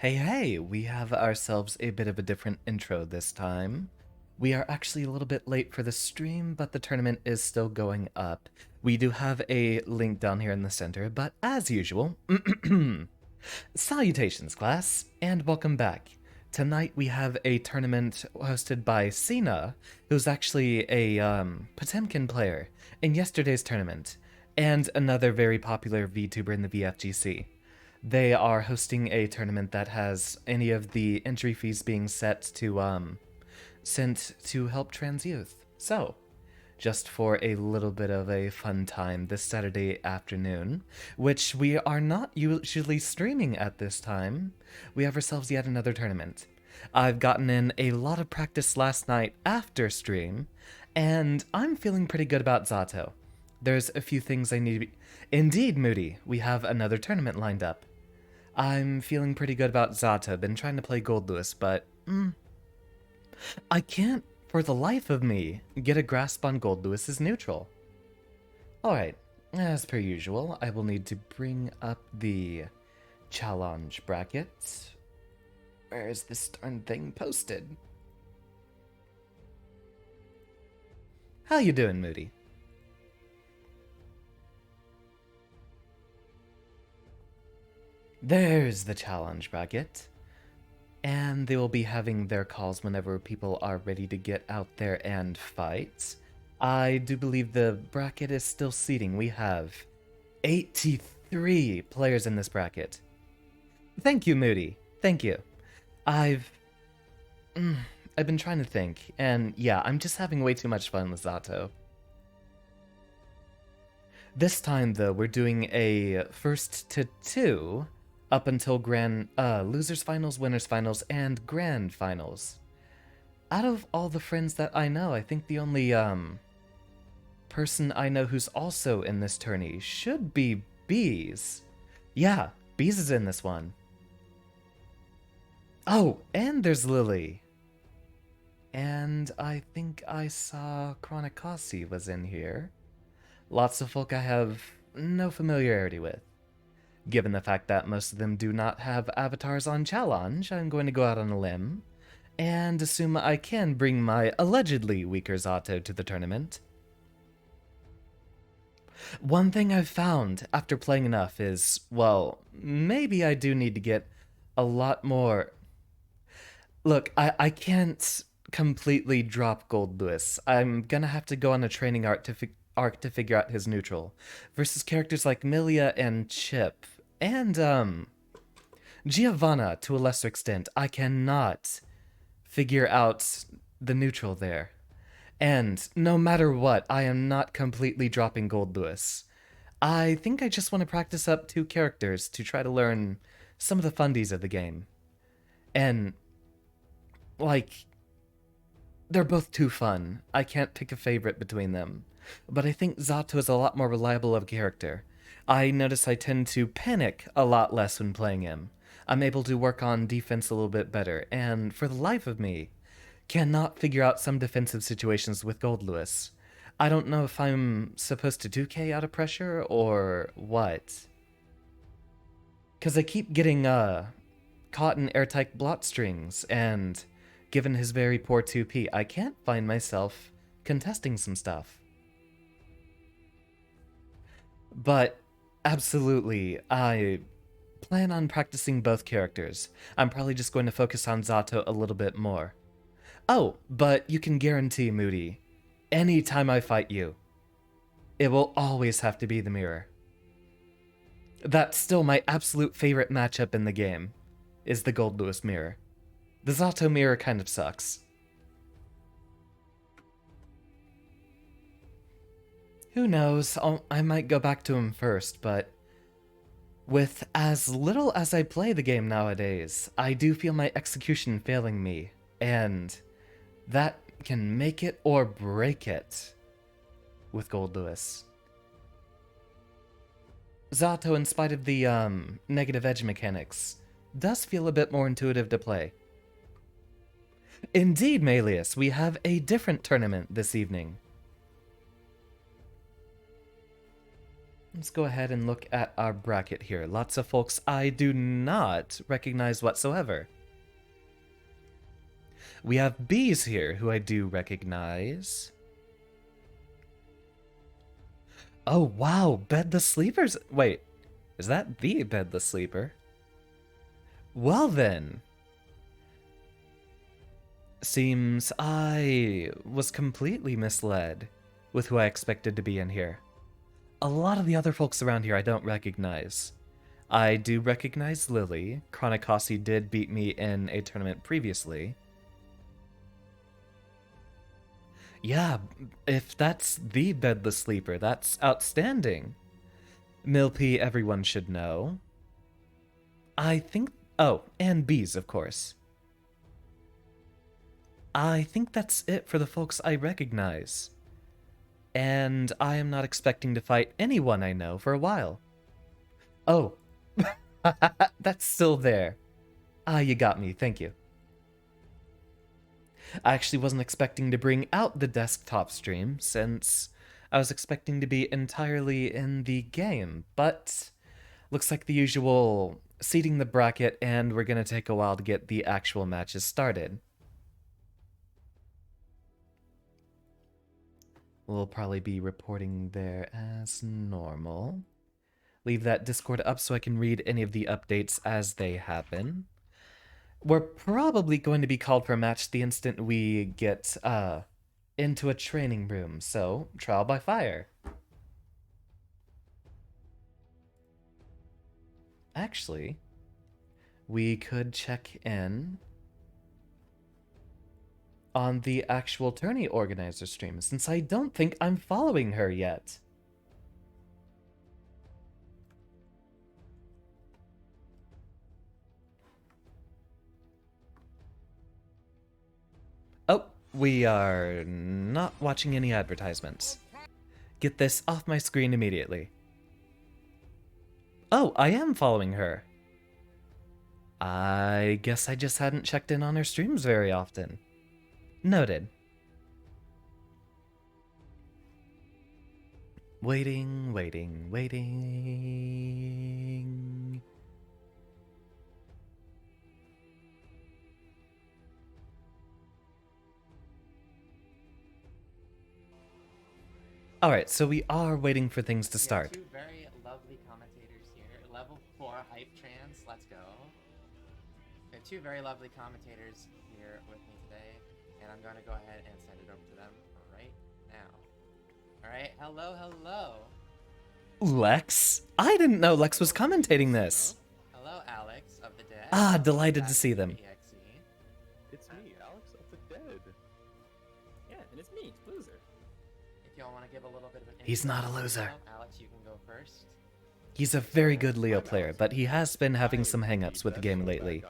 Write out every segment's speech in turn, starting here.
Hey, we have ourselves a bit of a different intro this time. We are actually a little bit late for the stream, but the tournament is still going up. We do have a link down here in the center, but as usual, salutations, class, and welcome back. Tonight we have a tournament hosted by Sina, who's actually a Potemkin player in yesterday's tournament, and another very popular VTuber in the VFGC. They are hosting a tournament that has any of the entry fees being sent to help trans youth. So, just for a little bit of a fun time this Saturday afternoon, which we are not usually streaming at this time, we have ourselves yet another tournament. I've gotten in a lot of practice last night after stream, and I'm feeling pretty good about Zato. There's a few things I need to be... Indeed, Moody, we have another tournament lined up. I'm feeling pretty good about Zato. Been trying to play Gold Lewis, but I can't, for the life of me, get a grasp on Gold Lewis's neutral. Alright, as per usual, I will need to bring up the challenge bracket. Where is this darn thing posted? How you doing, Moody? There's the challenge bracket. And they will be having their calls whenever people are ready to get out there and fight. I do believe the bracket is still seating. We have 83 players in this bracket. Thank you, Moody. Thank you. I've been trying to think, and yeah, I'm just having way too much fun with Zato. This time, though, we're doing a first to two up until losers finals, winners finals, and grand finals. Out of all the friends that I know, I think the only person I know who's also in this tourney should be Bees. Yeah, Bees is in this one. Oh, and there's Lily. And I think I saw Chronicossi was in here. Lots of folk I have no familiarity with. Given the fact that most of them do not have avatars on challenge, I'm going to go out on a limb and assume I can bring my allegedly weaker Zato to the tournament. One thing I've found after playing enough is, well, maybe I do need to get a lot more... Look, I can't completely drop Gold Lewis. I'm gonna have to go on a training arc to figure out his neutral, versus characters like Milia and Chip, and Giovanna to a lesser extent. I cannot figure out the neutral there. And no matter what, I am not completely dropping Gold Lewis. I think I just want to practice up two characters to try to learn some of the fundies of the game. And, like, they're both too fun. I can't pick a favorite between them. But I think Zato is a lot more reliable of a character. I notice I tend to panic a lot less when playing him. I'm able to work on defense a little bit better, and for the life of me, cannot figure out some defensive situations with Gold Lewis. I don't know if I'm supposed to 2k out of pressure or what. Because I keep getting caught in airtight blot strings, and given his very poor 2p, I can't find myself contesting some stuff. But absolutely, I plan on practicing both characters. I'm probably just going to focus on Zato a little bit more. Oh, but you can guarantee, Moody, anytime I fight you, it will always have to be the mirror. That's still my absolute favorite matchup in the game, is the Gold Lewis mirror. The Zato mirror kind of sucks. Who knows, I might go back to him first, but with as little as I play the game nowadays, I do feel my execution failing me, and that can make it or break it with Gold Lewis. Zato, in spite of the negative edge mechanics, does feel a bit more intuitive to play. Indeed, Melius, we have a different tournament this evening. let's go ahead and look at our bracket here. Lots of folks I do not recognize whatsoever. We have B's here, who I do recognize. Oh, wow, Bed the Sleeper's... Wait, is that the Bed the Sleeper? Well then. Seems I was completely misled with who I expected to be in here. A lot of the other folks around here I don't recognize. I do recognize Lily. Chronicossi did beat me in a tournament previously. Yeah, if that's the Bed the Sleeper, that's outstanding. Milpy, everyone should know. I think... Oh, and Bees, of course. I think that's it for the folks I recognize. And I am not expecting to fight anyone I know for a while. Oh, that's still there. Ah, you got me, thank you. I actually wasn't expecting to bring out the desktop stream, since I was expecting to be entirely in the game, but looks like the usual seeding the bracket, and we're gonna take a while to get the actual matches started. We'll probably be reporting there as normal. Leave that Discord up so I can read any of the updates as they happen. We're probably going to be called for a match the instant we get into a training room, so trial by fire. Actually, we could check in on the actual Tourney organizer stream, since I don't think I'm following her yet. Oh, we are not watching any advertisements. Get this off my screen immediately. Oh, I am following her. I guess I just hadn't checked in on her streams very often. Noted. Waiting, waiting, waiting. Alright, so we are waiting for things to start. Two very lovely commentators here. Level 4 hype trans, let's go. We have two very lovely commentators here with me today, and I'm going to go ahead and send it over to them right now. Alright, hello, hello. Lex? I didn't know Lex was commentating this. Hello, Alex of the Dead. Ah, delighted to see them. It's me, Alex of the Dead. Yeah, and it's me, it's Loser. If y'all want to give a little bit of an He's not a loser. Alex, you can go first. He's a very good Leo player, but he has been having some hangups with the game lately.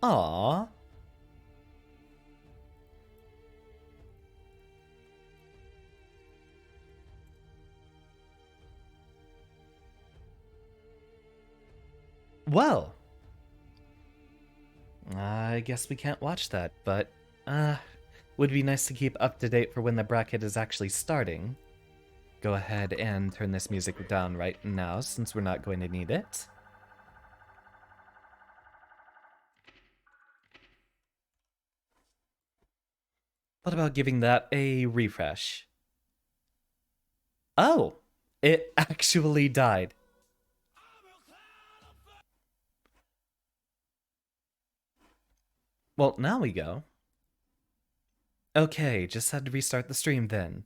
Aww. Well, I guess we can't watch that, but, would be nice to keep up to date for when the bracket is actually starting. Go ahead and turn this music down right now, since we're not going to need it. What about giving that a refresh? Oh, it actually died. Well, now we go. Okay, just had to restart the stream then.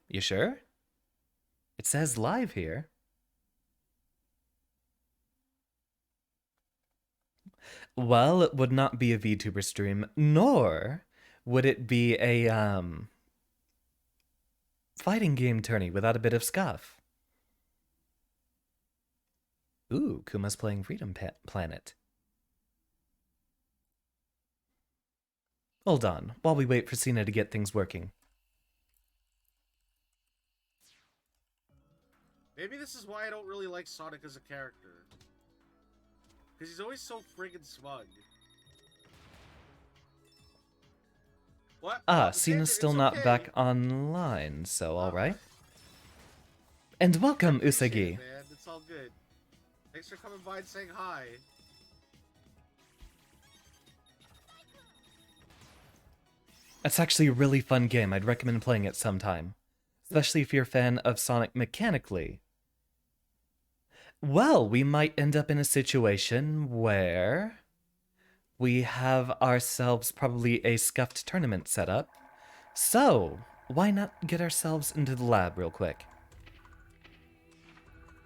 You sure? It says live here. Well, it would not be a VTuber stream, nor would it be a, fighting game tourney without a bit of scuff. Ooh, Kuma's playing Freedom Planet. Hold on, while we wait for Sina to get things working. Maybe this is why I don't really like Sonic as a character. Because he's always so friggin' smug. What? Ah, Xander, Sina's still it's not okay. back online, so alright. And welcome, Appreciate Usagi. it, man. It's all good. Thanks for coming by and saying hi. It's actually a really fun game. I'd recommend playing it sometime. Especially if you're a fan of Sonic mechanically. Well, we might end up in a situation where we have ourselves probably a scuffed tournament set up. So, why not get ourselves into the lab real quick?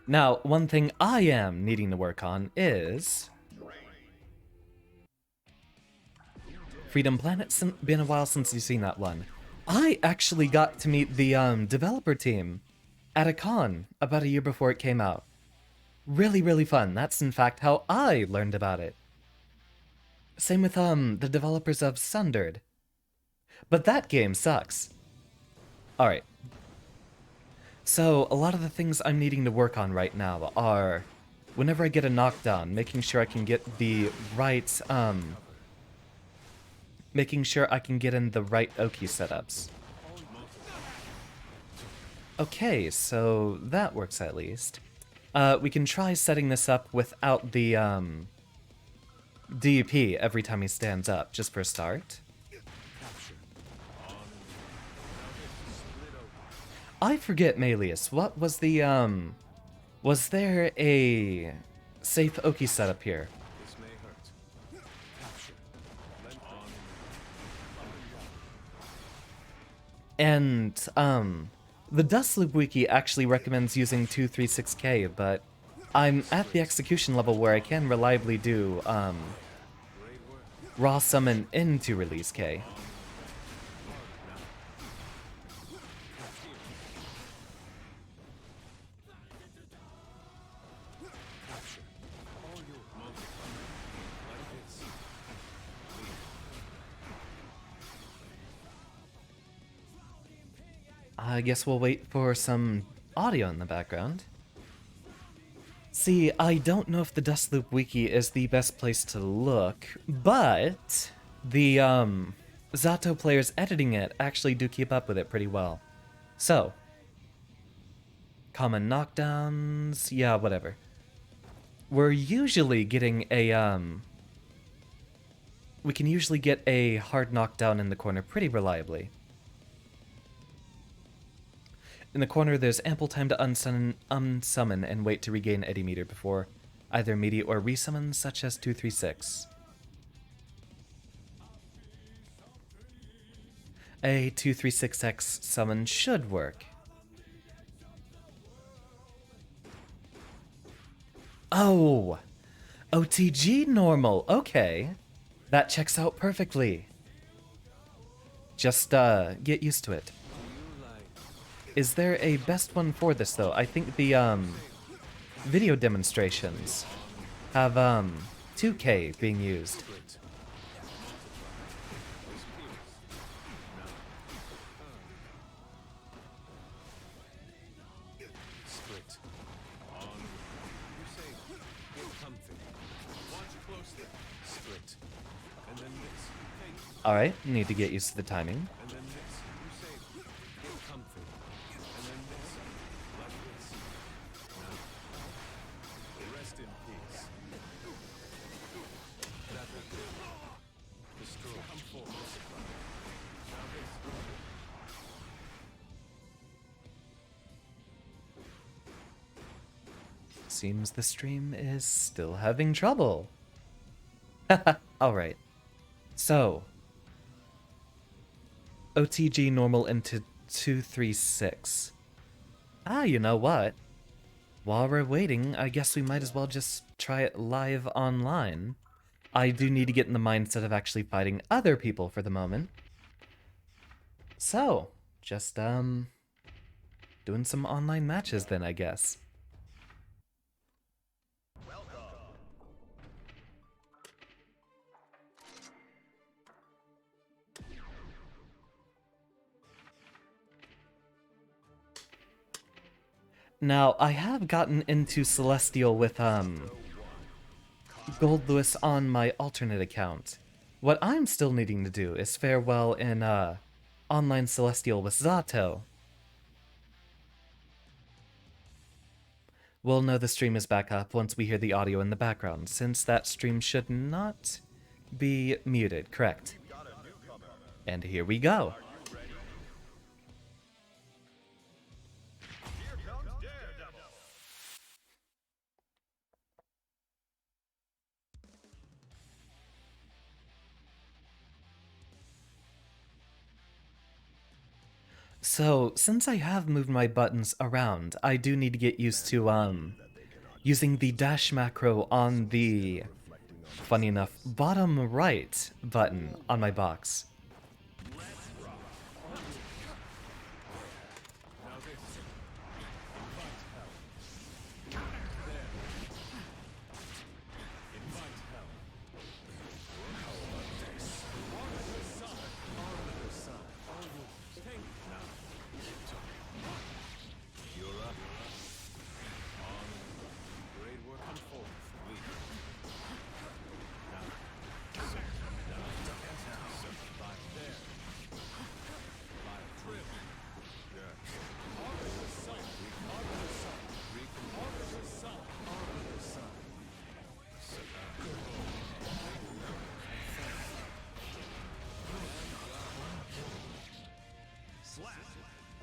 Now, one thing I am needing to work on is Freedom Planet's been a while since you've seen that one. I actually got to meet the developer team at a con about a year before it came out. Really, really fun. That's in fact how I learned about it. Same with the developers of Sundered. But that game sucks. Alright. So, a lot of the things I'm needing to work on right now are whenever I get a knockdown, making sure I can get the right making sure I can get in the right Oki setups. Okay, so that works at least. We can try setting this up without the DP every time he stands up, just for a start. I forget, Melius, what was the was there a safe Oki setup here? And, the Dustloop wiki actually recommends using 236K, but I'm at the execution level where I can reliably do, raw summon into release K. I guess we'll wait for some audio in the background. See, I don't know if the Dustloop wiki is the best place to look, but the Zato players editing it actually do keep up with it pretty well. So, common knockdowns, yeah, whatever. We're usually getting a we can usually get a hard knockdown in the corner pretty reliably. In the corner, there's ample time to unsummon and wait to regain Eddy meter before either immediate or resummons, such as 236. A 236X summon should work. Oh! OTG normal, okay. That checks out perfectly. Just, get used to it. Is there a best one for this, though? I think the, video demonstrations have, 2K being used. Alright, need to get used to the timing. Seems the stream is still having trouble. Alright. So, OTG normal into 236. Ah, you know what? While we're waiting, I guess we might as well just try it live online. I do need to get in the mindset of actually fighting other people for the moment. So, just, doing some online matches then, I guess. Now, I have gotten into Celestial with, Gold Lewis on my alternate account, What I'm still needing to do is fare well in Online Celestial with Zato. We'll know the stream is back up once we hear the audio in the background, since that stream should not be muted, correct? And here we go. So, since I have moved my buttons around, I do need to get used to, using the dash macro on the, funny enough, bottom right button on my box.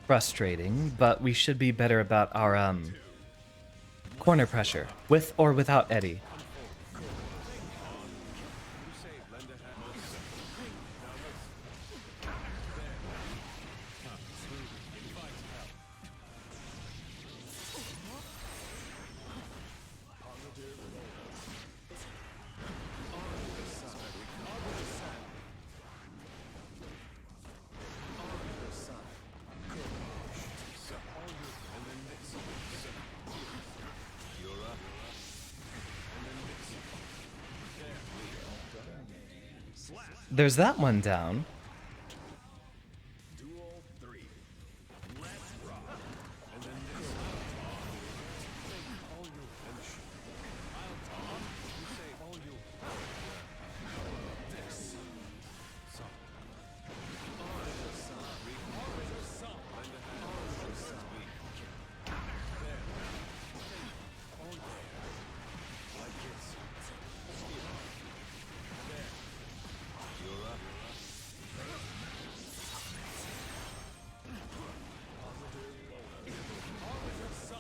Frustrating, but we should be better about our corner pressure, with or without Eddie. There's that one down.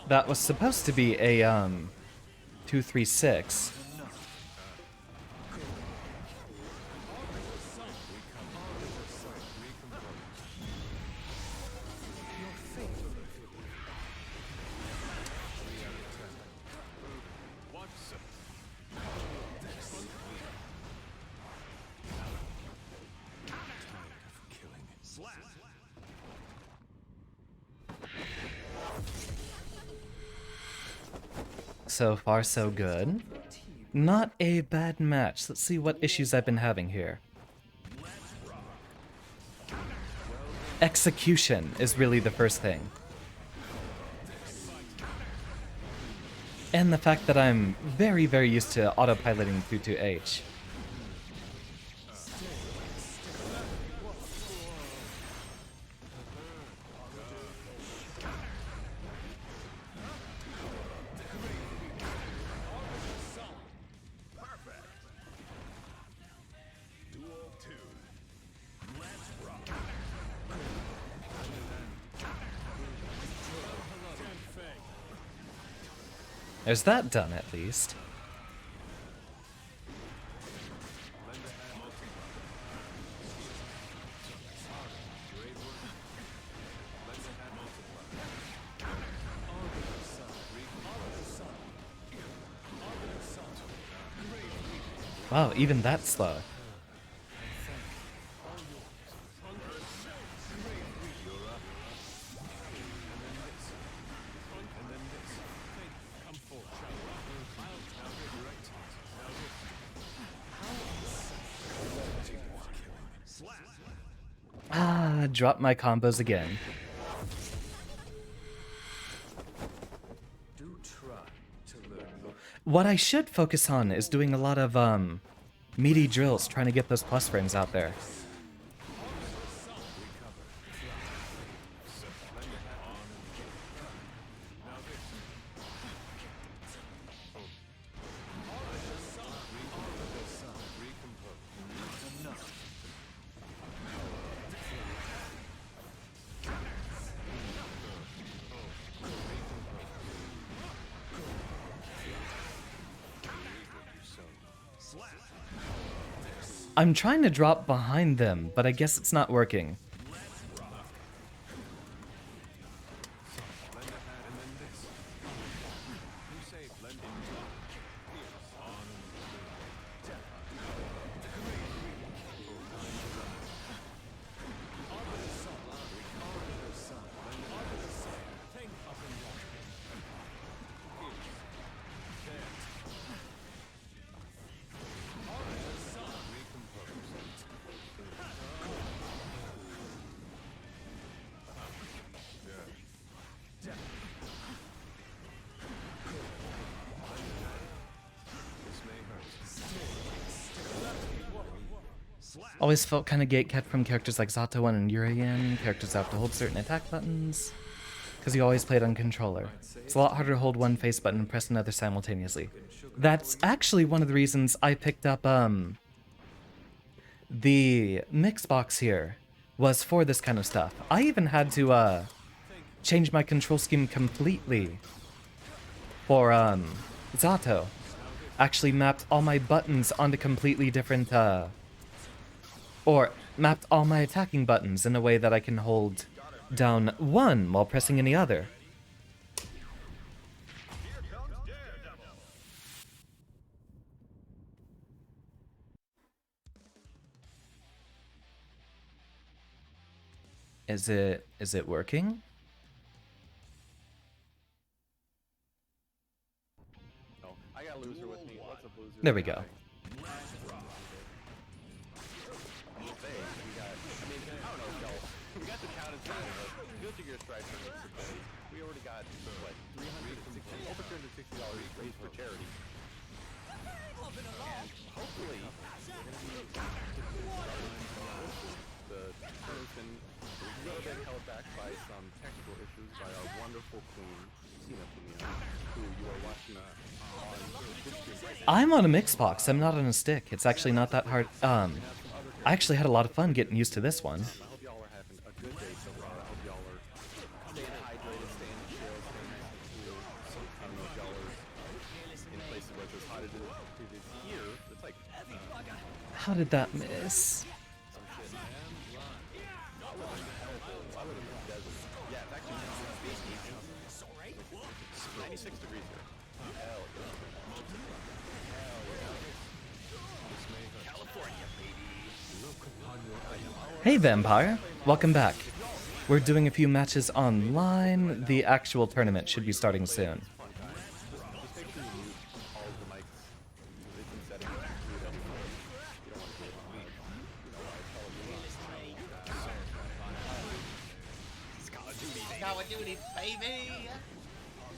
That was supposed to be a 236. So far, so good. Not a bad match. Let's see what issues I've been having here. Execution is really the first thing. And the fact that I'm very, very used to autopiloting 22H. There's that done, at least. Wow, even that slow. Ah, drop my combos again. What I should focus on is doing a lot of meaty drills trying to get those plus frames out there. I'm trying to drop behind them, but I guess it's not working. Always felt kind of gatekept from characters like Zato and Urian, characters that have to hold certain attack buttons, because you always played on controller. It's a lot harder to hold one face button and press another simultaneously. That's actually one of the reasons I picked up the mix box here, was for this kind of stuff. I even had to change my control scheme completely for Zato. Actually mapped all my buttons onto completely different or mapped all my attacking buttons in a way that I can hold down one while pressing any other. Is it working? No, I got a loser with me. What's a loser? There we go. We got the town inside of us. Good to your strike for this. We already got what, over $360 raised for charity. And hopefully, the tournament's been a little bit held back by some technical issues by our wonderful queen, Sina, who you are watching on Twitch stream right now. I'm on a mix box. I'm not on a stick. It's actually not that hard. I actually had a lot of fun getting used to this one. I hope y'all are having a good day so far. I hope y'all are staying hydrated, staying chill, staying nice and cool. I don't know if y'all are in places where it's as hot as it is here. It's like How did that miss? some shit, man. I live in the desert. Yeah, it's actually 96 degrees here. Hell yeah. Hey Vampire, welcome back. We're doing a few matches online. The actual tournament should be starting soon. Just make sure you mute all of the mics. It's in settings. Mute everything. You don't want to get Call of Duty, baby!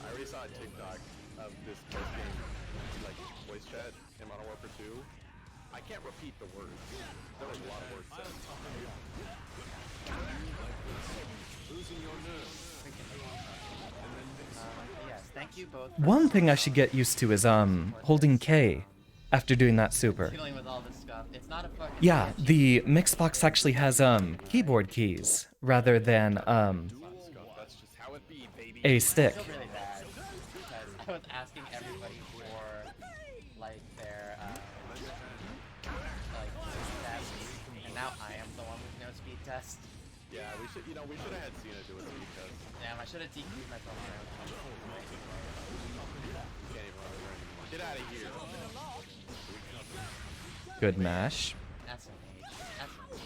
I already saw a TikTok of this post game, like voice chat in Modern Warfare 2. I can't repeat the words. There was a lot of words said. Yes, thank you both. One thing I should get used to is holding K after doing that super. Dealing with all this stuff. It's not a fucking Yeah, glitch. the Mixbox actually has keyboard keys rather than That's just how it be, baby. a stick. I feel really bad because I was asking everybody for like their like speed test, and now I am the one with no speed test. Yeah, we should have had Cena do a speed test. Damn, I should have DQ'd myself around. Can't even run over anymore. Get out of here. Good mash. That's an age. That's an age.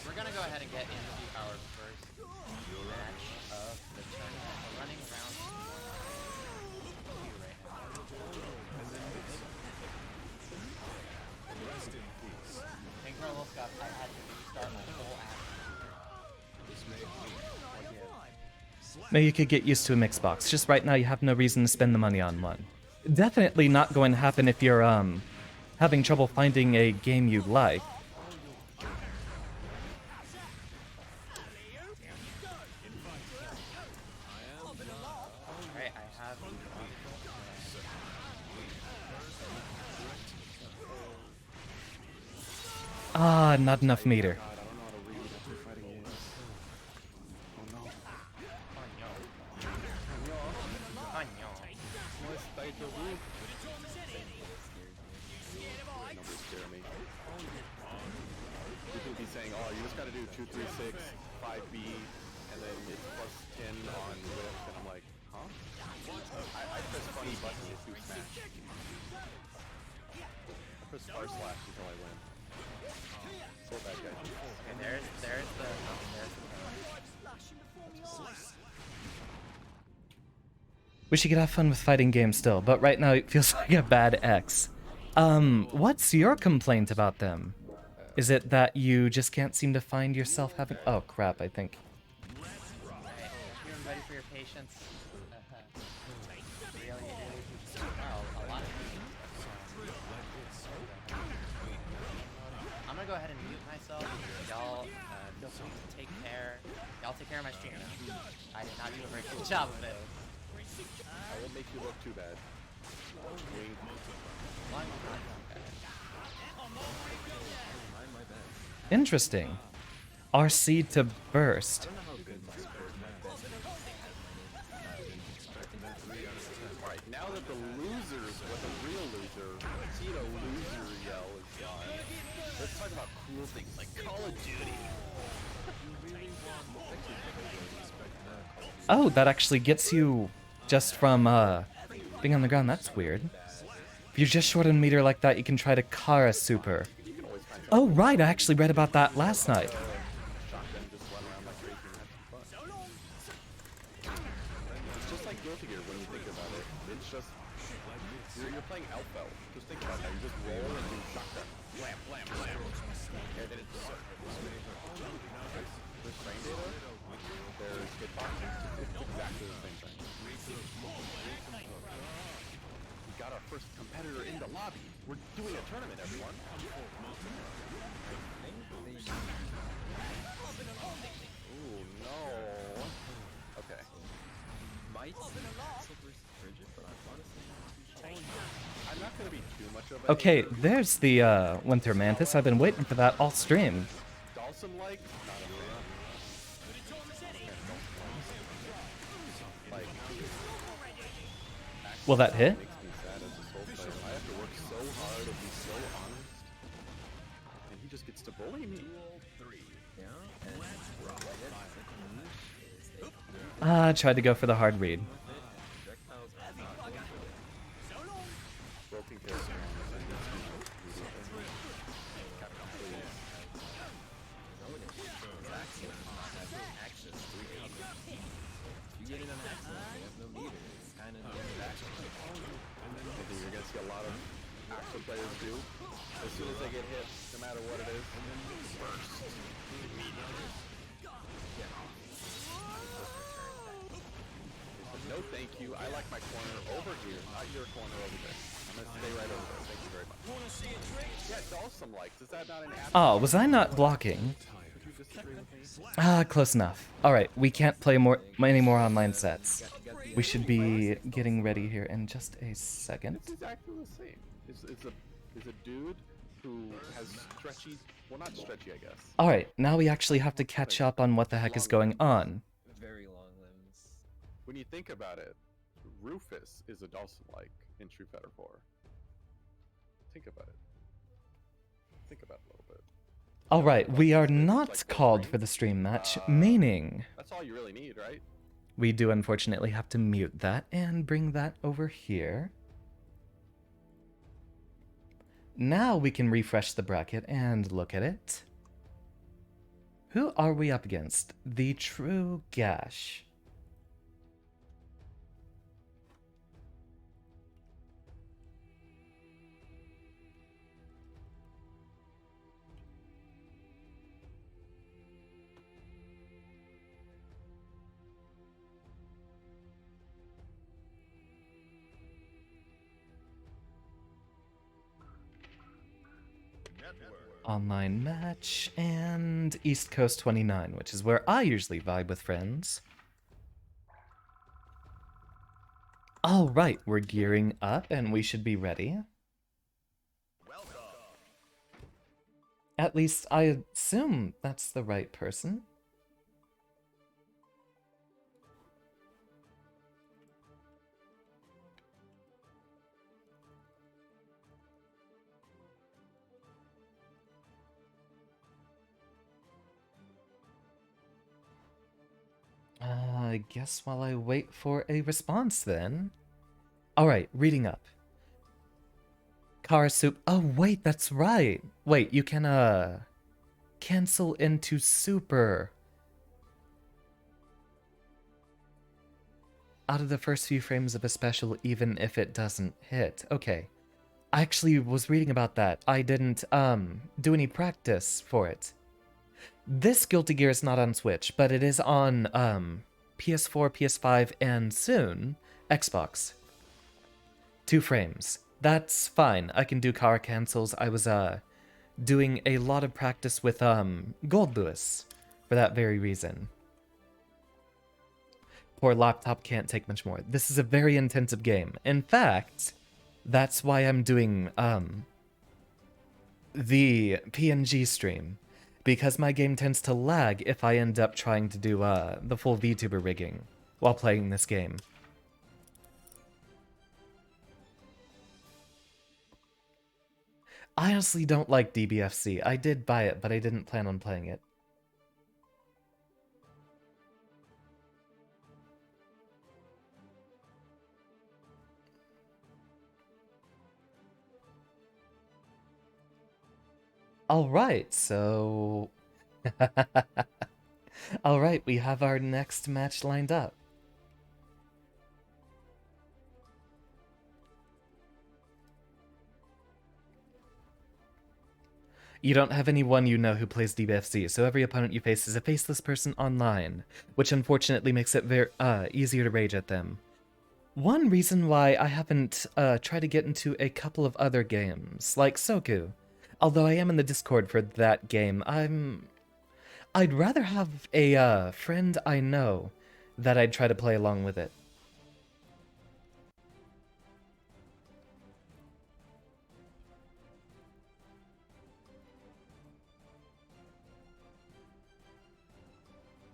We're gonna go ahead and get into our first match of the tournament. We're running around right now. Think for a little stuff. I had to restart my whole app. Maybe you could get used to a Mixbox. Just right now you have no reason to spend the money on one. definitely not going to happen if you're having trouble finding a game you like. Alright, I have the Ah, not enough meter. God, I don't know how to read after fighting games. Oh no. What's Taito Wu? Numbers scare me. People be saying, oh, you just gotta do 2, 3, 6, 5B, and then it's plus 10 on whip, and I'm like, huh? I press funny button to do smash. I press R slash until I win. So bad guy. And there's the Wish you could have fun with fighting games still, but right now it feels like a bad X. What's your complaint about them? Is it that you just can't seem to find yourself having... Oh, crap, I think. You're ready for your patience. Really, wow, a lot of I'm gonna go ahead and mute myself. Y'all feel free to take care. Y'all take care of my stream now. I did not do a very good job of it. I won't make you look too bad. Wink. One, okay. Interesting. RC to burst. Alright, now that the losers, what the real loser, Sina loser yell is gone, let's talk about cool things like Call of Duty. Oh, that actually gets you just from being on the ground. That's weird. If you're just short on meter like that, you can try to Kara super. Oh, right, I actually read about that last night. Shotgun just run around like crazy and have some fun. It's just like Guilty Gear when you think about it. It's just, you're playing Alpha. Just think about that. You just roll and do shotgun. Blam, blam, blam. And then it's there's frame data, there's hitboxing. It's exactly the same thing. We got our first competitor in the lobby. We're doing a tournament, everyone. Ooh, no. Okay. I'm not gonna be too much of a Okay, hater. there's the Winter Mantis. I've been waiting for that all stream. Dawson-like, not a fan. Like, Will that hit? makes me sad as a Soul player. I have to work so hard and be so honest, and he just gets to bully me. Tried to go for the hard read. Wilting tail strong. I think you're gonna see a lot of actual players do. As soon as they get hit, no matter what it is, burst. No thank you. I like my corner over here, not your corner over there. I'm gonna stay right over there. Thank you very much. Yeah, Dalsum likes. Is that not an app? Oh, was I not blocking? Would you disagree with me? Close enough. Alright, we can't play any more online sets. We should be getting ready here in just a second. It's exactly the same. It's a dude who has stretchy, well not stretchy I guess. Alright, now we actually have to catch up on what the heck is going on. Very long limbs. When you think about it, Rufus is a Dawson-like in Street Fighter 4. Think about it. Think about it a little bit. Alright, we are not called for the stream match, meaning That's all you really need, right? we do unfortunately have to mute that and bring that over here. Now we can refresh the bracket and look at it. Who are we up against? The True Gash. Online match, and East Coast 29, which is where I usually vibe with friends. Alright, we're gearing up and we should be ready. At least I assume that's the right person. I guess while I wait for a response then. Alright, reading up. Kara Soup. Oh, wait, that's right. Wait, you can, cancel into super. Out of the first few frames of a special, even if it doesn't hit. Okay. I actually was reading about that. I didn't, do any practice for it. This Guilty Gear is not on Switch, but it is on, PS4, PS5, and soon, Xbox. 2 frames. That's fine. I can do car cancels. I was, doing a lot of practice with, Gold Lewis for that very reason. Poor laptop can't take much more. This is a very intensive game. In fact, that's why I'm doing, the PNG stream. Because my game tends to lag if I end up trying to do, the full VTuber rigging while playing this game. I honestly don't like DBFC. I did buy it, but I didn't plan on playing it. Alright, so... Alright, we have our next match lined up. You don't have anyone you know who plays DBFC, so every opponent you face is a faceless person online, which unfortunately makes it very easier to rage at them. One reason why I haven't tried to get into a couple of other games, like Soku, although I am in the Discord for that game, I'd rather have a friend I know that I'd try to play along with it.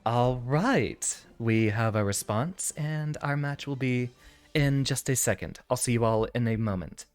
Alright, we have a response, and our match will be in just a second. I'll see you all in a moment.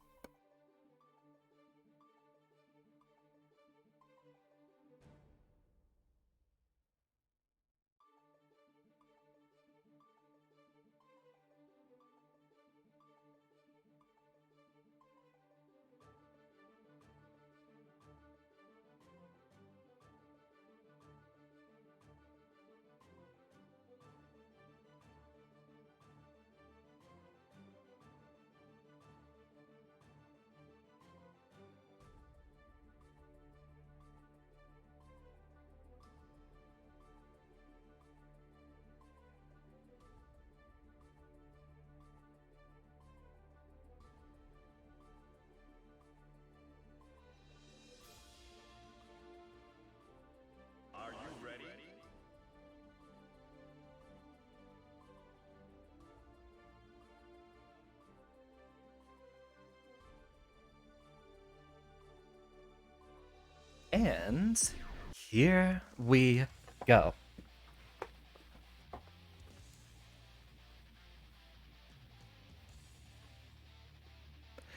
And here we go.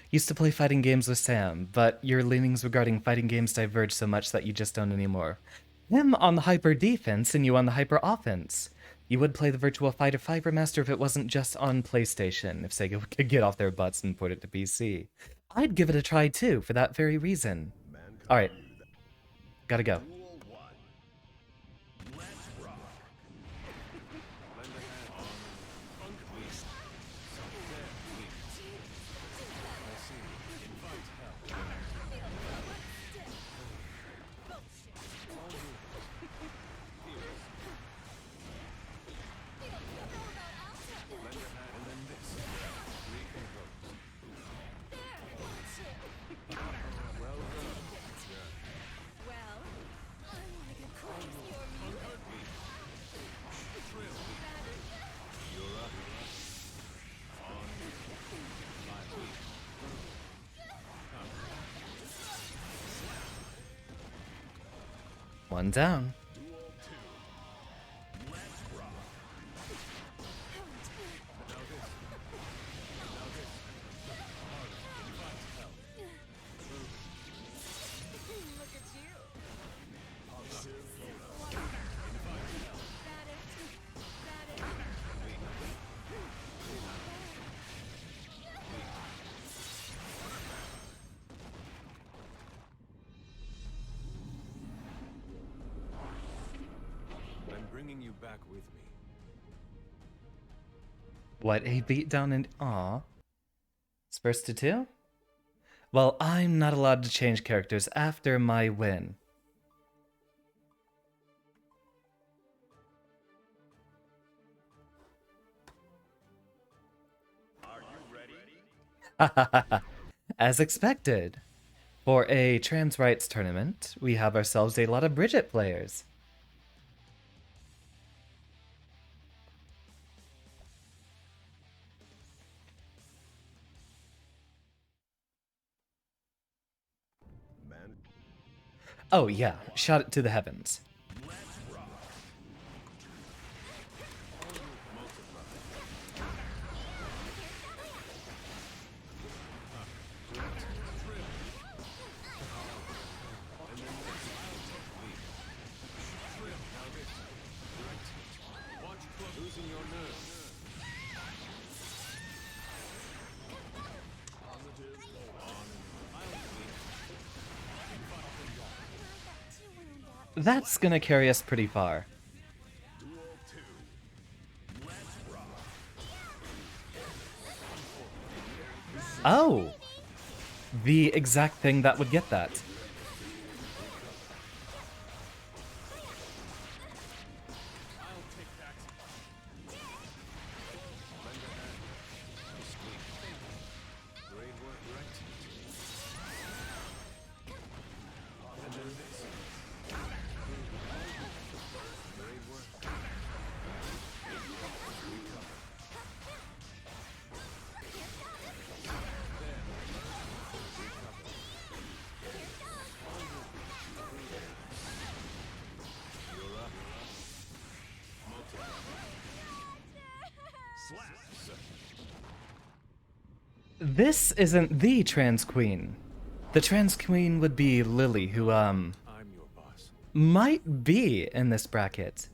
Used to play fighting games with Sam, but your leanings regarding fighting games diverge so much that you just don't anymore. Him on the hyper defense and you on the hyper offense. You would play the Virtua Fighter 5 remaster if it wasn't just on PlayStation, if Sega could get off their butts and port it to PC. I'd give it a try too, for that very reason. Alright. Gotta go. One down. I'm bringing you back with me. What a beatdown and aw. It's first to 2? Well, I'm not allowed to change characters after my win. Are you ready? As expected. For a trans rights tournament, we have ourselves a lot of Bridget players. Man, Oh yeah, shout it to the heavens. losing your nerve. That's gonna carry us pretty far. Oh! The exact thing that would get that. This isn't the trans queen. The trans queen would be Lily, who, I'm your boss. might be in this bracket.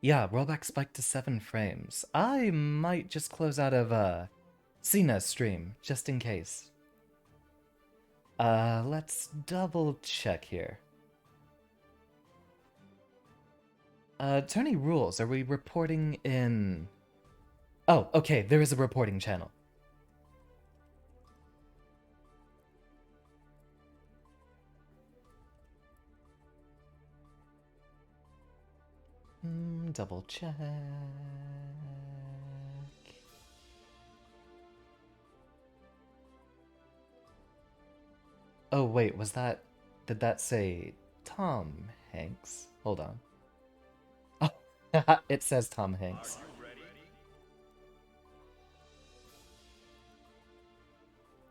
Yeah, rollback spiked to 7 frames. I might just close out of, Sina's stream, just in case. Let's double check here. Tourney rules, are we reporting in... Oh, okay, there is a reporting channel. Double check. Oh, wait, was that... Did that say Tom Hanks? Hold on. Oh, it says Tom Hanks.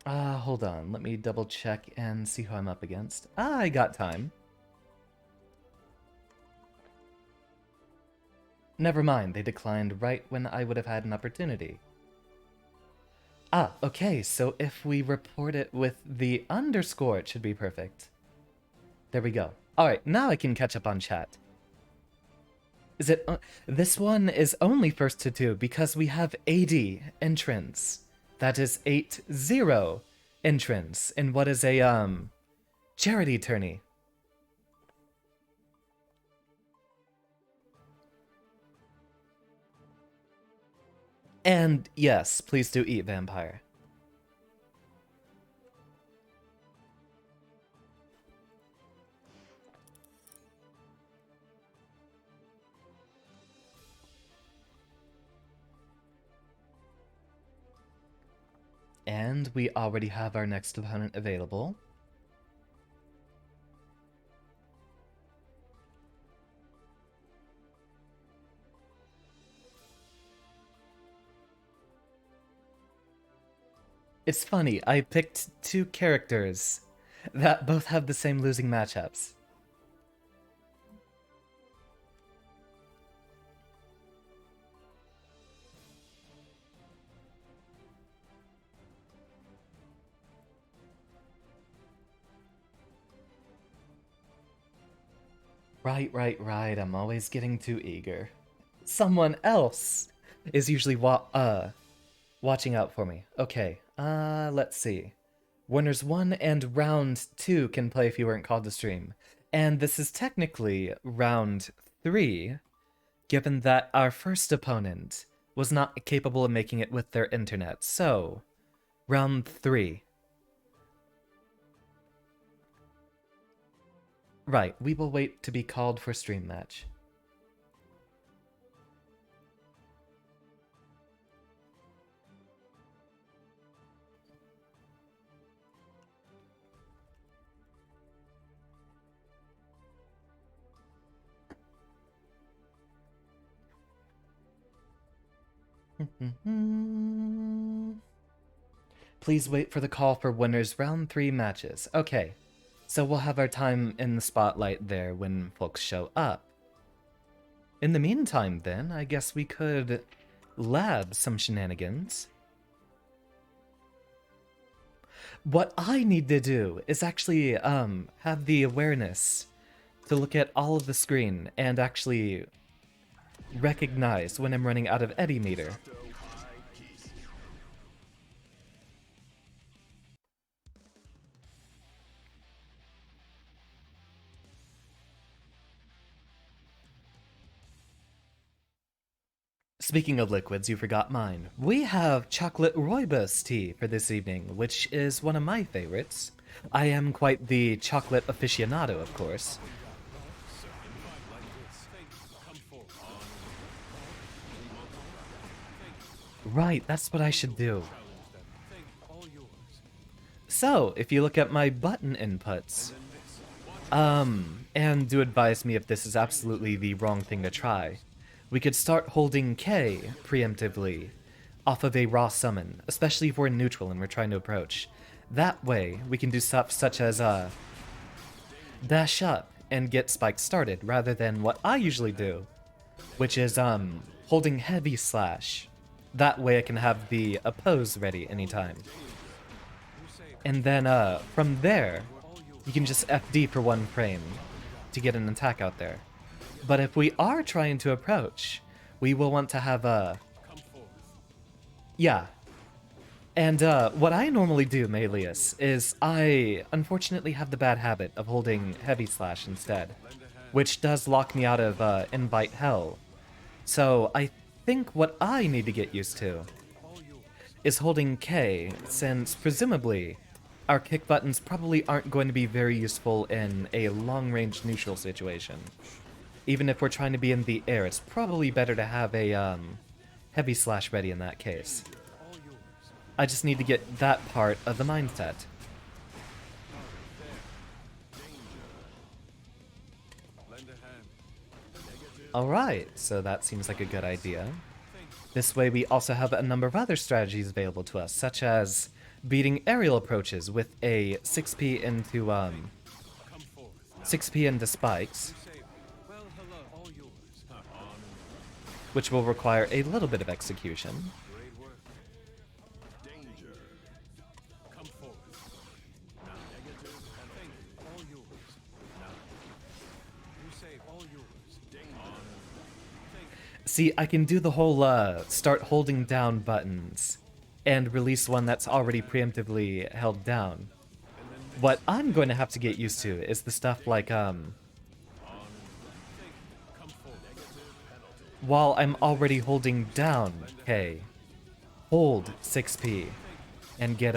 Hold on. Let me double check and see who I'm up against. I got time. Never mind, they declined right when I would have had an opportunity. Okay, so if we report it with the underscore, it should be perfect. There we go. Alright, now I can catch up on chat. Is it... this one is only first to 2 because we have 80 entrants. That is 80 entrants in what is a, charity tourney. And yes, please do eat vampire. And we already have our next opponent available. It's funny, I picked two characters that both have the same losing matchups. Right. I'm always getting too eager. Someone else is usually watching out for me. Okay, let's see. Winners 1 and round 2 can play if you weren't called to stream. And this is technically round 3, given that our first opponent was not capable of making it with their internet. So, round 3. Right, we will wait to be called for stream match. Please wait for the call for winners round 3 matches. Okay, so we'll have our time in the spotlight there when folks show up. In the meantime, then, I guess we could lab some shenanigans. What I need to do is actually have the awareness to look at all of the screen and actually recognize when I'm running out of eddy meter. Speaking of liquids, you forgot mine. We have chocolate rooibos tea for this evening, which is one of my favorites. I am quite the chocolate aficionado, of course. Right, that's what I should do. So, if you look at my button inputs, and do advise me if this is absolutely the wrong thing to try, we could start holding K preemptively off of a raw summon, especially if we're in neutral and we're trying to approach. That way, we can do stuff such as dash up and get spikes started, rather than what I usually do, which is holding heavy slash. That way I can have the oppose ready anytime. And then from there, you can just FD for 1 frame to get an attack out there. But if we are trying to approach, we will want to have a... Yeah. And what I normally do, Melius, is I unfortunately have the bad habit of holding heavy slash instead, which does lock me out of invite hell. So I think what I need to get used to is holding K, since presumably our kick buttons probably aren't going to be very useful in a long-range neutral situation. Even if we're trying to be in the air, it's probably better to have a heavy slash ready in that case. I just need to get that part of the mindset. Alright, so that seems like a good idea. This way we also have a number of other strategies available to us, such as beating aerial approaches with a 6p into spikes, which will require a little bit of execution. See, I can do the whole start holding down buttons and release one that's already preemptively held down. What I'm going to have to get used to is the stuff like while I'm already holding down K, hold 6p and get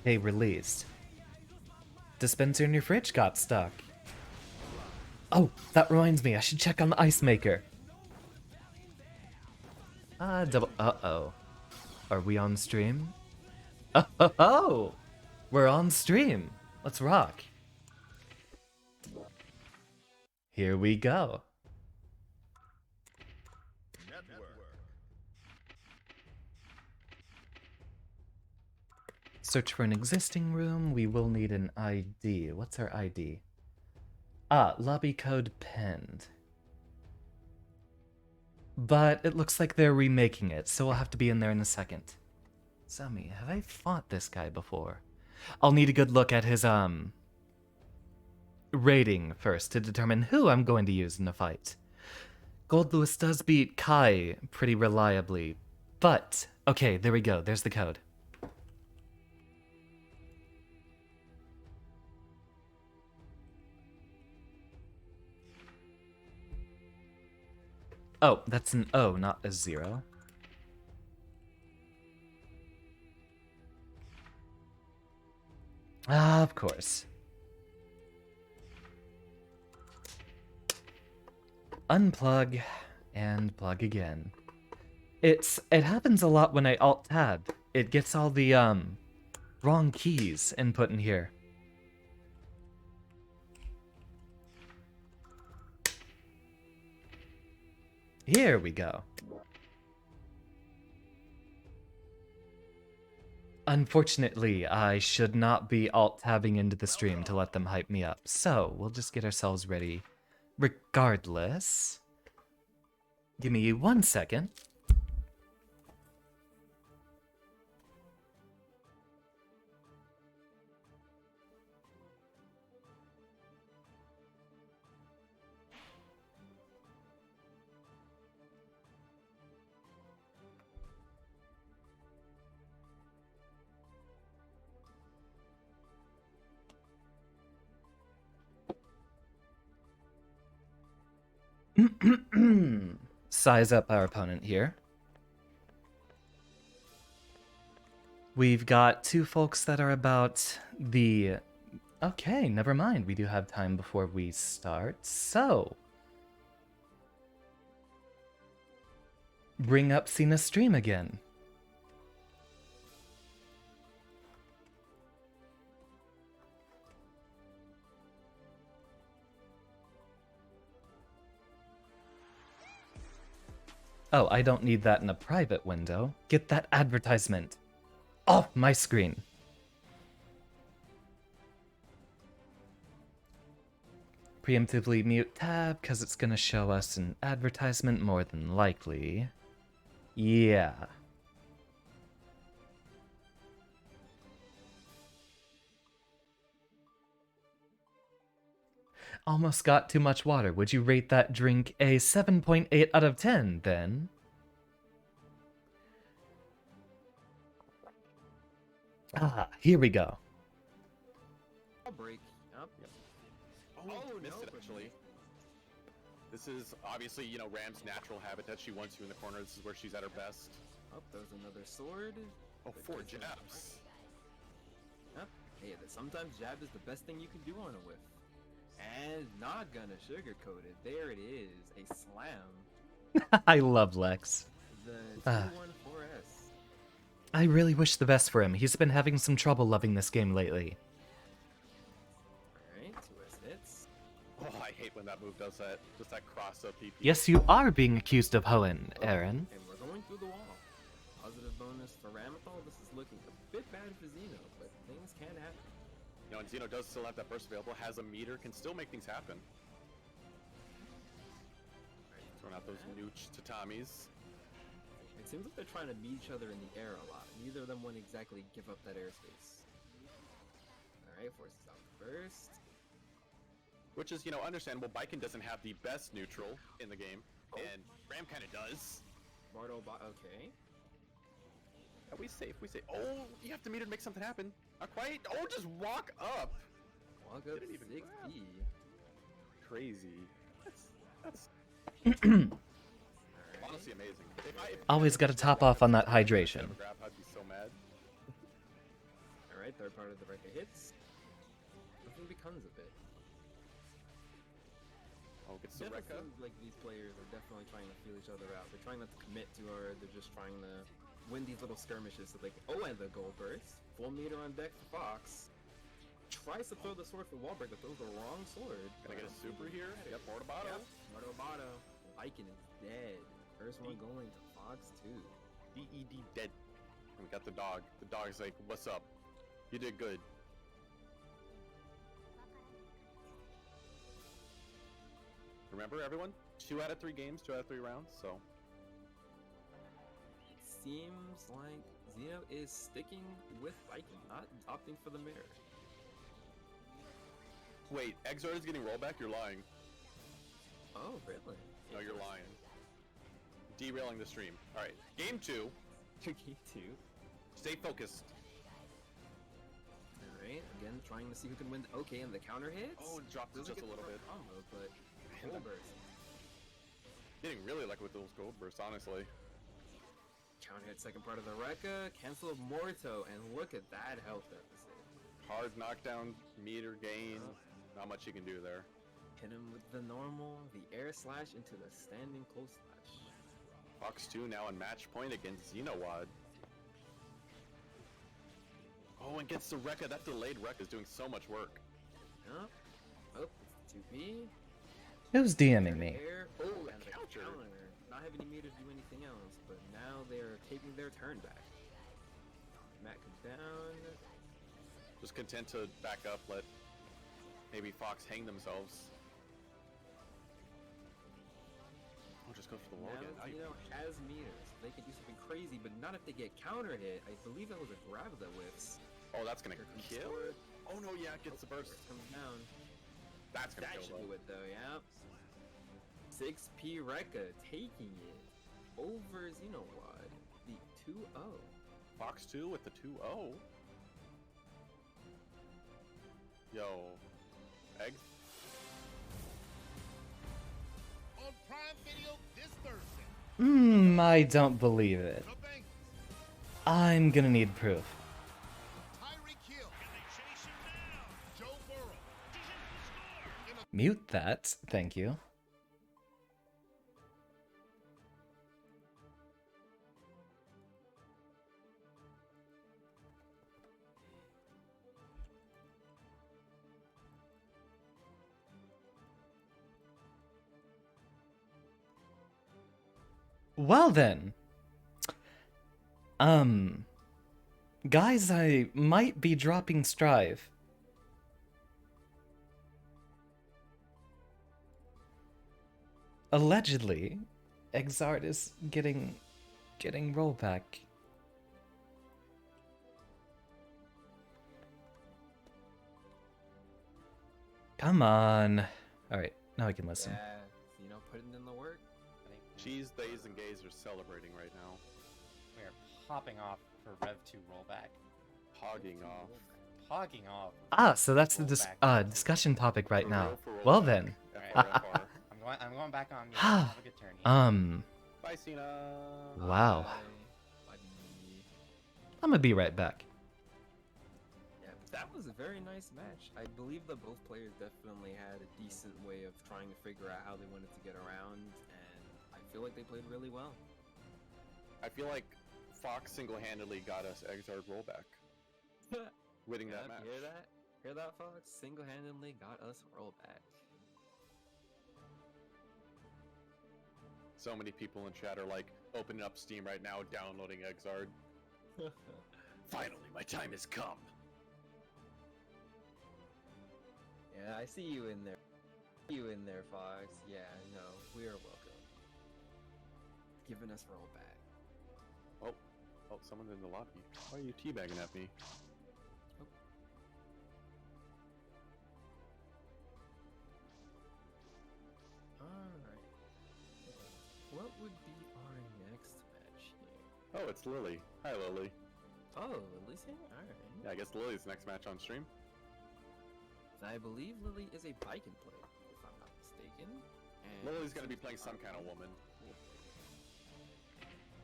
K released. Dispenser in your fridge got stuck. Oh, that reminds me, I should check on the ice maker. Uh-oh. Are we on stream? Oh! We're on stream. Let's rock. Here we go. search for an existing room. We will need an ID. What's our ID? Ah, lobby code pinned. But it looks like they're remaking it, so we'll have to be in there in a second. Zami, have I fought this guy before? I'll need a good look at his, rating first to determine who I'm going to use in the fight. Gold Lewis does beat Kai pretty reliably, but... Okay, there we go. There's the code. Oh, that's an O, not a 0. Ah, of course. Unplug and plug again. It happens a lot when I alt-tab. It gets all the wrong keys input in here. Here we go. Unfortunately, I should not be alt-tabbing into the stream to let them hype me up, so we'll just get ourselves ready regardless. Give me 1 second. Size up our opponent here. We've got two folks that are about the... Okay, never mind. We do have time before we start. So... Bring up Sina's stream again. Oh, I don't need that in a private window. Get that advertisement off my screen. Preemptively mute tab, because it's going to show us an advertisement more than likely. Yeah. Almost got too much water. Would you rate that drink a 7.8 out of 10, then? Ah, here we go. I'll break. Up. Oh, missed it, actually. This is obviously, you know, Ram's natural habitat. She wants you in the corner. This is where she's at her best. Oh, there's another sword. Oh, But 4 there's no- jabs. Yep. Hey, sometimes jab is the best thing you can do on a whiff. And not gonna sugarcoat it. There it is. A slam. I love Lex. The Ah. 214S. I really wish the best for him. He's been having some trouble loving this game lately. Alright, 2S hits. Oh, I hate when that move does that. Just that cross-up PP. Yes, you are being accused of hoeing, Aaron. And we're going through the wall. Positive bonus for Ramithal. This is looking a bit bad for Xeno, but things can happen. You know, and Xeno does still have that burst available, has a meter, can still make things happen. Throwing out those nooch tatamis. It seems like they're trying to meet each other in the air a lot. Neither of them want to exactly give up that airspace. Alright, forces out first. Which is, you know, understandable. Baiken doesn't have the best neutral in the game, and Ram kind of does. Okay. Yeah, we safe, we safe. Oh, you have to meter to make something happen. Not quite. Oh, just walk up. Walk up Didn't even 6B. Crazy. That's honestly amazing. If Always got to top off on that hydration. Grab, I'd be so mad. Alright, third part of the Rekka hits. Nothing becomes of it. Oh, gets the Definitely Rekka. seems like these players are definitely trying to feel each other out. They're trying not to commit to her, they're just trying to win these little skirmishes so they can... Oh, and the gold burst. Full meter on deck for Fox. Tries to throw the sword for Wallbreak, but throws the wrong sword. Can I get a super here? Yep, Mortabato. Yep, Mortabato. Icon is dead. First one going to Fox too. DED dead. And we got the dog. The dog's like, what's up? You did good. Remember, everyone? 2 out of 3 games, 2 out of 3 rounds, so... Seems like Zeno is sticking with Viking, not opting for the mirror. Wait, Exard is getting rollback? You're lying. Oh, really? No, you're lying. Derailing the stream. Alright, game 2. Game 2. Stay focused. Alright, again, trying to see who can win. Okay, and the counter hits? Oh, and dropped it Doesn't just a get the little bit. combo, but gold burst. Getting really lucky with those gold bursts, honestly. Counter hit second part of the Rekka, cancel Morto, and look at that health deficit. Hard knockdown, meter gain. Not much you can do there. Hit him with the normal, the air slash into the standing close slash. Fox 2 now in match point against Xenowad. Oh, and gets the Rekka. That delayed Rekka is doing so much work. Yep. Oh, it's 2B. Who's DMing me? Air. Oh, and the counter. counter. Not having any meter to do anything else, but now they're taking their turn back. Matt comes down. Just content to back up, let maybe Fox hang themselves. Oh, just go for the wall Now again. Zeno has meters. They could do something crazy, but not if they get counter hit. I believe that was a grab that whiffs. Oh, that's gonna Here comes kill? Sword. Oh no, yeah, it gets the burst. Comes down. That's gonna That kill should though. do it though, yeah. 6P Rekka taking it over Xenowad. The 2-0. Fox 2 with the 2-0. Yo. Eggs? On Prime Video this Thursday. I don't believe it. The Bengals. I'm gonna need proof. Tyreek Hill. Can they chase him down? Joe Burrow. Mute that, thank you. Well then. Guys, I might be dropping Strive. Allegedly, Exard is getting rollback. Come on. Alright, now I can listen. Yeah, Zeno putting in the work. I think Cheese, Days, and Gays are celebrating right now. we are popping off for Rev 2 rollback. Hogging off. Pogging off. Ah, so that's the Rollback. discussion topic right For now. real, for Well rollback. then. FR. I'm going back on mute. Have a good tourney. Bye, Sina. Wow. Bye. I'm gonna be right back. Yeah, but that was a very nice match. I believe that both players definitely had a decent way of trying to figure out how they wanted to get around, and I feel like they played really well. I feel like Fox single-handedly got us Exard rollback, winning that match. Hear that? Hear that, Fox? Single-handedly got us rollback. So many people in chat are like, opening up Steam right now, downloading Exard. Finally, my time has come. Yeah, I see you in there. You in there, Fox. Yeah, no, we are welcome. Giving us rollback. Oh, someone's in the lobby. Why are you teabagging at me? Alright. What would be our next match here? Oh, it's Lily. Hi, Lily. Oh, Lily's here? Alright. Yeah, I guess Lily's next match on stream. I believe Lily is a Viking player, if I'm not mistaken. And Lily's gonna be playing some kind of woman.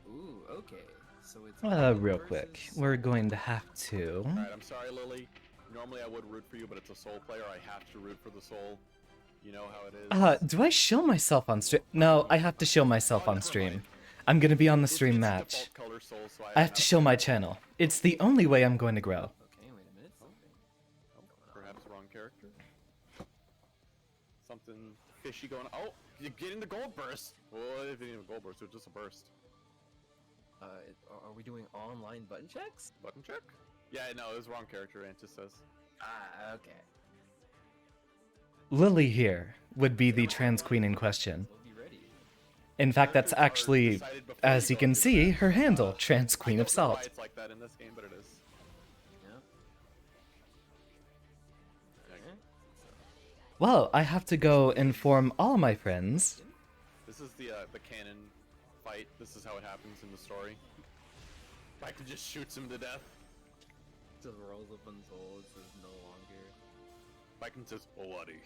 Ooh, okay. So it's Real quick, we're going to have to. Alright, I'm sorry, Lily. Normally I would root for you, but it's a soul player. I have to root for the soul. You know how it is. Do I show myself on stream? No, I have to show myself on stream. I'm gonna be on the stream It's match. default color soul, so I have to show my channel. It's the only way I'm going to grow. Okay, wait a minute. Perhaps wrong character. Something fishy going on. Oh, you're getting the gold burst. Well, it isn't even a gold burst, it was just a burst. Are we doing online button checks? Button check? Yeah, no, it was wrong character, Antis says. Ah, okay. Lily here would be the trans queen in question. We'll be ready. In fact, that's Characters are actually, decided before as you go can into the see, match. her handle, Trans I Queen of don't know why Salt. it's like that in this game, but it is. Yeah. Okay. Well, I have to go inform all my friends. This is the canon fight. This is how it happens in the story. Baiken just shoots him to death. Just rolls up on souls is no longer. Baiken says, "Owari."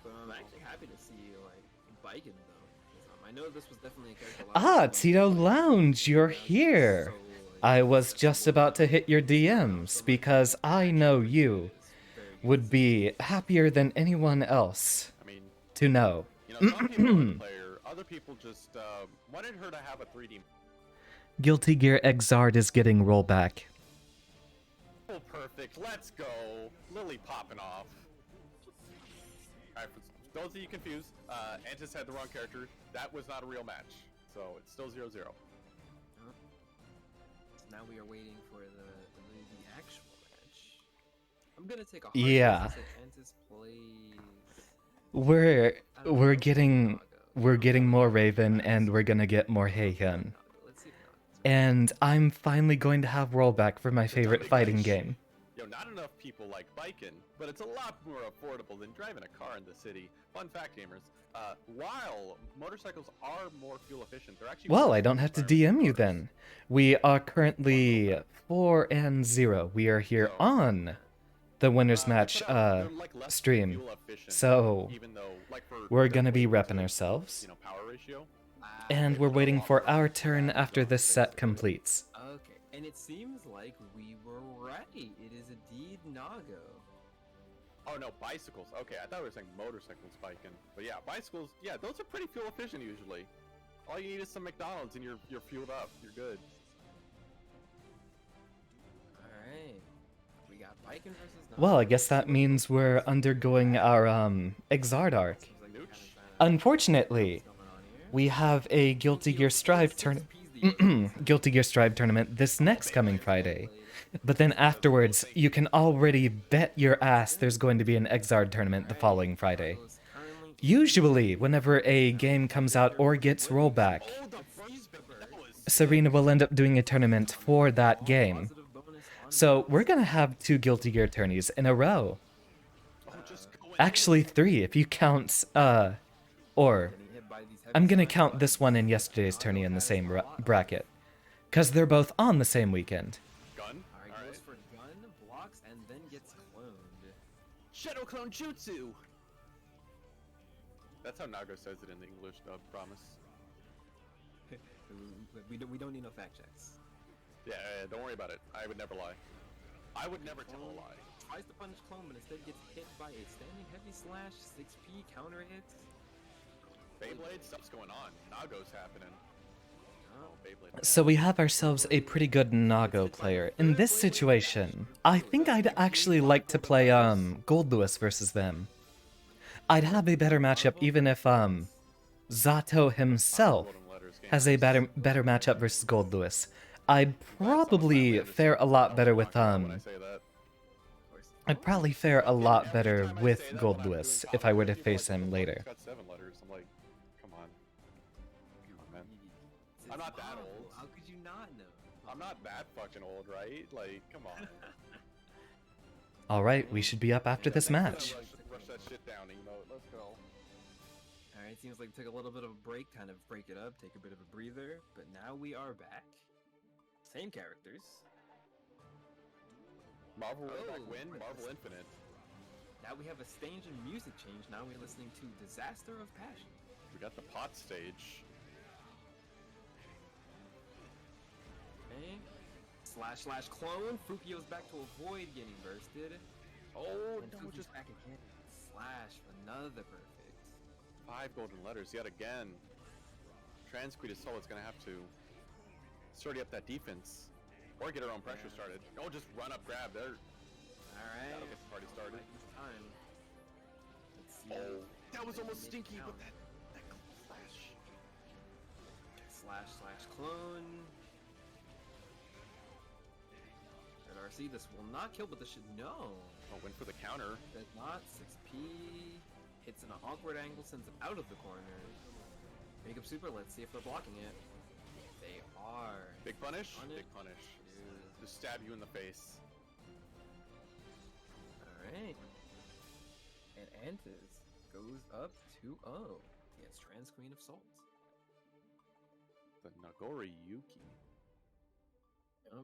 But I'm actually happy to see like Biken though. I know this was definitely a character. Ah, Tito Lounge, you're here. I was just about to hit your DMs because I know you would be happier than anyone else I mean, to know. some people like the player, other people just wanted her to have a 3D. Guilty Gear Exard is getting rollback. Oh, perfect. Let's go. Lily popping off. Alright, for those of you confused, Antis had the wrong character. That was not a real match. So it's still 0-0. So now we are waiting for the actual match. I'm gonna take a hard Yeah. guess that Antis plays. We're getting more Raven and we're gonna get more Heihyun. Let's see if not. And I'm finally going to have rollback for my favorite fighting game. Yo, not enough people like biking, but it's a lot more affordable than driving a car in the city. Fun fact, gamers. While motorcycles are more fuel efficient, they're actually... Well, I don't have to DM you then. We are currently 4-0. We are here on the winners match they're, like, less stream. fuel efficient, So even though, like, for we're their gonna be weight repping to, ourselves. power ratio. And we're waiting for our turn after this set completes. Okay, and it seems like we were right. It is indeed Nago. Oh no, bicycles. Okay, I thought we were saying motorcycles biking. But yeah, bicycles, yeah, those are pretty fuel efficient usually. All you need is some McDonald's and you're fueled up. You're good. Alright. We got Biken versus Nago. Well, I guess that means we're undergoing our Exard arc. Seems like we're kinda trying to- Unfortunately, what's going on here. we have a Guilty Gear Strive Guilty Gear Strive tournament this next coming Friday. But then afterwards, you can already bet your ass there's going to be an Exard tournament the following Friday. Usually, whenever a game comes out or gets rollback, Serena will end up doing a tournament for that game. So we're gonna have 2 Guilty Gear tourneys in a row. Actually 3 if you count, or I'm gonna count this one and yesterday's tourney in the same bracket. Cause they're both on the same weekend. Gun? Alright, goes for gun, blocks, and then gets cloned. Shadow Clone Jutsu! That's how Nago says it in the English dub, promise. We don't need no fact checks. Yeah, don't worry about it. I would never lie. I would never tell a lie. Tries to punish clone, but instead gets hit by a standing heavy slash, 6p counter hit. Beyblade, stuff's going on. Nago's happening. Oh, Beyblade. So we have ourselves a pretty good Nago player. In this situation, I think I'd actually like to play Gold Lewis versus them. I'd have a better matchup even if Zato himself has a better matchup versus Gold Lewis. I'd probably fare a lot better with When I say that. I'd probably fare a lot better with Gold Lewis if I were to face him later. It's got 7 letters. I'm like, come on. Come on, man. I'm not that old. How could you not know? I'm not that fucking old, right? Like, come on. Alright, we should be up after this match. Rush that shit down, emote. Let's go. Alright, seems like we took a little bit of a break, kind of break it up, take a bit of a breather, but now we are back. Same characters. Marvel Rollback Oh, win, wait, Marvel this- Infinite. Now we have a stage and music change. Now we're listening to Disaster of Passion. We got the pot stage. Okay. / clone. Fukio's back to avoid getting bursted. Oh, And no, Fuki's just back again. Slash, another perfect. 5 golden letters yet again. Transqueen is Solid's gonna have to sturdy up that defense. Or get her own pressure started. Oh, just run up, grab there. Alright. That'll get the party started. This time. Let's see. Oh, that was almost Make stinky, count. but that flash. Flash/clone. At RC, this will not kill, but this should no. Oh, went for the counter. Does not. 6P hits an awkward angle, sends it out of the corner. Makeup super. Let's see if they're blocking it. They are. Big punish. On it. Big punish. Dude. Just stab you in the face. All right. And Antis goes up 2-0 against Trans Queen of Salt. The Nagori Yuki. Yep.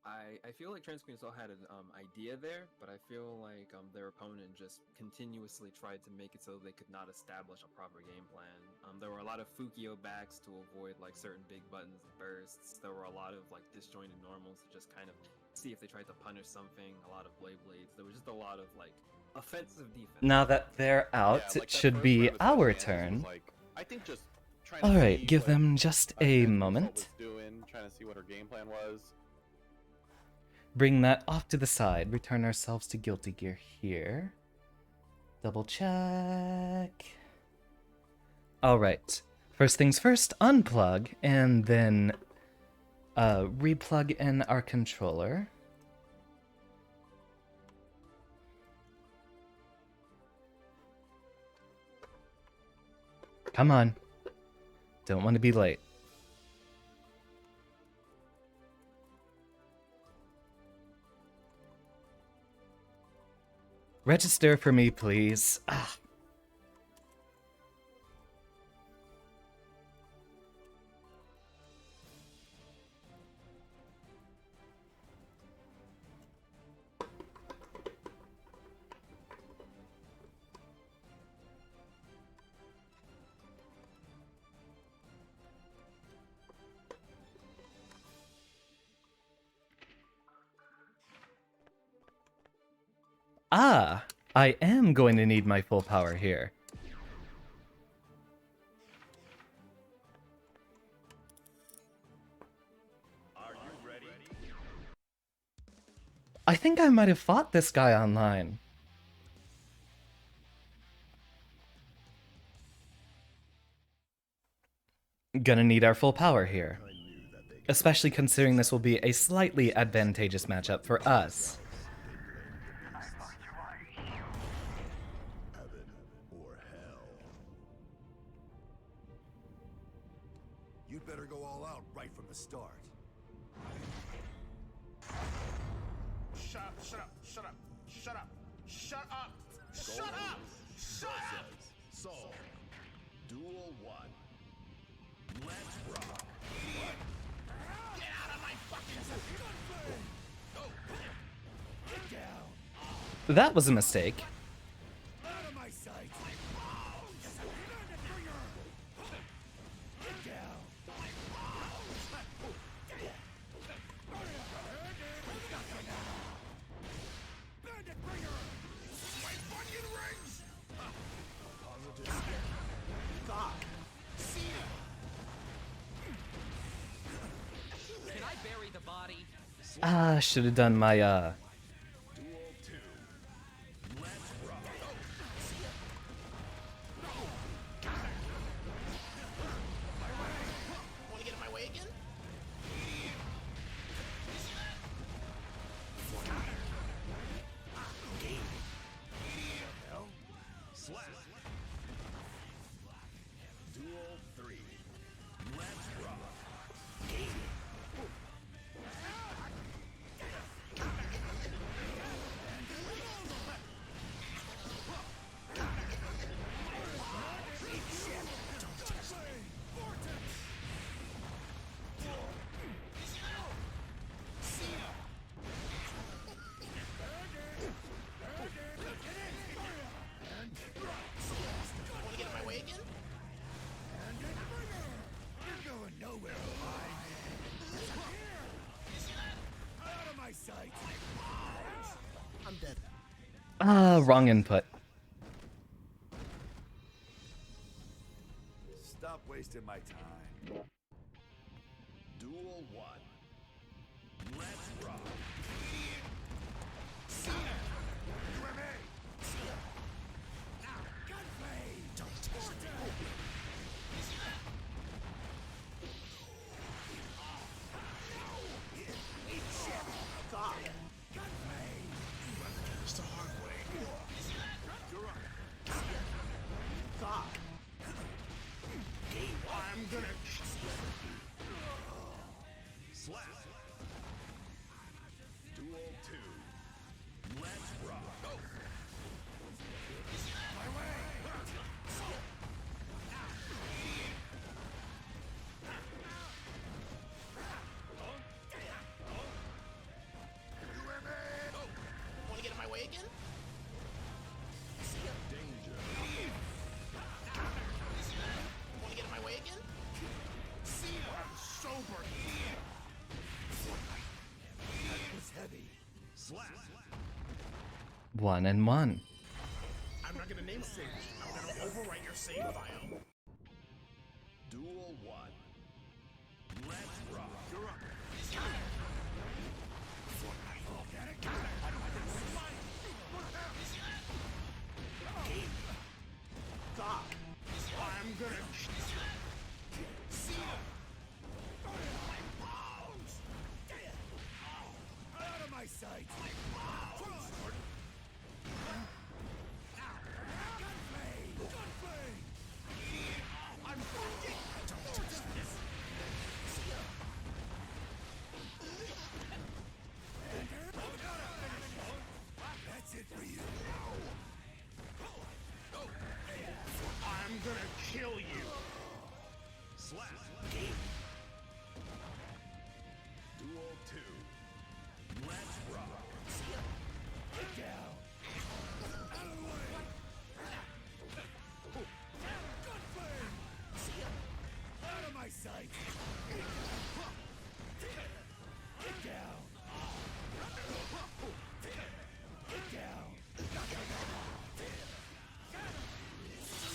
I feel like Trans Queen of Salt had an idea there, but I feel like their opponent just continuously tried to make it so they could not establish a proper game plan. There were a lot of Fukio backs to avoid like certain big buttons and bursts. There were a lot of like disjointed normals to just kind of see if they tried to punish something. A lot of blade blades. There was just a lot of like offensive defense. Now that they're out, Yeah, like it that should first be round of our Salutations was turn. Like, I think just trying to Alright, see give what them just a Xander Turing moment. was doing, trying to see what her game plan was. Bring that off to the side. Return ourselves to Guilty Gear here. Double check. Alright. First things first, unplug, and then replug in our controller. Come on. Don't want to be late. Register for me, please. Ah. Ah, I am going to need my full power here. Are you ready? I think I might have fought this guy online. Gonna need our full power here. Especially considering this will be a slightly advantageous matchup for us. Heaven or hell? You'd better go all out right from the start. Shut up, shut up, shut up, shut up, shut up, shut up, shut up! Soul. Duel 1. Let's rock. Get out of my fucking Go. Get down. That was a mistake. Out of my sight. Get down. Bandit bringer. My fucking rings. Positive. God. Sina. Can I bury the body? Ah, should have done my, Duel 2. Let's rock. Want to get in my way again? Hell? Slap. Duel 3. Let's rock. Want to get in my way again? You're going nowhere, out of my sight. I'm dead. ah, wrong input. Stop wasting my time. Duel 1. Let's rock. Sina! Remy! Sina! Now, gunplay! Don't touch me! 1 and 1. I'm not gonna name a save. I'm gonna overwrite your save file. Duel 1. Let's rock. You're up. Stop. I'm gonna. Sina. Out of my sight. I'm That's it for you. I'm gonna kill you. Slap. Duel 2. Let's rock. Get down. Out of the way. Gunflame. Out of my sight. Get down. Get down.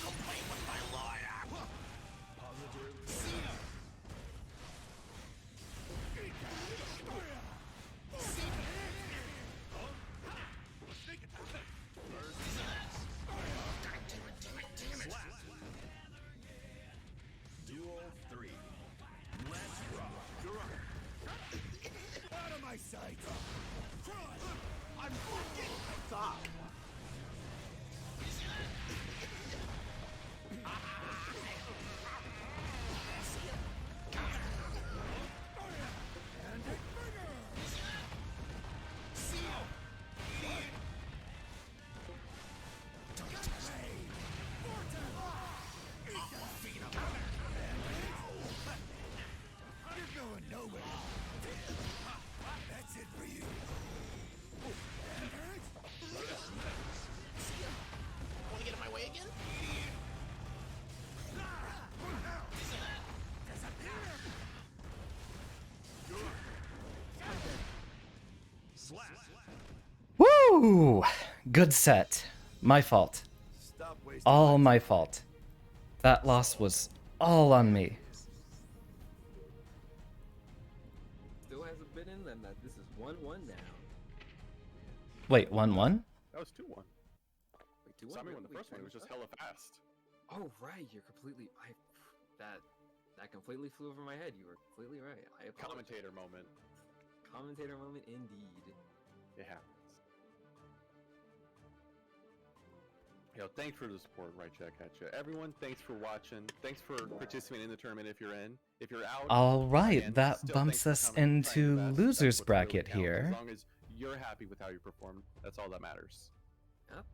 Complain with my lawyer. Positive. Sina. Duel 3. Let's rock. You're up. Out of my sight. Crush. I'm fucking. Stop. And a finger. Seal. Don't play. Vortex. Eat that feet up. You're going nowhere. That's it for you. Want to get in my way again? Woo! Good set. My fault. Stop wasting All my fault. That loss was all on me. Still hasn't been in them. That this is 1-1 now. Wait, 1-1? That was 2-1. Wait, 2-1? Saw me when the Wait, first one was just hella fast. Oh right, you're completely. That completely flew over my head. You were completely right. I apologize. Commentator moment. Commentator moment indeed. It happens. Yo, thanks for the support, right check at you. Everyone, thanks for watching. Thanks for participating in the tournament if you're in. If you're out, All right, and that still bumps thanks us for coming and trying your into best. losers That's what really bracket counts. here. As long as you're happy with how you performed, that's all that matters. Yep.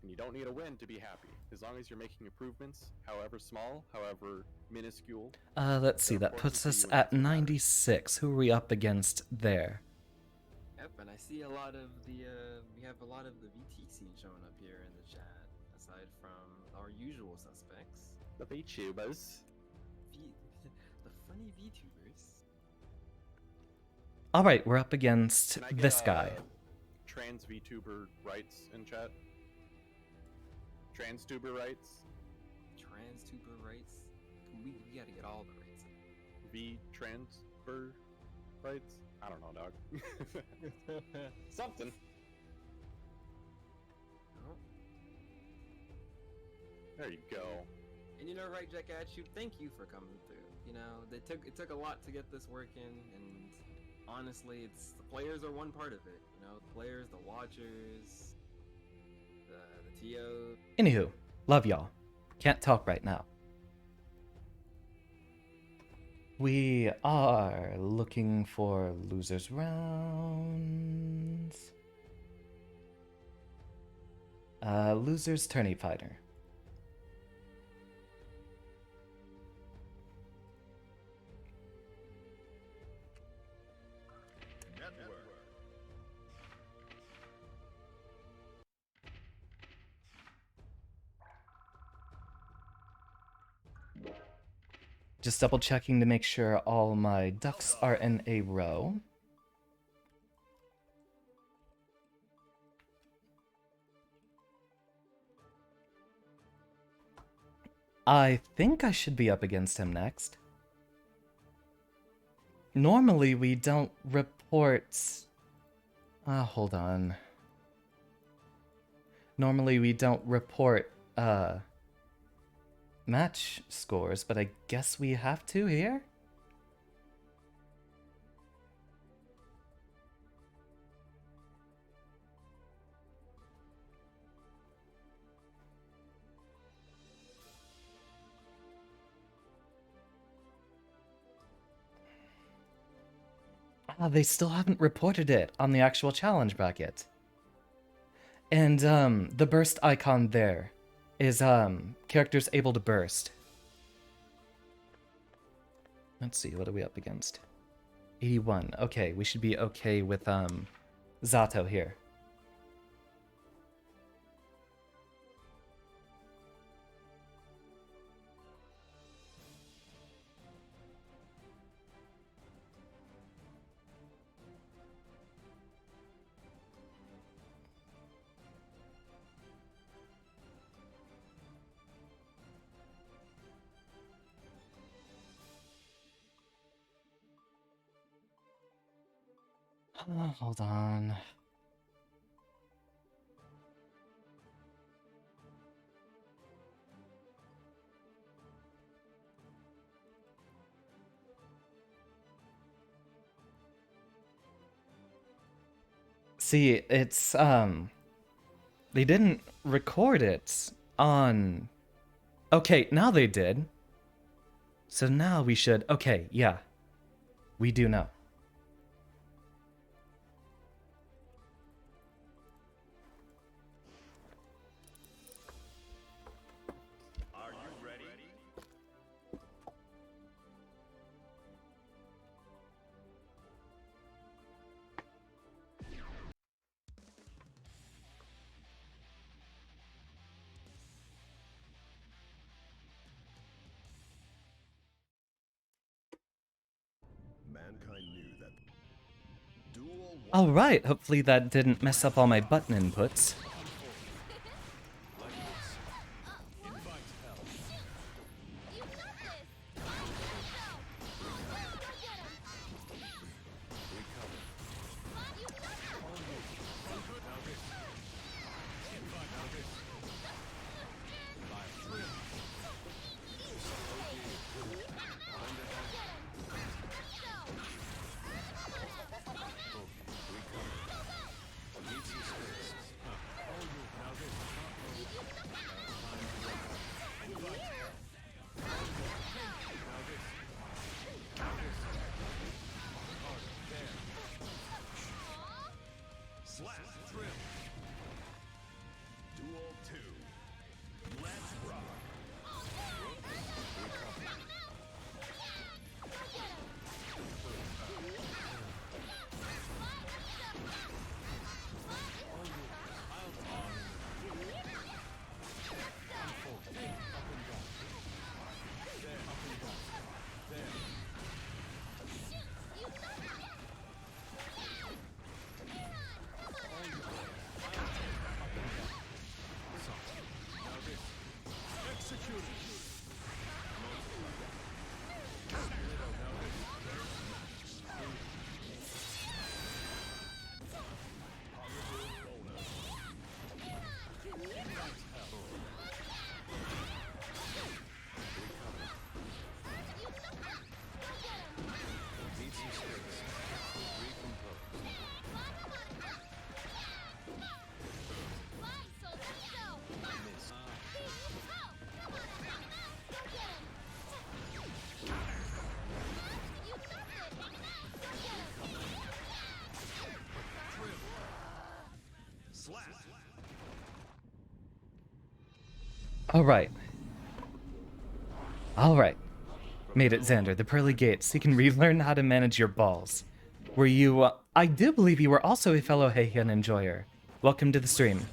And you don't need a win to be happy. As long as you're making improvements, however small, however minuscule. Let's see, that puts us at 96. Who are we up against there? Yep, and I see a lot of the we have a lot of the VT scene showing up here in the chat, aside from our usual suspects. The VTubers. The funny VTubers. All right, we're up against Can I get, this guy. Trans VTuber rights in chat? Transtuber rights? Transtuber rights. We gotta get all the rights. V-transfer rights? I don't know, dog. Something. Oh. There you go. And you know, right, Jack Atchu, thank you for coming through. You know, it took a lot to get this working, and honestly, the players are one part of it. You know, the players, the watchers, the TO. Anywho, love y'all. Can't talk right now. We are looking for losers rounds. Losers tourney fighter. Network. Just double checking to make sure all my ducks are in a row. I think I should be up against him next. Normally we don't report... hold on. Normally we don't report, match scores, but I guess we have to here? They still haven't reported it on the actual challenge bracket. And, the burst icon there is, characters able to burst. Let's see, what are we up against? 81. Okay, we should be okay with, Zato here. Hold on. See, it's, they didn't record it on... Okay, now they did. So now we should... Okay, yeah. We do know. Are you ready? Mankind knew that dual Alright, hopefully that didn't mess up all my button inputs. Slap drill. Duel 2. Let's rock. Alright. Alright. Made it, Xander. The pearly gates. You can relearn how to manage your balls. Were you, I do believe you were also a fellow Heian enjoyer. Welcome to the stream.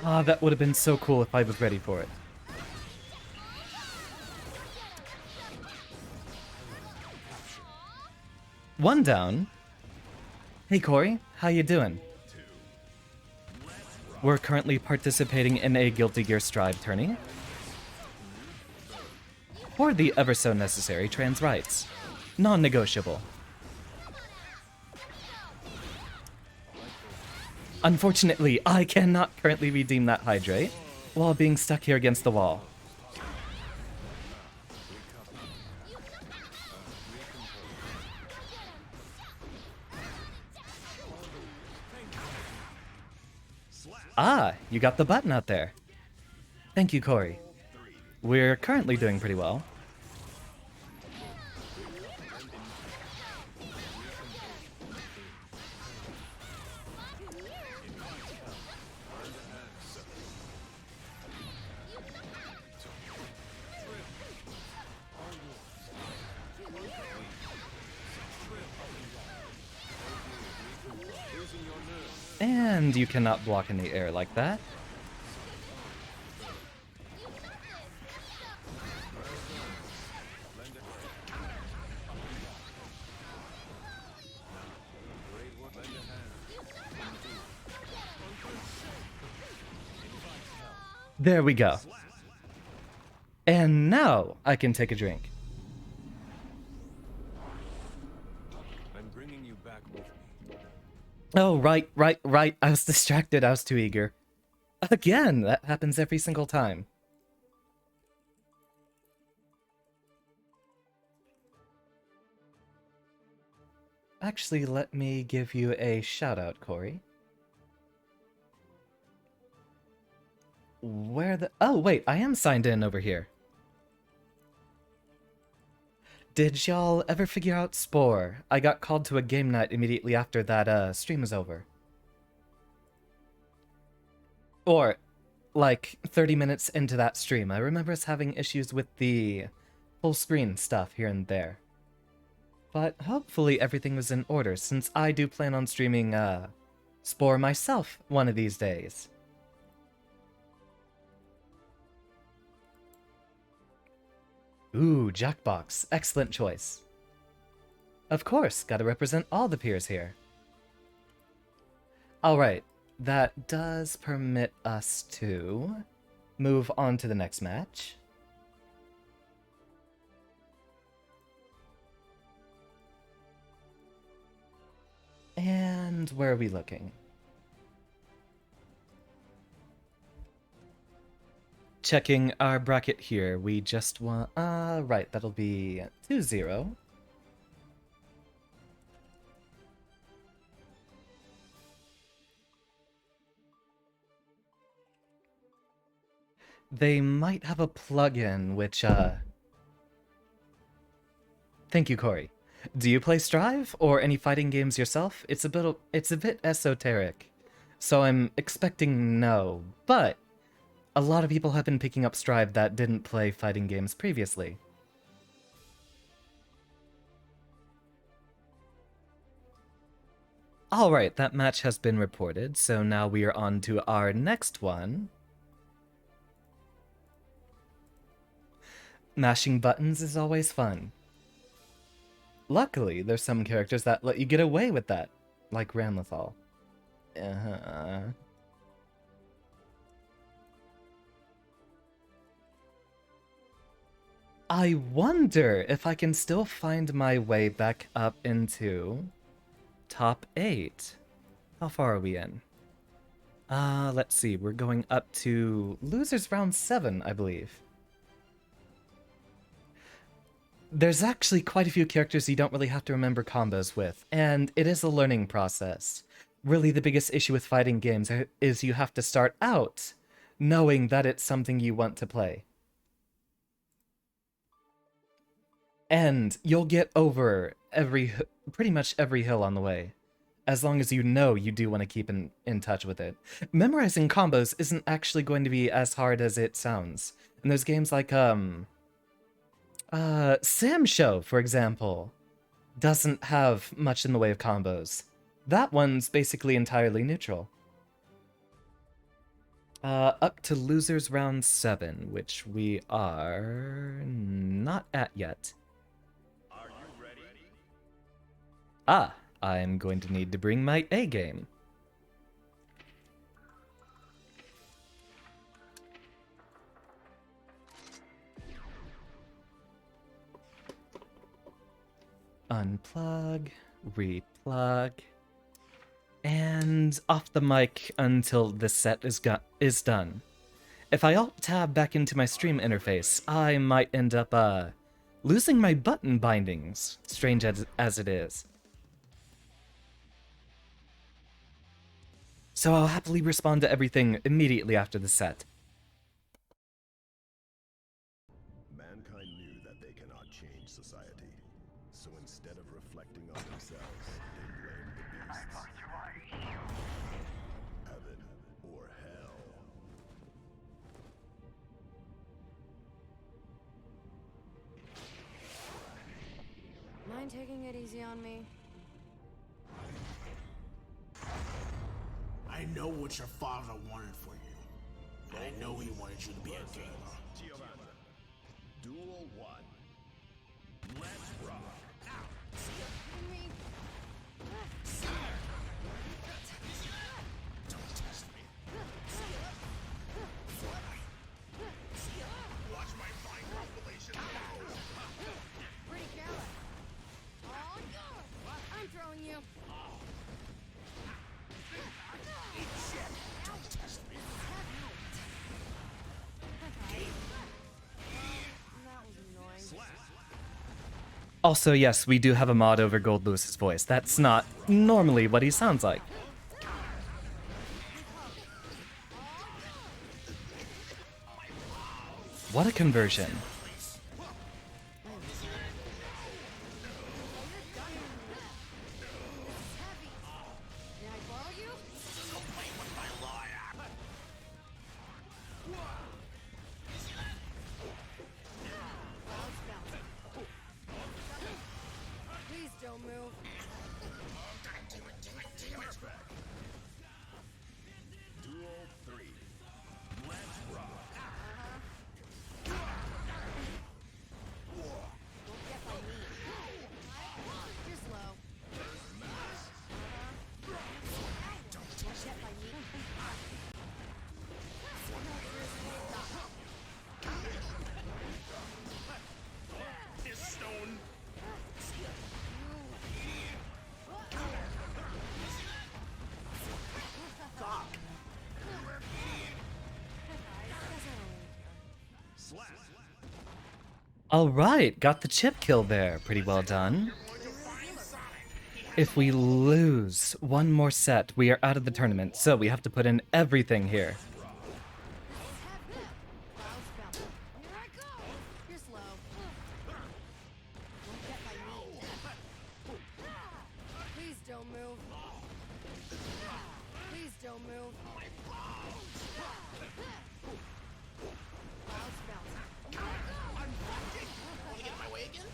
Ah, that would have been so cool if I was ready for it. One down. Hey Corey, how you doing? We're currently participating in a Guilty Gear Strive tourney for the ever so necessary trans rights. Non-negotiable. Unfortunately, I cannot currently redeem that hydrate while being stuck here against the wall. Ah, you got the button out there. Thank you, Corey. We're currently doing pretty well. And you cannot block in the air like that. There we go. And now I can take a drink. I'm bringing you back with me. Oh, right. I was distracted. I was too eager. Again, that happens every single time. Actually, let me give you a shout out, Corey. Where the... Oh, wait, I am signed in over here. Did y'all ever figure out Spore? I got called to a game night immediately after that stream was over. Or, like, 30 minutes into that stream, I remember us having issues with the full screen stuff here and there. But hopefully everything was in order, since I do plan on streaming, Spore myself one of these days. Ooh, Jackbox. Excellent choice. Of course, gotta represent all the peers here. Alright, that does permit us to move on to the next match. And where are we looking? Checking our bracket here, we just want... right, that'll be 2-0. They might have a plugin which, Thank you, Corey. Do you play Strive or any fighting games yourself? It's a bit esoteric, so I'm expecting no, but a lot of people have been picking up Strive that didn't play fighting games previously. Alright, that match has been reported, so now we are on to our next one. Mashing buttons is always fun. Luckily, there's some characters that let you get away with that, like Ramlethal. I wonder if I can still find my way back up into top 8. How far are we in? Let's see, we're going up to losers round 7, I believe. There's actually quite a few characters you don't really have to remember combos with, and it is a learning process. Really, the biggest issue with fighting games is you have to start out knowing that it's something you want to play. And you'll get over pretty much every hill on the way, as long as you know you do want to keep in touch with it. Memorizing combos isn't actually going to be as hard as it sounds. And there's games like, Sam Show, for example, doesn't have much in the way of combos. That one's basically entirely neutral. Up to losers round 7, which we are not at yet. Are you ready? Ah, I'm going to need to bring my A game. Unplug, replug, and off the mic until this set is done. If I alt-tab back into my stream interface, I might end up, losing my button bindings, strange as it is. So I'll happily respond to everything immediately after the set. Mankind knew that they cannot change society. So instead of reflecting on themselves, they blamed the beasts. Heaven or hell. Mind taking it easy on me? I know what your father wanted for you. And I know he wanted you to be a gamer. Duel 1. Let's rock. Me? Don't test me. Watch my fine compilation. Pretty careless. Oh, no! I'm throwing you. Don't test me. That was annoying. Also, yes, we do have a mod over Gold Lewis's voice. That's not normally what he sounds like. What a conversion. May I borrow you? Please don't move. Duel 3. Let's rock. Won't get by me. You're slow. Won't get by me. This stone. Slap. Alright, got the chip kill there. Pretty well done. If we lose one more set, we are out of the tournament, so we have to put in everything here. Here I go. You're slow. Won't get by me. Please don't move. Please don't move. Bounce, bounce. Here I go. Want to get in my way again?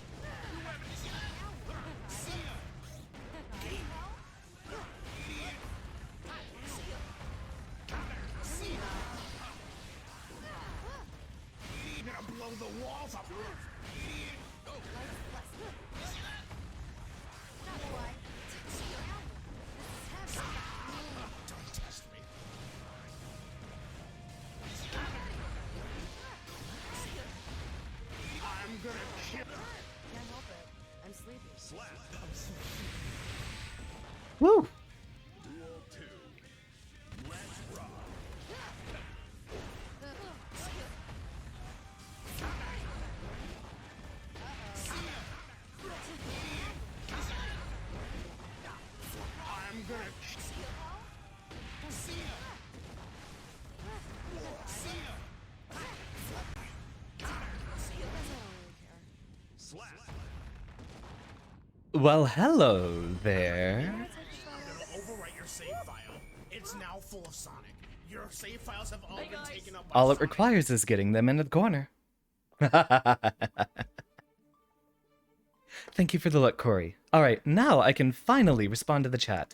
You're gonna blow the walls up. Don't test me. I'm gonna kill. Can't help it. I'm sleepy. Slap. Woo! Duel 2. Let's rock. I'm gonna Slap. Well, hello there. overwrite your save file. It's now full of Sonic. Your save files have all been taken up by All it Sonic. requires is getting them in the corner. Thank you for the look, Corey. Alright, now I can finally respond to the chat.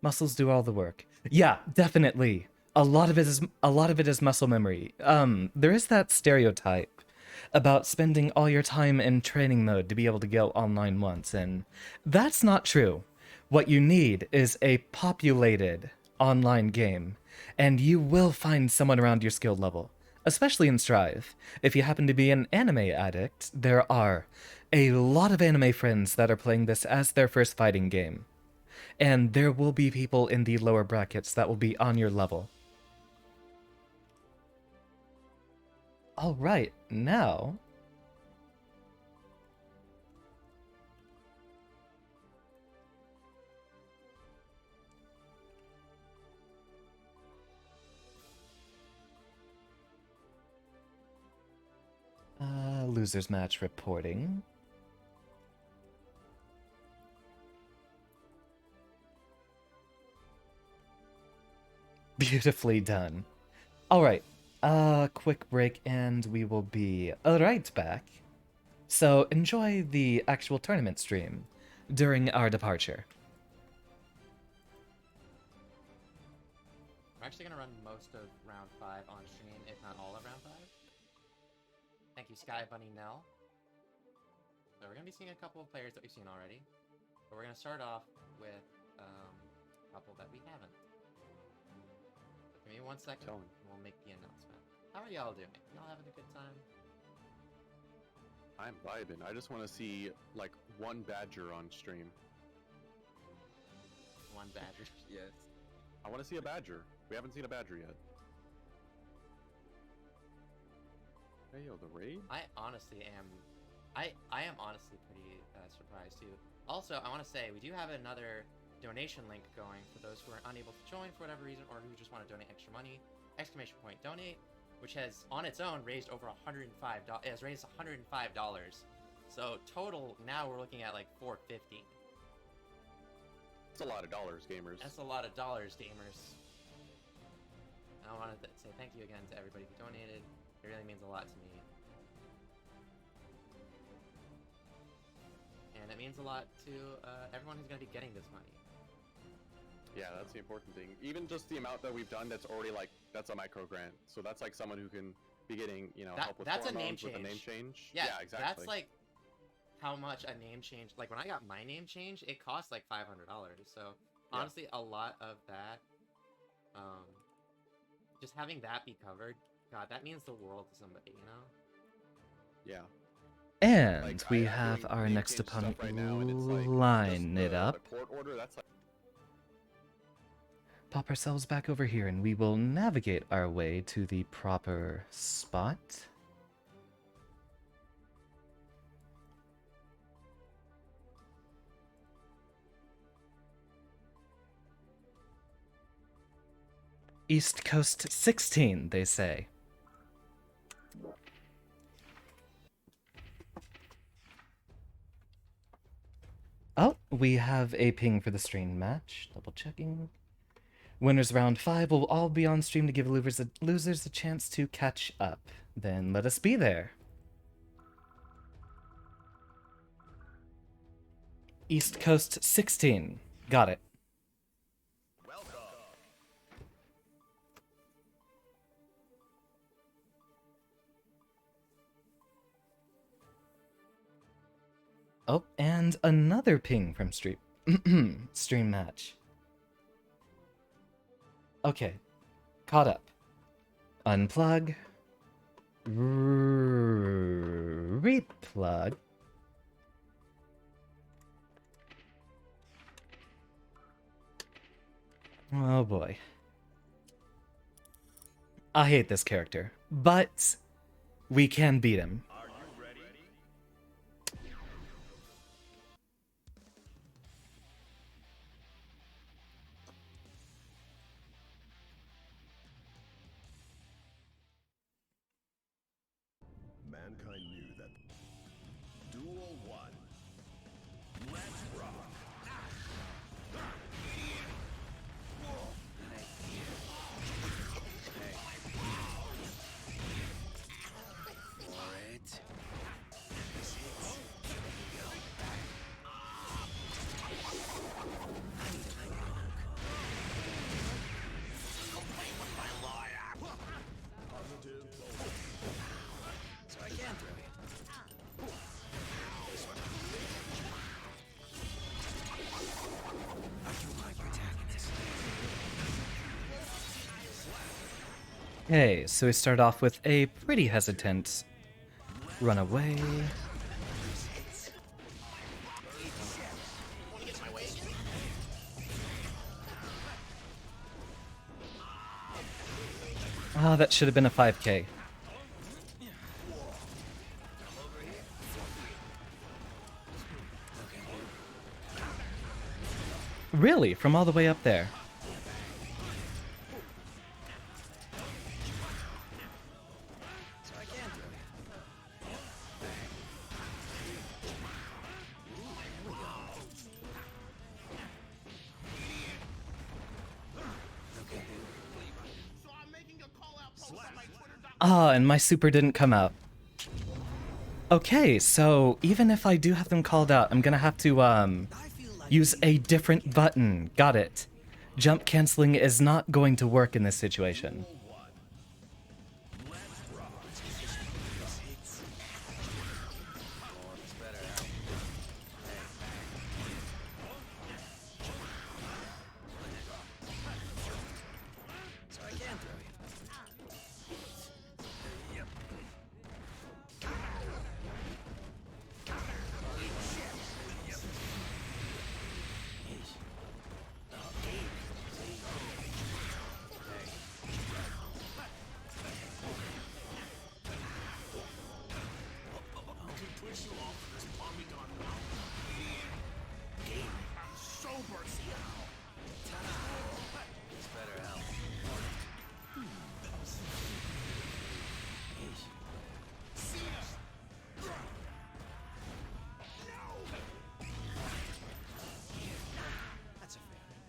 Muscles do all the work. Yeah, definitely. a lot of it is muscle memory. There is that stereotype about spending all your time in training mode to be able to go online once, and that's not true. What you need is a populated online game, and you will find someone around your skill level, especially in Strive. If you happen to be an anime addict, there are a lot of anime friends that are playing this as their first fighting game. And there will be people in the lower brackets that will be on your level. All right, now losers match reporting. Beautifully done. All right, quick break and we will be right back. So enjoy the actual tournament stream during our departure. I'm actually going to run most of round 5 on stream, if not all of round 5. Thank you, Sky Bunny Nell. So we're going to be seeing a couple of players that we've seen already. But we're going to start off with a couple that we haven't. So give me 1 second, and we'll make the announcement. How are y'all doing? Y'all having a good time? I'm vibing. I just want to see, like, one badger on stream. One badger. Yes. I want to see a badger. We haven't seen a badger yet. Hey, yo, the raid? I honestly am... I am honestly pretty surprised, too. Also, I want to say, we do have another donation link going for those who are unable to join for whatever reason, or who just want to donate extra money. ! Donate, which has, on its own, raised over $105. It has raised $105. So, total, now we're looking at, like, $450. That's a lot of dollars, gamers. That's a lot of dollars, gamers. I wanted to say thank you again to everybody who donated. It really means a lot to me. And it means a lot to everyone who's going to be getting this money. Yeah, that's the important thing. Even just the amount that we've done, that's already like, that's a micro grant. So that's like someone who can be getting, you know, help with that's a name hormones, with a name change. change. Yeah, exactly. That's like how much a name change, like when I got my name change, it cost like $500. So honestly, a lot of that, just having that be covered, God, that means the world to somebody, you know? Yeah. And Like, we I'm have doing our name next change stuff opponent right now, and it's like, line just it up. The court order, that's like... Pop ourselves back over here and we will navigate our way to the proper spot. East Coast 16, they say. Oh, we have a ping for the stream match. Double checking. Winners round 5 will all be on stream to give losers a chance to catch up. Then let us be there. East Coast 16. Got it. Oh, and another ping from stream stream match. Okay, caught up. Unplug. Replug. Oh boy. I hate this character, but we can beat him. Mankind knew that. Duel 1. Let's rock. Okay, so we start off with a pretty hesitant run away. Ah, that should have been a 5k. Really? From all the way up there? Ah, and my super didn't come out. Okay, so even if I do have them called out, I'm gonna have to, use a different button. Got it. Jump canceling is not going to work in this situation.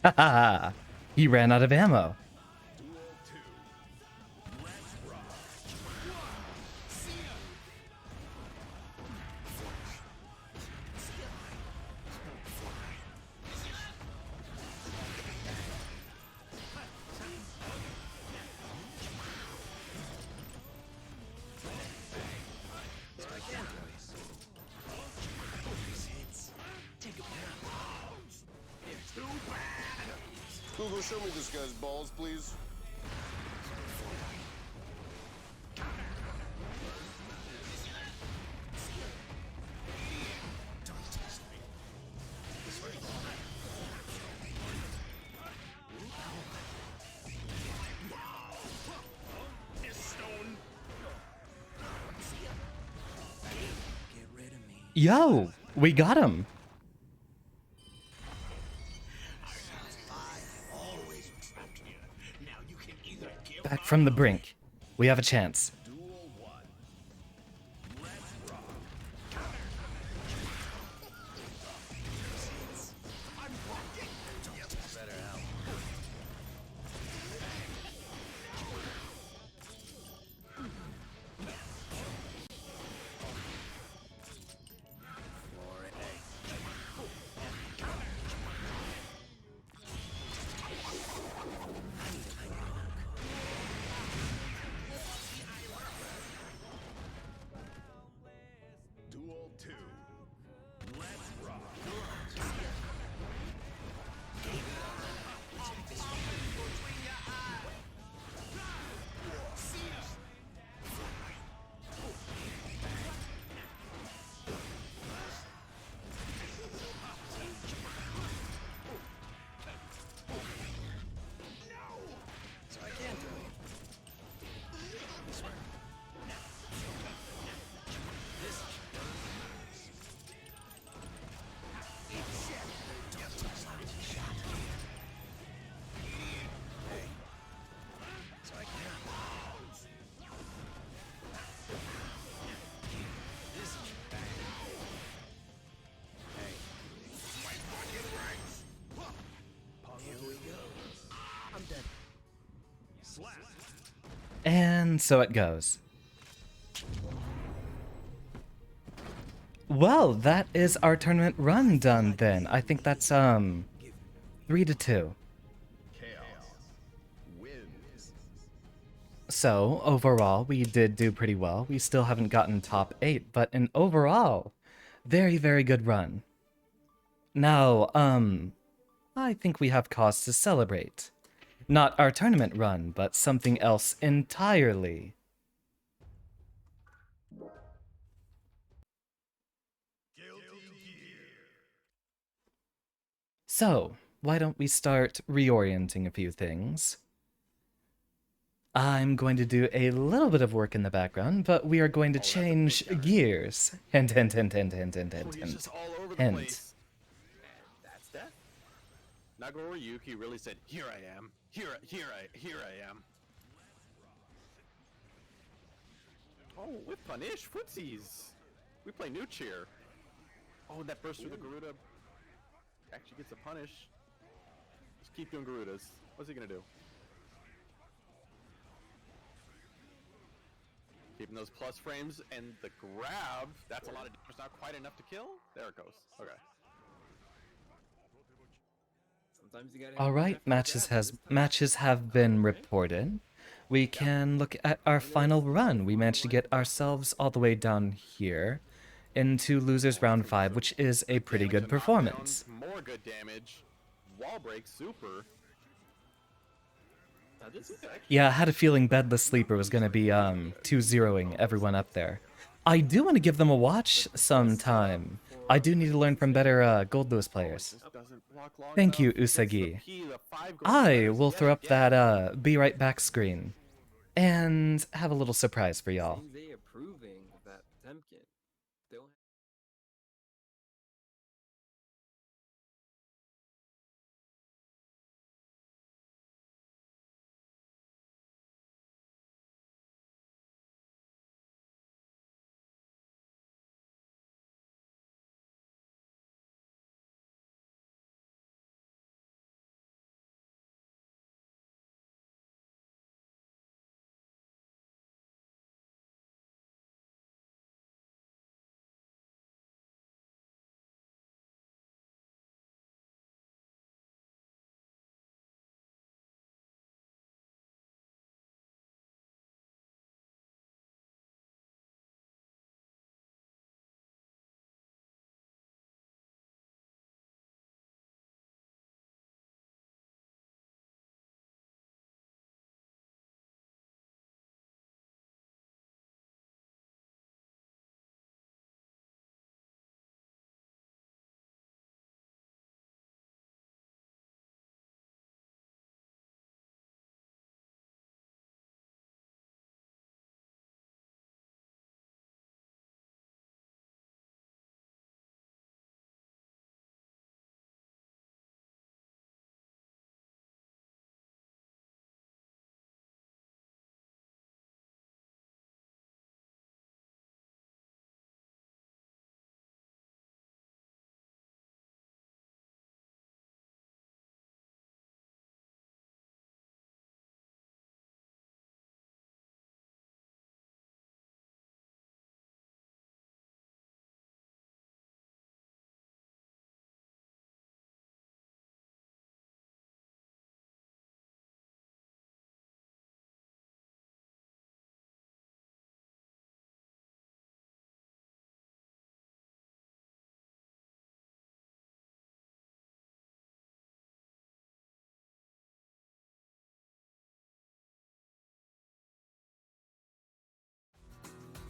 Haha, he ran out of ammo. Google, show me this guy's balls, please. Yo, we got him. Back from the brink. We have a chance. And so it goes. Well, that is our tournament run done then. I think that's 3-2. So, overall, we did do pretty well. We still haven't gotten top 8, but an overall, very, very good run. Now, I think we have cause to celebrate. Not our tournament run, but something else entirely. So, why don't we start reorienting a few things? I'm going to do a little bit of work in the background, but we are going to change gears. Hint, hint, hint, hint, hint, hint, hint, He's hint. just all over the Hint. place. And that's that. Nagoro Yuki really said, "Here I am. Here I am." Oh, with punish footsies. We play new cheer. Oh, that burst through the Garuda actually gets a punish. Just keep doing Garudas. What's he gonna do? Keeping those plus frames and the grab. That's a lot of damage. Not quite enough to kill. There it goes. Okay. Sometimes you gotta. All right, matches have been reported. We can look at our final run. We managed to get ourselves all the way down here into losers round 5, which is a pretty good Damage, a performance. knockdown, more good damage. Wall break, super. Now this is actually Yeah, I had a feeling Bedless Sleeper was going to be 2-0ing everyone up there. I do want to give them a watch sometime. I do need to learn from better Gold Lewis players. just doesn't block long Thank you, enough. Gets the Usagi. P, the 5 gold I letters will yet throw up again. that be right back screen and have a little surprise for y'all. Seems they approving of that Temkin. They'll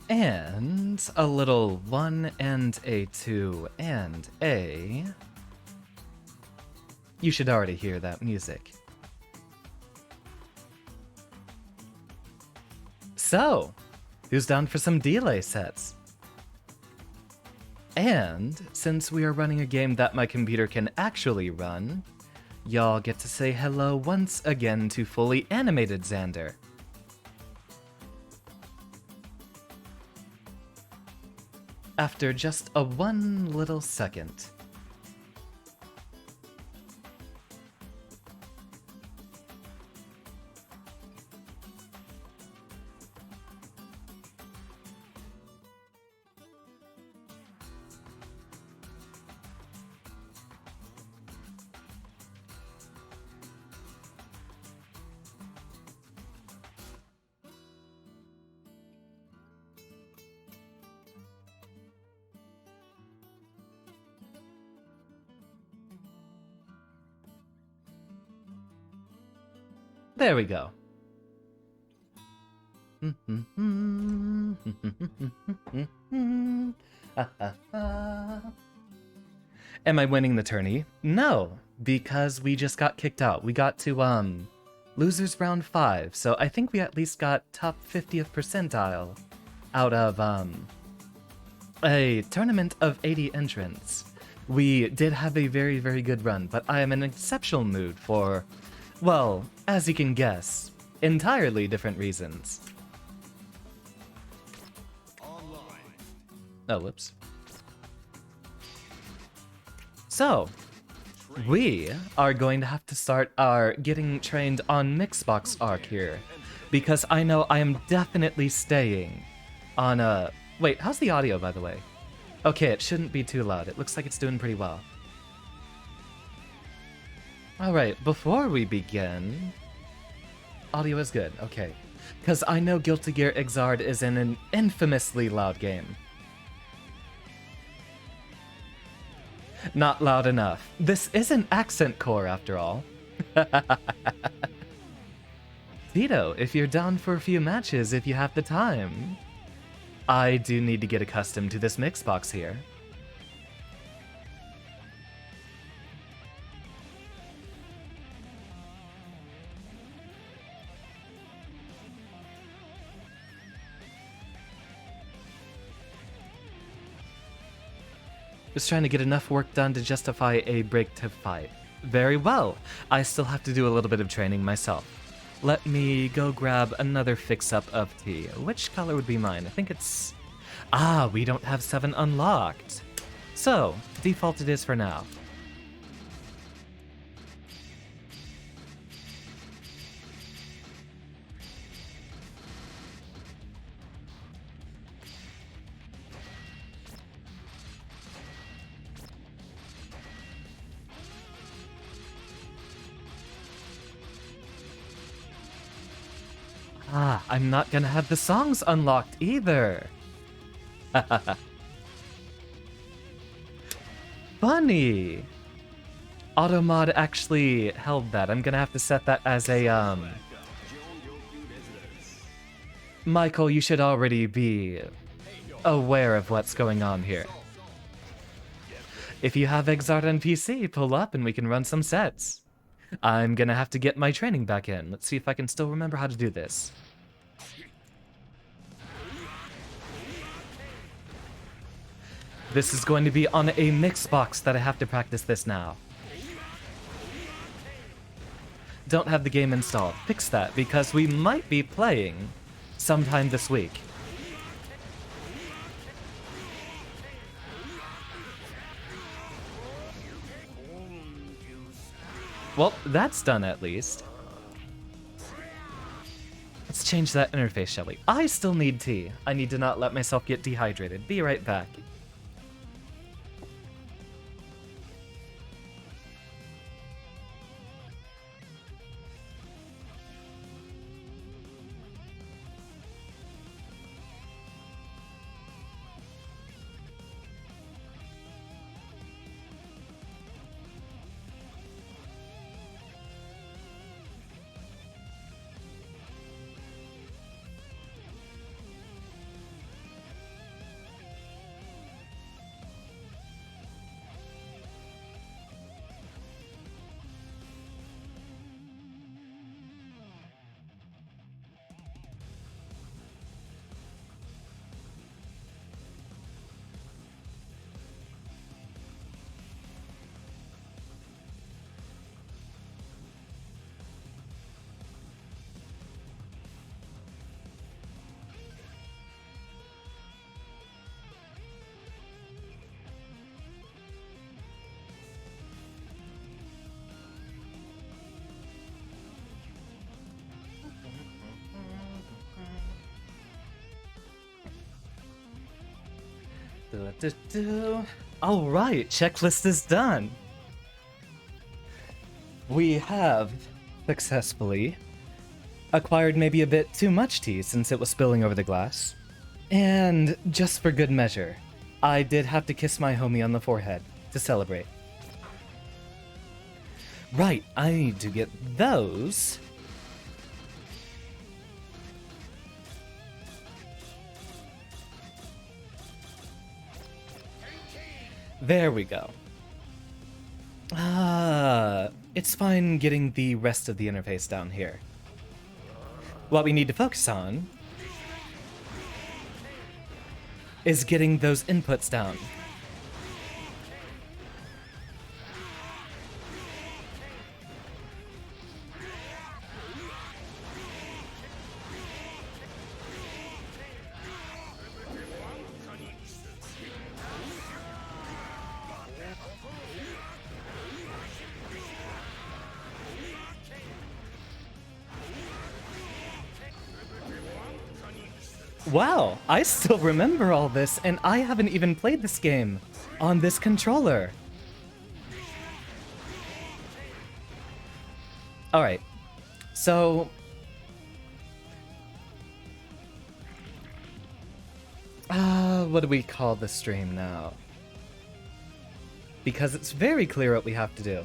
And a little 1 and a 2 and a... You should already hear that music. So, who's down for some delay sets? And since we are running a game that my computer can actually run, y'all get to say hello once again to fully animated Xander. After just a one little second. There we go. Am I winning the tourney? No, because we just got kicked out. We got to, losers round 5, so I think we at least got top 50th percentile out of, a tournament of 80 entrants. We did have a very, very good run, but I am in an exceptional mood for, well, as you can guess, entirely different reasons. Oh, whoops. So, we are going to have to start our getting trained on Mixbox arc here, because I know I am definitely staying on a... Wait, how's the audio, by the way? Okay, it shouldn't be too loud. It looks like it's doing pretty well. Alright, before we begin... Audio is good, okay. Because I know Guilty Gear Xrd is in an infamously loud game. Not loud enough. This isn't Accent Core, after all. Tito, if you're down for a few matches, if you have the time. I do need to get accustomed to this Mixbox here. Just trying to get enough work done to justify a break to fight. Very well. I still have to do a little bit of training myself. Let me go grab another fix-up of tea. Which color would be mine? I think it's... Ah, we don't have 7 unlocked. So, default it is for now. Ah, I'm not gonna have the songs unlocked either. Funny. Automod actually held that. I'm gonna have to set that as a, Michael, you should already be aware of what's going on here. If you have Xrd on PC, pull up and we can run some sets. I'm gonna have to get my training back in. Let's see if I can still remember how to do this. This is going to be on a Mixbox that I have to practice this now. Don't have the game installed. Fix that, because we might be playing sometime this week. Well, that's done at least. Let's change that interface, shall we? I still need tea. I need to not let myself get dehydrated. Be right back. Alright, checklist is done. We have successfully acquired maybe a bit too much tea since it was spilling over the glass. And just for good measure, I did have to kiss my homie on the forehead to celebrate. Right, I need to get those There we go. It's fine getting the rest of the interface down here. What we need to focus on is getting those inputs down. Wow, I still remember all this, and I haven't even played this game on this controller. Alright, so... what do we call the stream now? Because it's very clear what we have to do.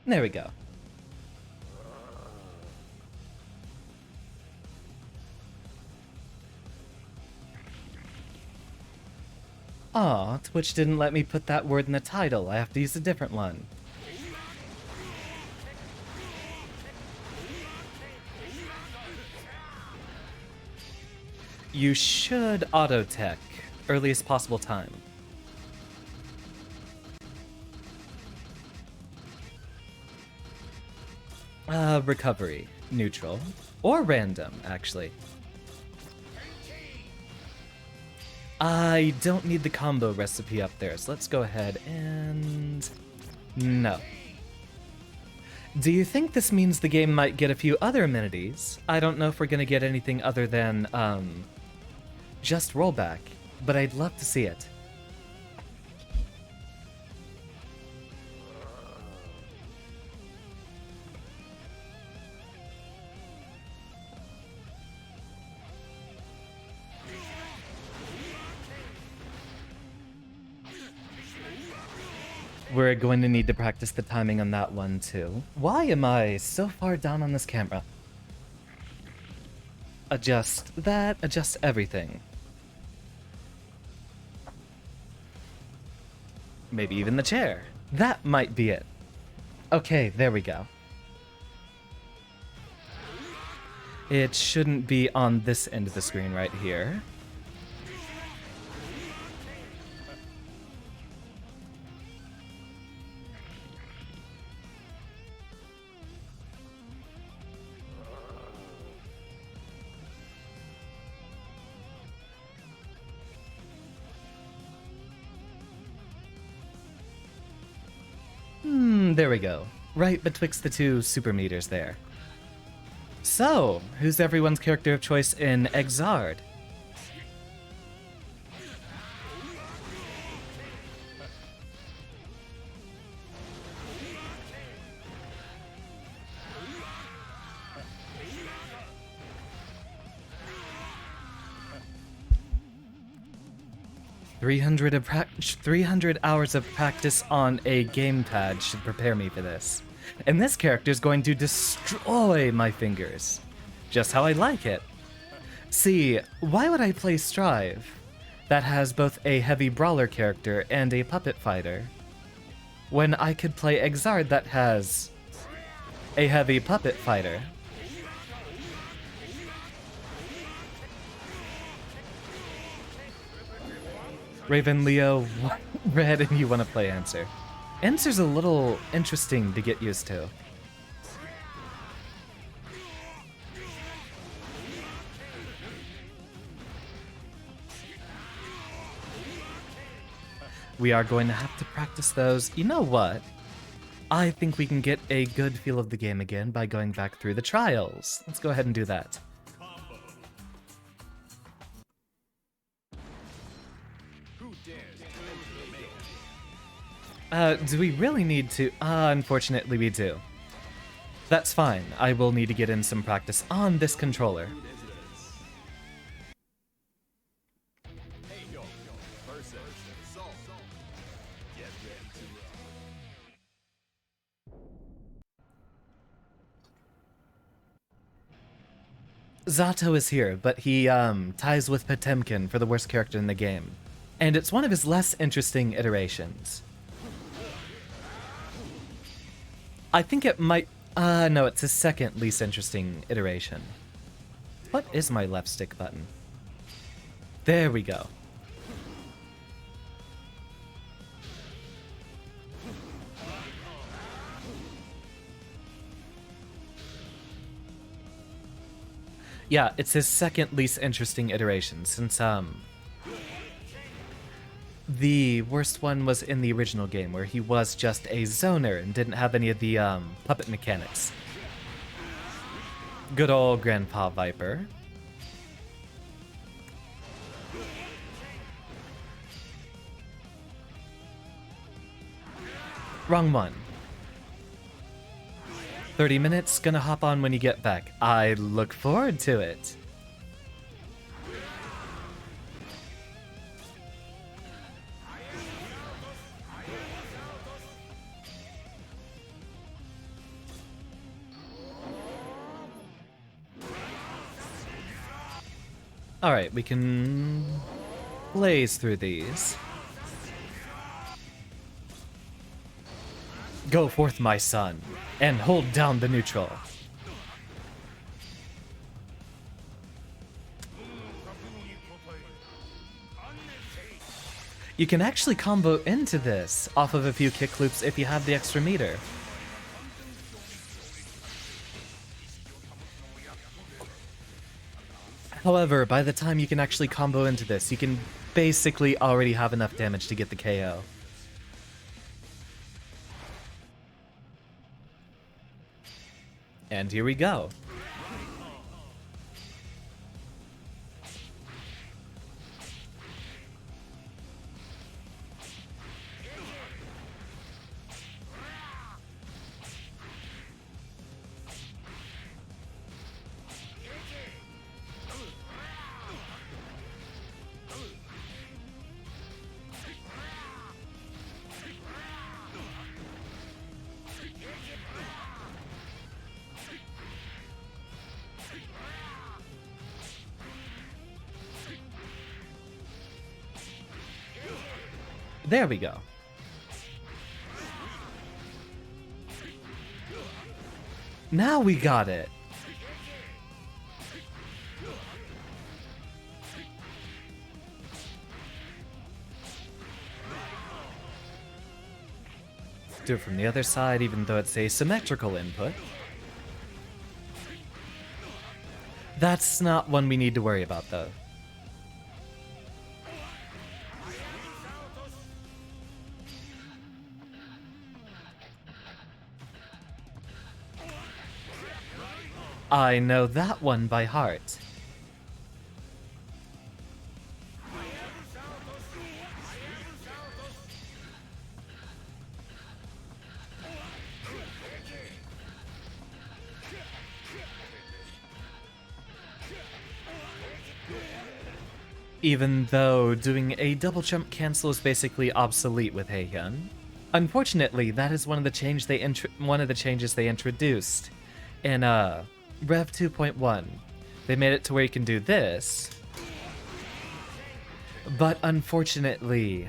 There we go. Aw, Twitch didn't let me put that word in the title. I have to use a different one. You should auto-tech. Earliest possible time. Recovery. Neutral. Or random, actually. I don't need the combo recipe up there, so let's go ahead and... No. Do you think this means the game might get a few other amenities? I don't know if we're gonna get anything other than, just rollback, but I'd love to see it. We're going to need to practice the timing on that one too. Why am I so far down on this camera? Adjust that, adjust everything. Maybe even the chair. That might be it. Okay, there we go. It shouldn't be on this end of the screen right here. There we go. Right betwixt the two super meters there. So, who's everyone's character of choice in Xard? Three hundred hours of practice on a gamepad should prepare me for this. And this character is going to destroy my fingers. Just how I like it. See, why would I play Strive? That has both a heavy brawler character and a puppet fighter, when I could play Xard that has a heavy puppet fighter. Raven, Leo, Red, and you want to play Answer. Answer's a little interesting to get used to. We are going to have to practice those. You know what? I think we can get a good feel of the game again by going back through the trials. Let's go ahead and do that. Do we really need to? Unfortunately, we do. That's fine. I will need to get in some practice on this controller. Zato is here, but he ties with Potemkin for the worst character in the game. And it's one of his less interesting iterations. I think it might... no, it's his second least interesting iteration. What is my left stick button? There we go. Yeah, it's his second least interesting iteration, since, the worst one was in the original game, where he was just a zoner and didn't have any of the, puppet mechanics. Good old Grandpa Viper. Wrong one. 30 minutes, gonna hop on when you get back. I look forward to it. Alright, we can blaze through these. Go forth, my son, and hold down the neutral. You can actually combo into this off of a few kick loops if you have the extra meter. However, by the time you can actually combo into this, you can basically already have enough damage to get the KO. And here we go. There we go. Now we got it. Do it from the other side, even though it's a symmetrical input. That's not one we need to worry about, though. I know that one by heart. Even though doing a double jump cancel is basically obsolete with Heihyun. Unfortunately, that is one of the changes they introduced in Rev 2.1. They made it to where you can do this, but unfortunately,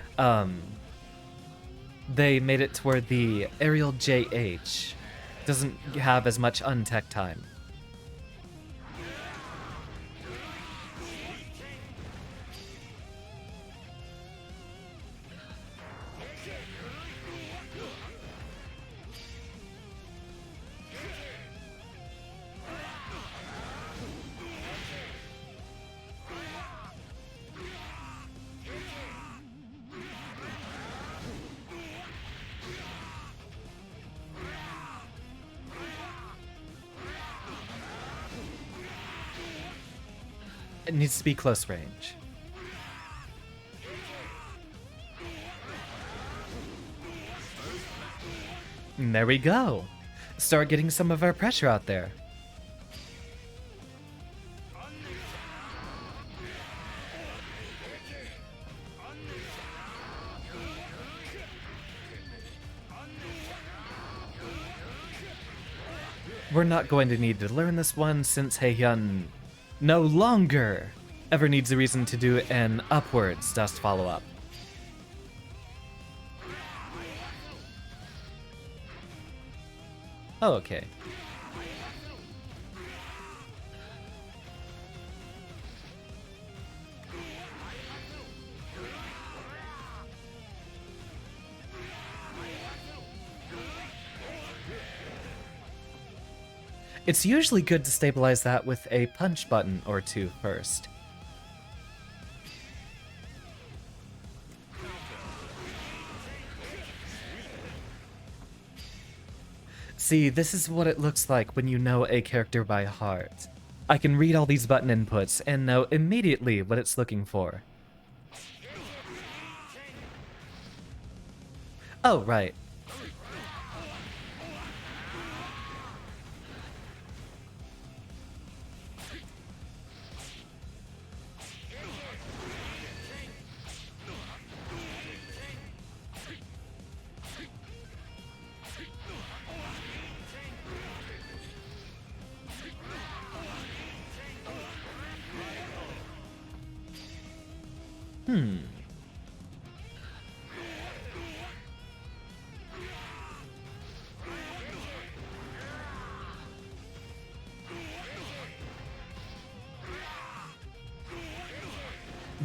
they made it to where the aerial JH doesn't have as much untech time. It needs to be close range. And there we go. Start getting some of our pressure out there. We're not going to need to learn this one since Heihyun no longer ever needs a reason to do an upwards dust follow-up. Oh, okay. It's usually good to stabilize that with a punch button or two first. See, this is what it looks like when you know a character by heart. I can read all these button inputs and know immediately what it's looking for. Oh, right.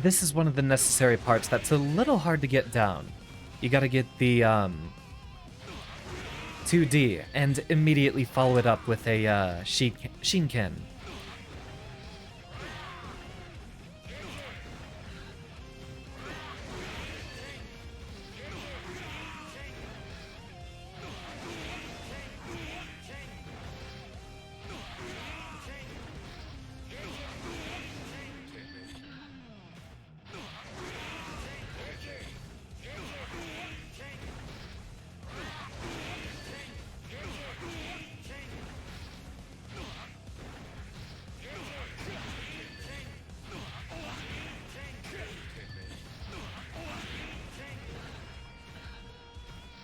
This is one of the necessary parts that's a little hard to get down. You gotta get the 2D and immediately follow it up with a Shinken.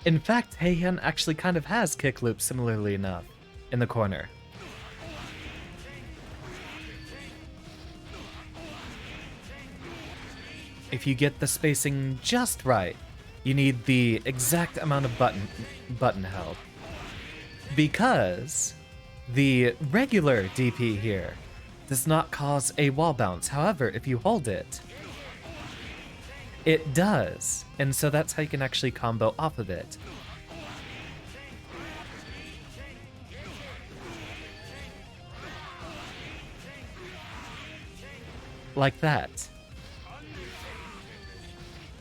In fact, Heihyun actually kind of has kick loops similarly enough in the corner. If you get the spacing just right, you need the exact amount of button held. Because the regular DP here does not cause a wall bounce. However, if you hold it, it does, and so that's how you can actually combo off of it. Like that.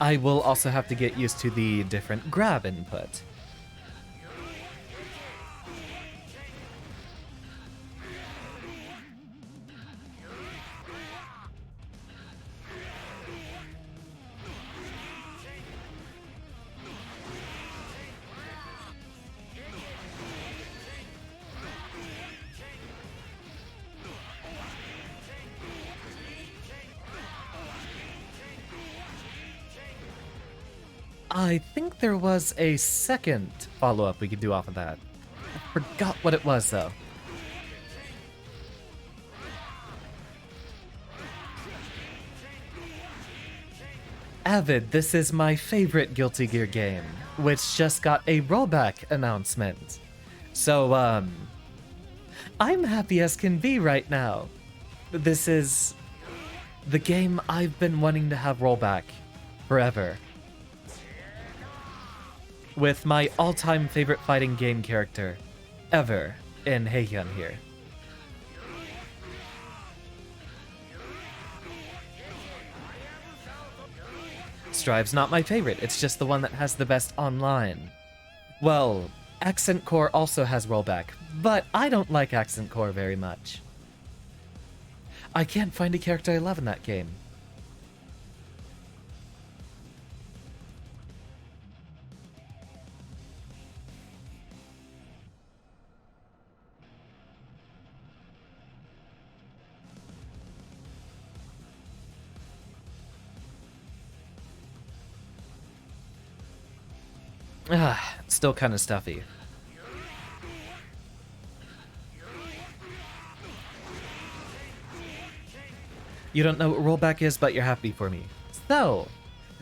I will also have to get used to the different grab input. I think there was a second follow-up we could do off of that. I forgot what it was, though. Avid, this is my favorite Guilty Gear game, which just got a rollback announcement. So, I'm happy as can be right now. This is the game I've been wanting to have rollback forever. With my all-time favorite fighting game character ever in Heihyun here. Strive's not my favorite, it's just the one that has the best online. Well, Accent Core also has rollback, but I don't like Accent Core very much. I can't find a character I love in that game. Still kind of stuffy. You don't know what rollback is, but you're happy for me. So,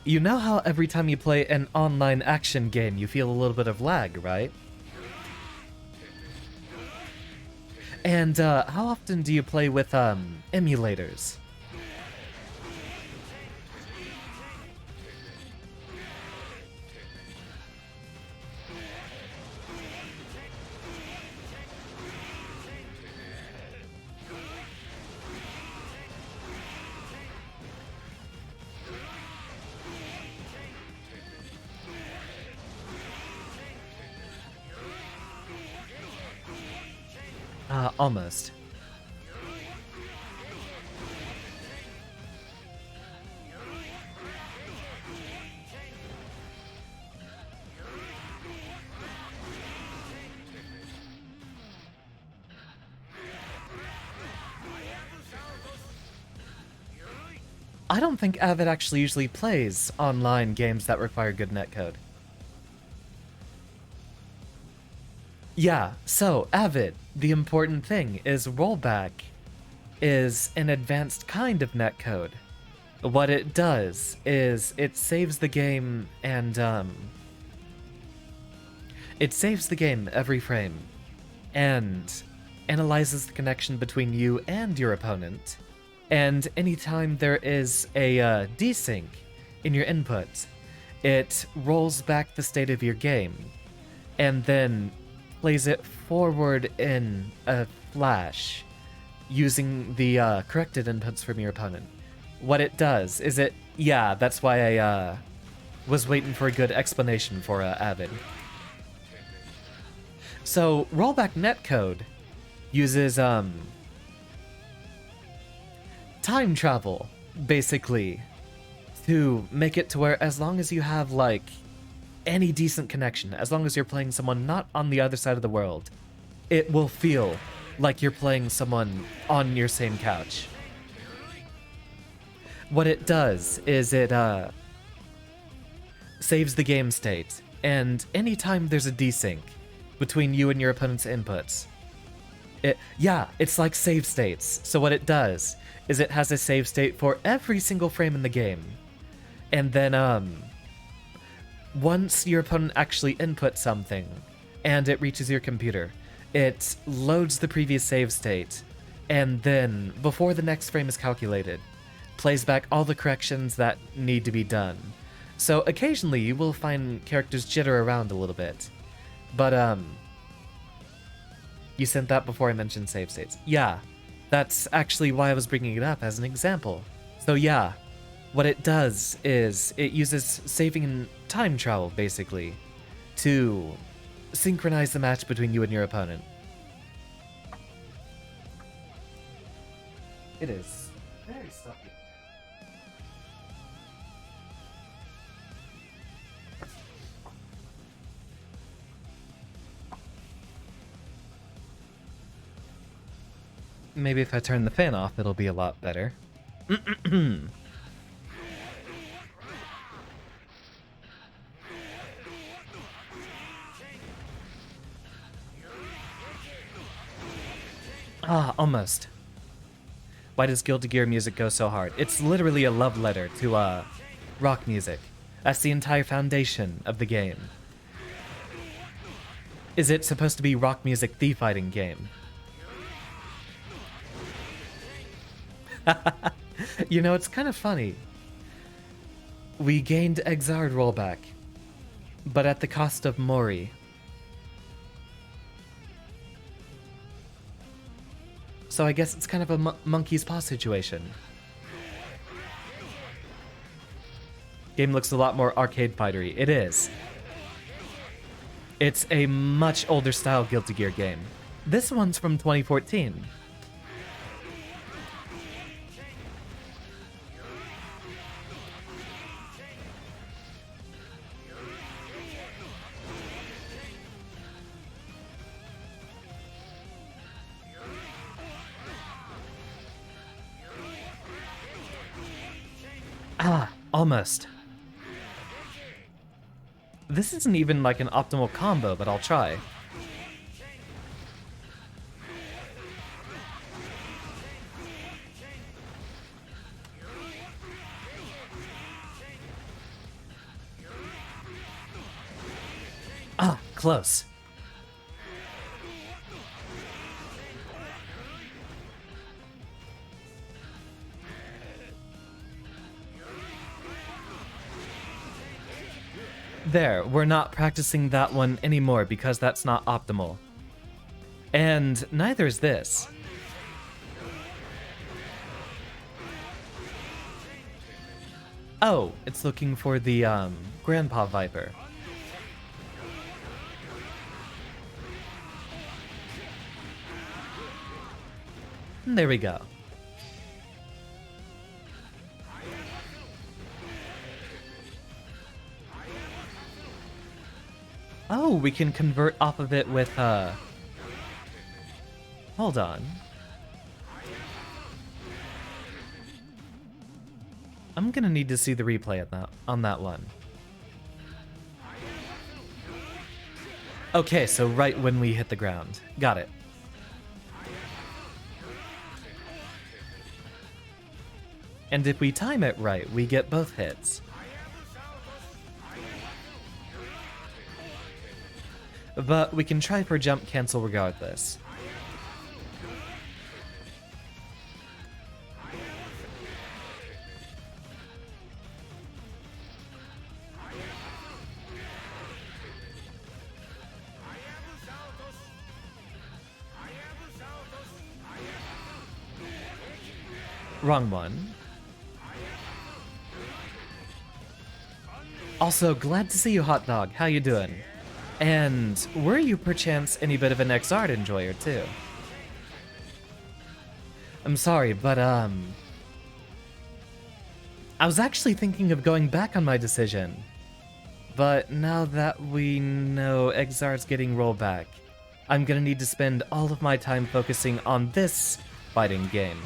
you know how every time you play an online action game, you feel a little bit of lag, right? And how often do you play with emulators? Almost. I don't think Avid actually usually plays online games that require good netcode. Yeah, so Avid, the important thing is rollback is an advanced kind of netcode. What it does is it saves the game and it saves the game every frame and analyzes the connection between you and your opponent. And anytime there is a desync in your input, it rolls back the state of your game and then plays it forward in a flash using the corrected inputs from your opponent. What it does is it... Yeah, that's why I was waiting for a good explanation for Avid. So, rollback netcode uses time travel, basically, to make it to where as long as you have, like, any decent connection, as long as you're playing someone not on the other side of the world, it will feel like you're playing someone on your same couch. What it does is it saves the game state, and anytime there's a desync between you and your opponent's inputs, it's like save states. So what it does is it has a save state for every single frame in the game. And then, once your opponent actually inputs something, and it reaches your computer, it loads the previous save state, and then, before the next frame is calculated, plays back all the corrections that need to be done. So occasionally you will find characters jitter around a little bit. But, you sent that before I mentioned save states. Yeah, that's actually why I was bringing it up as an example. So yeah, what it does is it uses saving and time travel, basically, to synchronize the match between you and your opponent. It is very stuffy. Maybe if I turn the fan off, it'll be a lot better. Almost. Why does Guilty Gear music go so hard? It's literally a love letter to, rock music. That's the entire foundation of the game. Is it supposed to be rock music the fighting game? You know, it's kind of funny. We gained Xard rollback, but at the cost of Mori. So I guess it's kind of a monkey's paw situation. Game looks a lot more arcade fightery. It is. It's a much older style Guilty Gear game. This one's from 2014. Almost. This isn't even like an optimal combo, but I'll try. Ah, close. There, we're not practicing that one anymore because that's not optimal. And neither is this. Oh, it's looking for the, Grandpa Viper. There we go. Oh, we can convert off of it with, hold on. I'm gonna need to see the replay on that one. Okay, so right when we hit the ground. Got it. And if we time it right, we get both hits. But we can try for jump cancel regardless. Wrong one. Also, glad to see you, Hot Dog. How you doing? And were you perchance any bit of an X-Art enjoyer too? I'm sorry, but I was actually thinking of going back on my decision. But now that we know X-Art's getting rollback, I'm gonna need to spend all of my time focusing on this fighting game.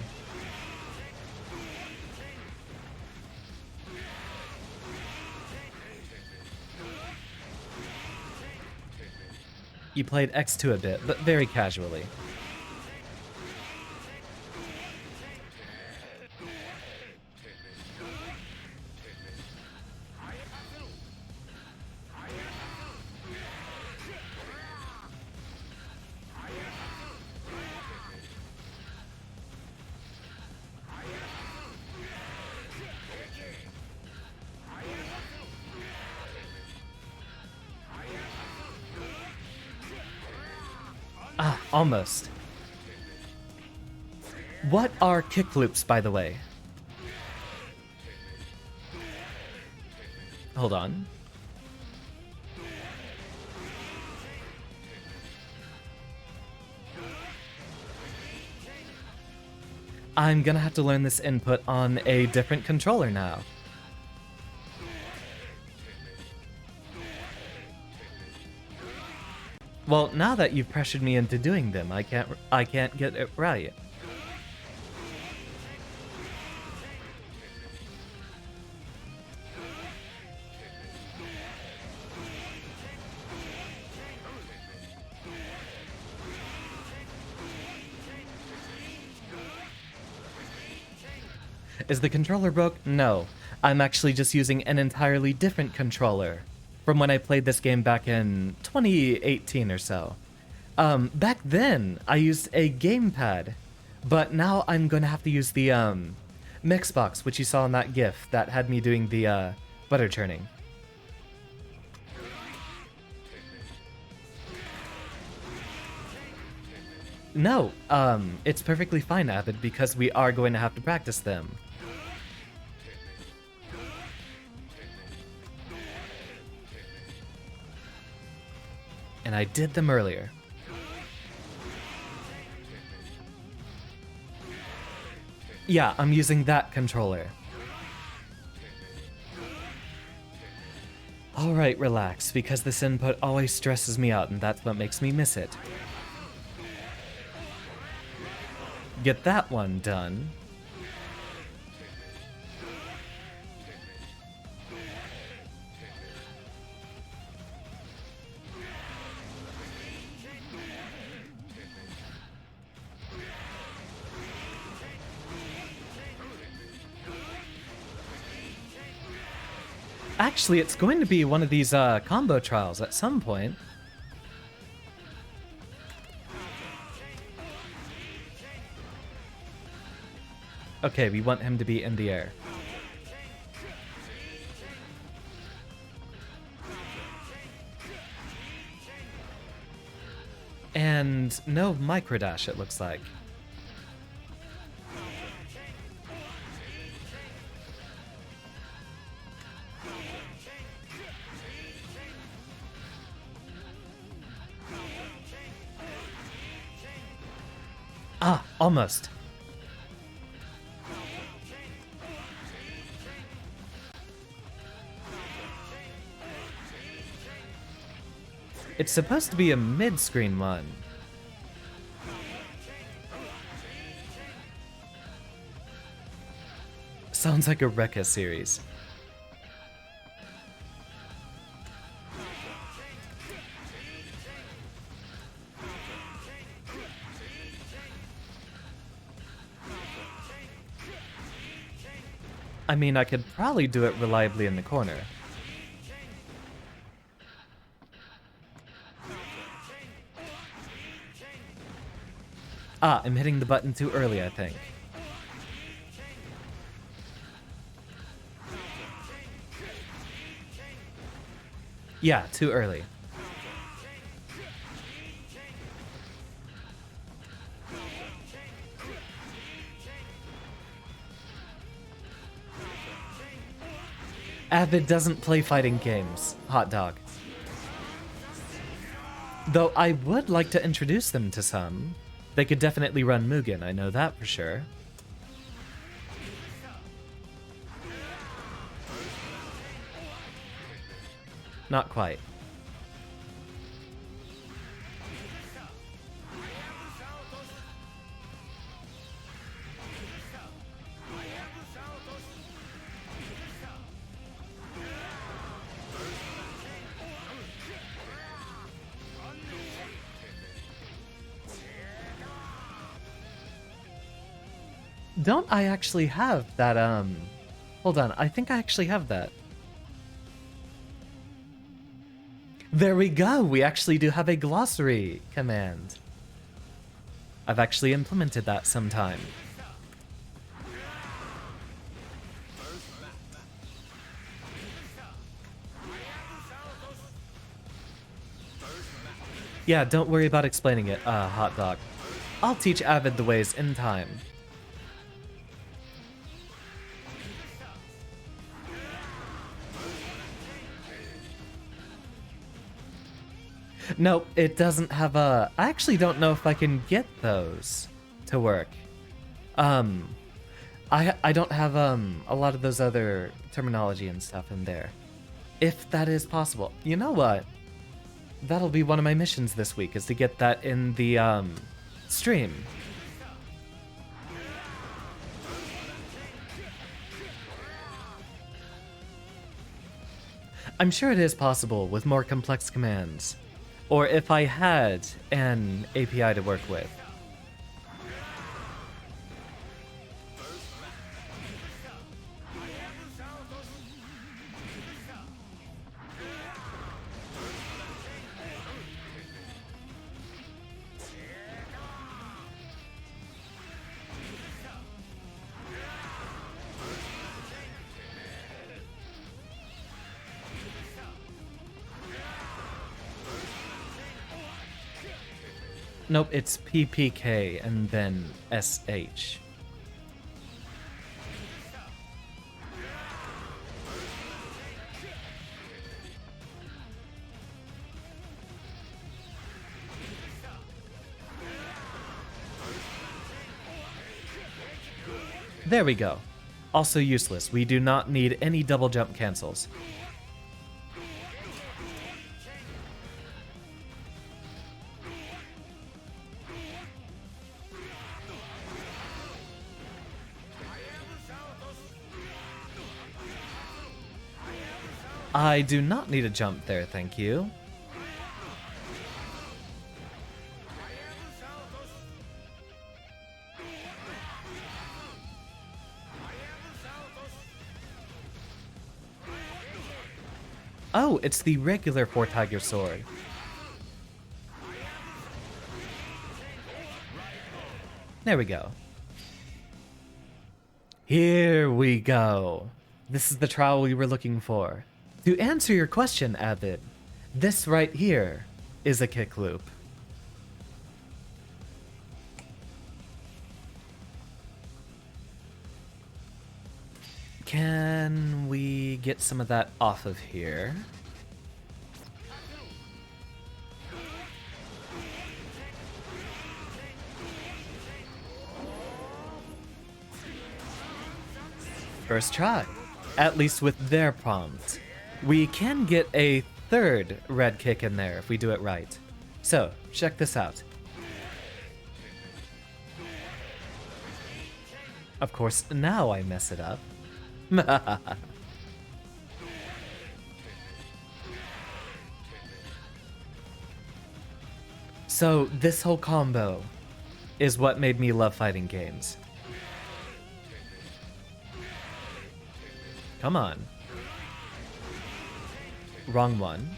You played X2 a bit, but very casually. Ah, almost. What are kick loops, by the way? Hold on. I'm gonna have to learn this input on a different controller now. Well, now that you've pressured me into doing them, I can't get it right. Is the controller broke? No. I'm actually just using an entirely different controller from when I played this game back in 2018 or so. Back then, I used a gamepad, but now I'm going to have to use the Mixbox, which you saw in that GIF that had me doing the butter churning. No, it's perfectly fine, Avid, because we are going to have to practice them. And I did them earlier. Yeah, I'm using that controller. Alright, relax, because this input always stresses me out and that's what makes me miss it. Get that one done. Actually, it's going to be one of these combo trials at some point. Okay, we want him to be in the air. And no microdash, it looks like. Ah, almost. It's supposed to be a mid-screen one. Sounds like a Rekka series. I mean, I could probably do it reliably in the corner. Ah, I'm hitting the button too early, I think. Yeah, too early. Avid doesn't play fighting games. Hot dog. Though I would like to introduce them to some. They could definitely run Mugen, I know that for sure. Not quite. Don't I actually have that, Hold on, I think I actually have that. There we go! We actually do have a glossary command. I've actually implemented that sometime. Yeah, don't worry about explaining it, hot dog. I'll teach Avid the ways in time. No, it doesn't have a... I actually don't know if I can get those to work. I don't have a lot of those other terminology and stuff in there. If that is possible. You know what? That'll be one of my missions this week, is to get that in the stream. I'm sure it is possible with more complex commands. Or if I had an API to work with. Nope, it's PPK and then SH. There we go. Also useless. We do not need any double jump cancels. I do not need a jump there, thank you. Oh, it's the regular Four Tiger Sword. There we go. Here we go. This is the trial we were looking for. To answer your question, Avid, this right here is a kick loop. Can we get some of that off of here? First try, at least with their prompt. We can get a third red kick in there if we do it right. So, check this out. Of course, now I mess it up. So, this whole combo is what made me love fighting games. Come on. Wrong one.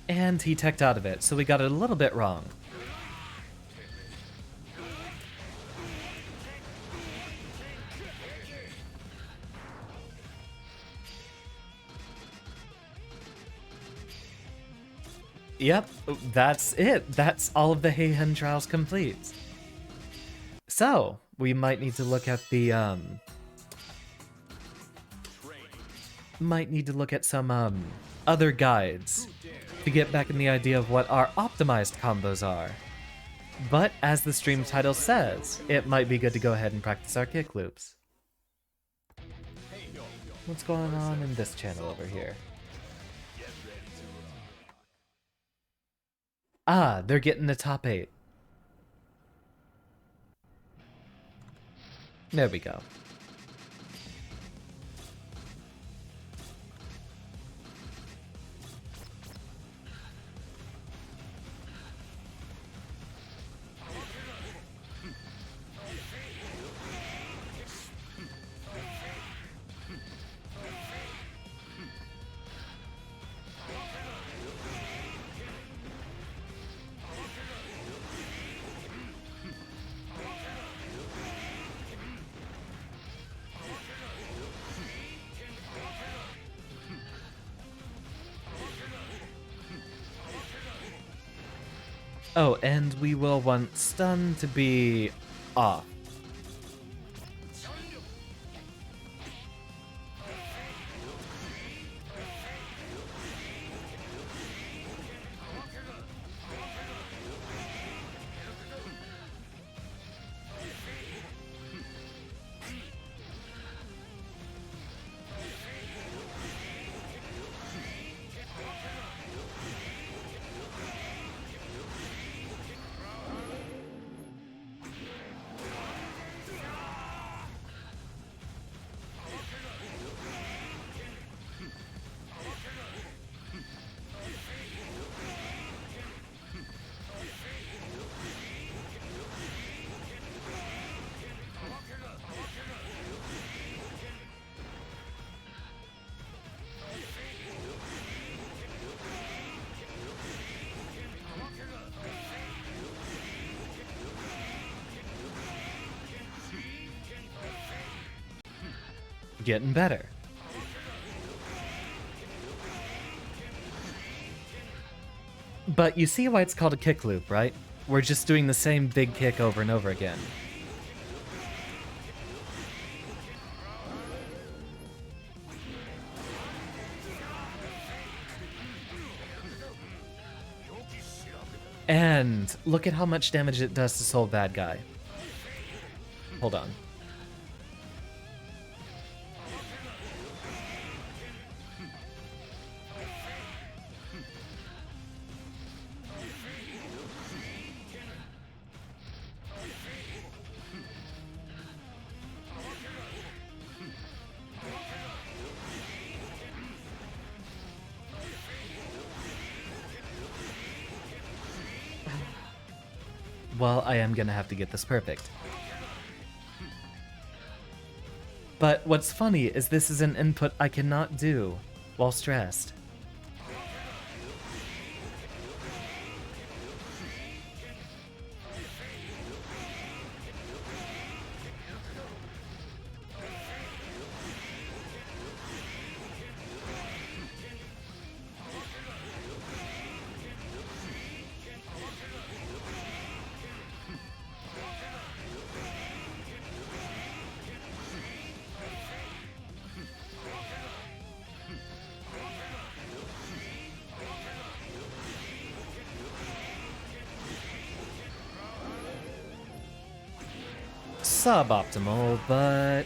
And he teched out of it, so we got it a little bit wrong. Yep, that's it. That's all of the Heihen trials complete. So, we might need to look at the, might need to look at some, other guides to get back in the idea of what our optimized combos are. But, as the stream title says, it might be good to go ahead and practice our kick loops. What's going on in this channel over here? Ah, they're getting the top 8. There we go. Oh, and we will want stun to be off. Getting better. But you see why it's called a kick loop, right? We're just doing the same big kick over and over again. And look at how much damage it does to Soul Bad Guy. Hold on. Well, I am gonna have to get this perfect. But what's funny is this is an input I cannot do while stressed. Suboptimal, but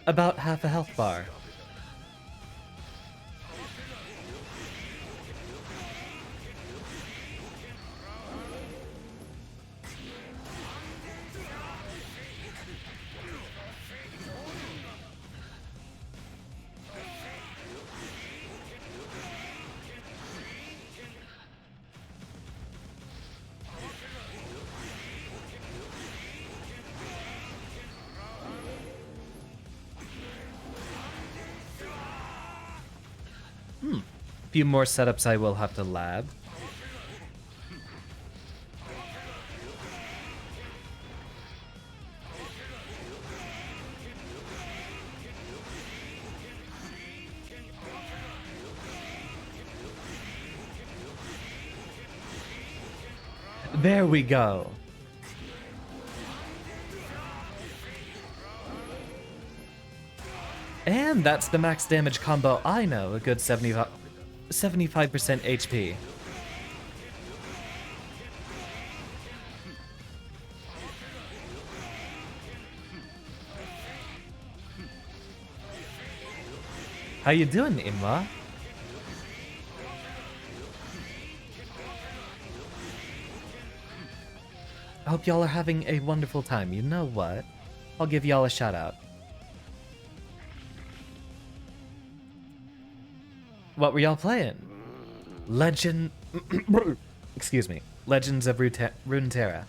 about half a health bar. Few more setups I will have to lab. There we go. And that's the max damage combo I know, a good 75% HP. How you doing, Imla? I hope y'all are having a wonderful time. You know what? I'll give y'all a shout out. What were y'all playing? Excuse me. Legends of Runeterra.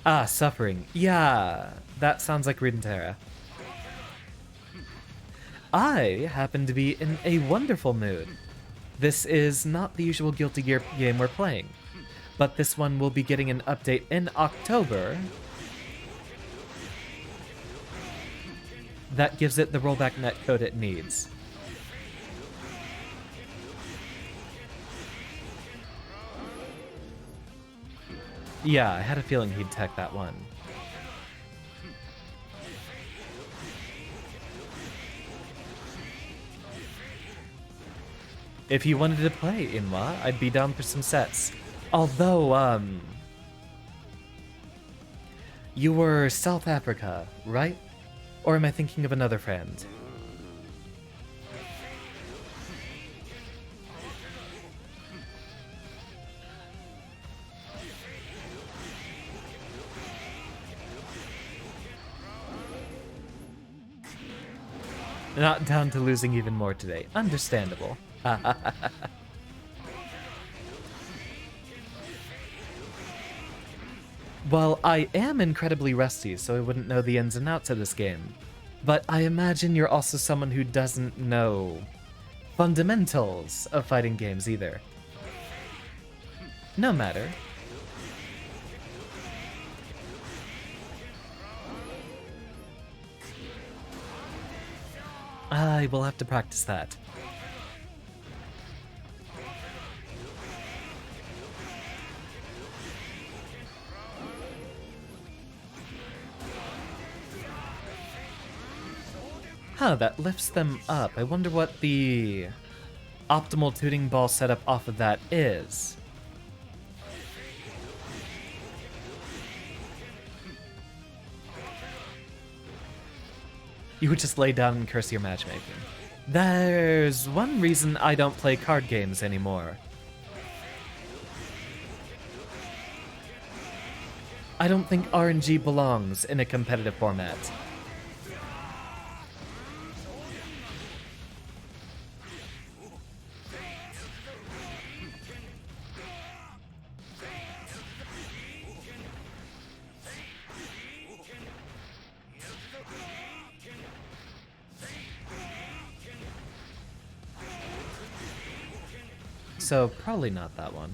Ah, Suffering. Yeah, that sounds like Runeterra. I happen to be in a wonderful mood. This is not the usual Guilty Gear game we're playing, but this one will be getting an update in October that gives it the rollback netcode it needs. Yeah, I had a feeling he'd tech that one. If you wanted to play Inwa, I'd be down for some sets. Although, you were South Africa, right? Or am I thinking of another friend? Not down to losing even more today. Understandable. Well, I am incredibly rusty, so I wouldn't know the ins and outs of this game. But I imagine you're also someone who doesn't know fundamentals of fighting games either. No matter. I will have to practice that. Huh, that lifts them up. I wonder what the optimal tuning ball setup off of that is. You would just lay down and curse your matchmaking. There's one reason I don't play card games anymore. I don't think RNG belongs in a competitive format. so probably not that one.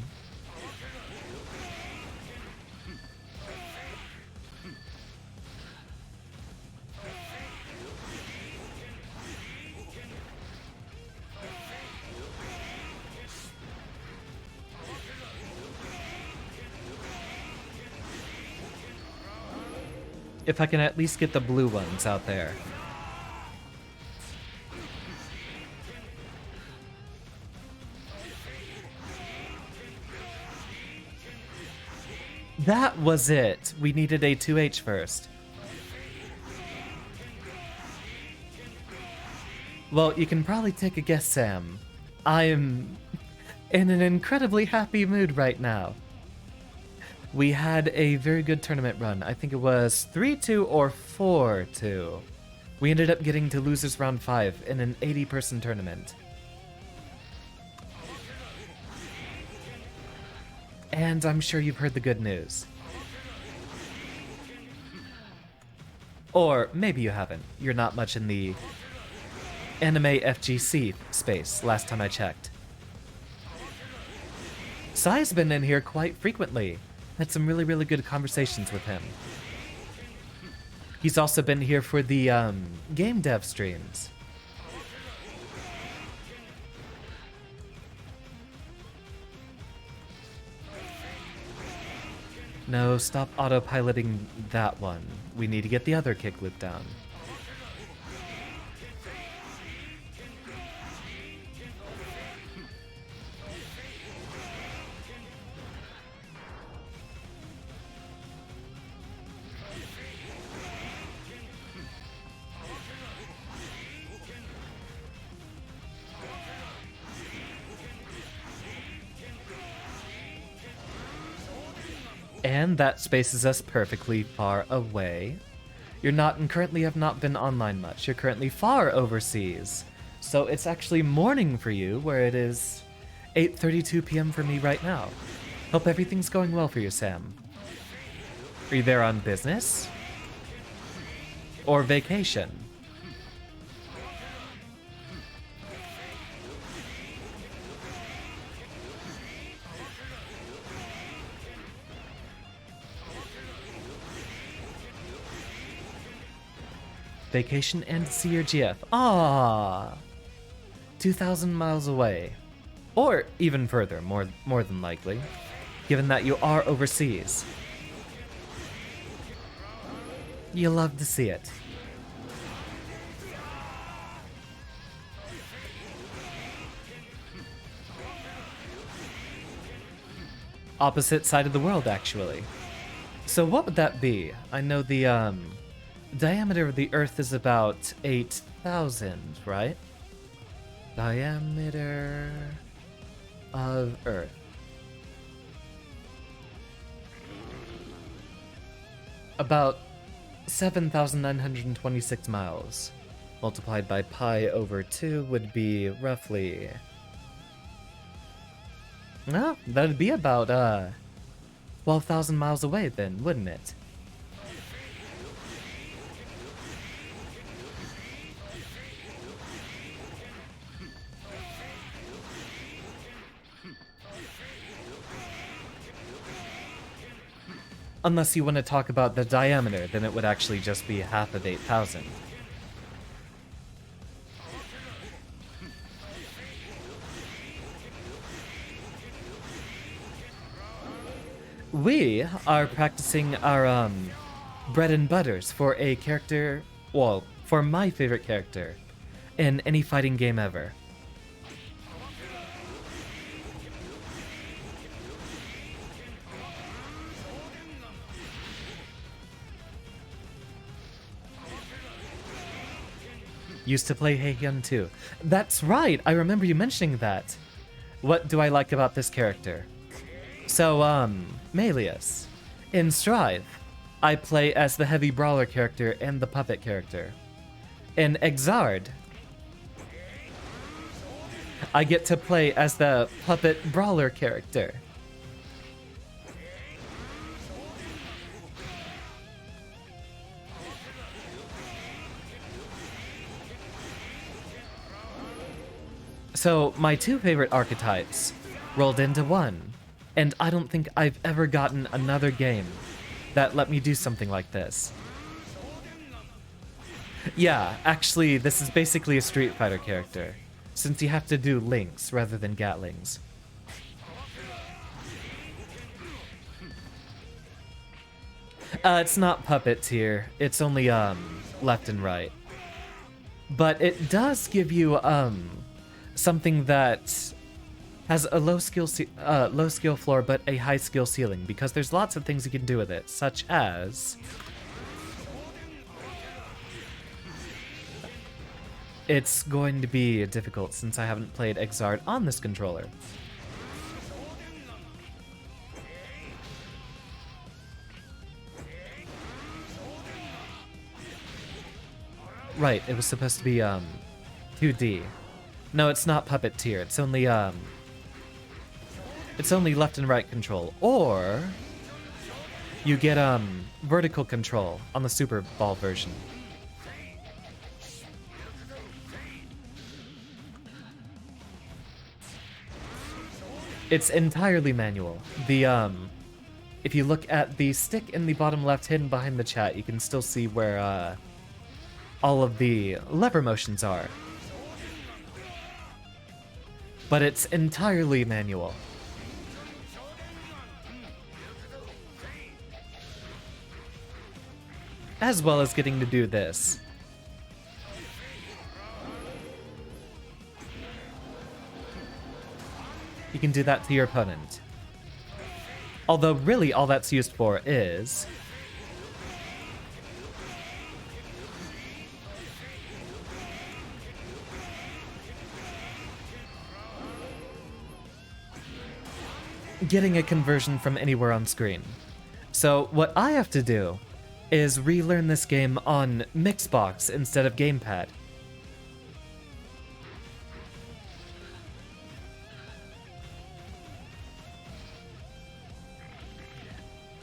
If I can at least get the blue ones out there. That was it. We needed a 2H first. Well, you can probably take a guess, Sam. I am in an incredibly happy mood right now. We had a very good tournament run. I think it was 3-2 or 4-2. We ended up getting to losers round 5 in an 80-person tournament. And I'm sure you've heard the good news. Or maybe you haven't. You're not much in the anime FGC space, last time I checked. Sai's been in here quite frequently. Had some really, really good conversations with him. He's also been here for the game dev streams. No, stop autopiloting that one. We need to get the other kick loop down. And that spaces us perfectly far away. You're not, and currently have not been online much. You're currently far overseas. So it's actually morning for you, where it is 8:32 p.m. for me right now. Hope everything's going well for you, Sam. Are you there on business? Or vacation? Vacation and see your GF. Ah, 2,000 miles away. Or even further, more than likely, given that you are overseas. You love to see it. Opposite side of the world, actually. So what would that be? I know the diameter of the Earth is about 8,000, right? Diameter of Earth. About 7,926 miles. Multiplied by pi over 2 would be roughly... No, that'd be about 12,000 miles away then, wouldn't it? Unless you want to talk about the diameter, then it would actually just be half of 8,000. We are practicing our bread and butters for a character, well, for my favorite character in any fighting game ever. Used to play Heihyun too. That's right, I remember you mentioning that. What do I like about this character? So, Melius. In Strive, I play as the heavy brawler character and the puppet character. In Exard, I get to play as the puppet brawler character. So, my two favorite archetypes rolled into 1. And I don't think I've ever gotten another game that let me do something like this. Yeah, actually, this is basically a Street Fighter character, since you have to do links rather than Gatlings. It's not puppet tier, it's only, left and right. But it does give you, something that has a low skill floor but a high skill ceiling, because there's lots of things you can do with it, such as it's going to be difficult since I haven't played Xrd on this controller. Right, it was supposed to be 2D. No, it's not puppet tier. It's only left and right control, or you get vertical control on the Super Ball version. It's entirely manual. The if you look at the stick in the bottom left hidden behind the chat, you can still see where all of the lever motions are. But it's entirely manual. As well as getting to do this. You can do that to your opponent. Although really all that's used for is getting a conversion from anywhere on screen. So what I have to do is relearn this game on Mixbox instead of Gamepad.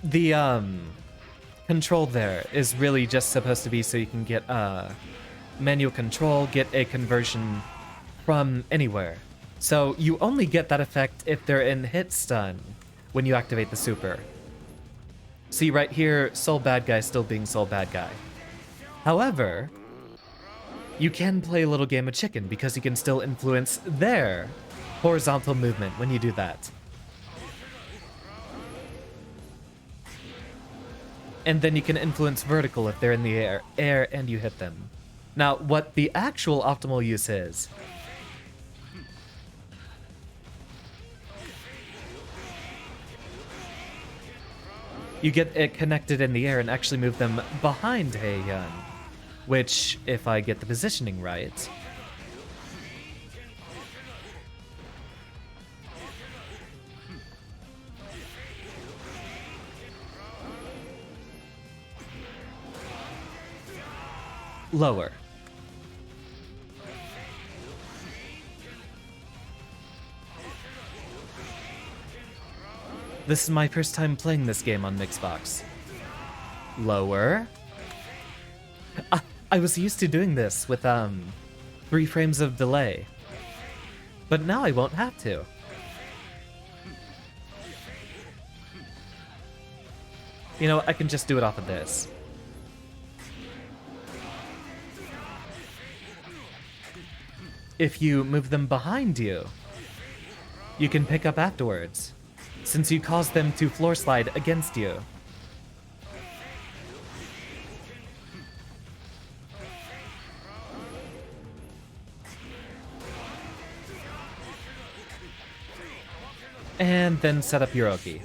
The control there is really just supposed to be so you can get manual control, get a conversion from anywhere. So you only get that effect if they're in hit stun when you activate the super. See right here, Soul Bad Guy still being Soul Bad Guy. However, you can play a little game of chicken because you can still influence their horizontal movement when you do that. And then you can influence vertical if they're in the air and you hit them. Now, what the actual optimal use is, you get it connected in the air and actually move them behind Heian, which, if I get the positioning right, lower. This is my first time playing this game on Mixbox. Lower. I was used to doing this with 3 frames of delay, but now I won't have to. You know, I can just do it off of this. If you move them behind you, you can pick up afterwards, since you cause them to floor slide against you. And then set up your Oki.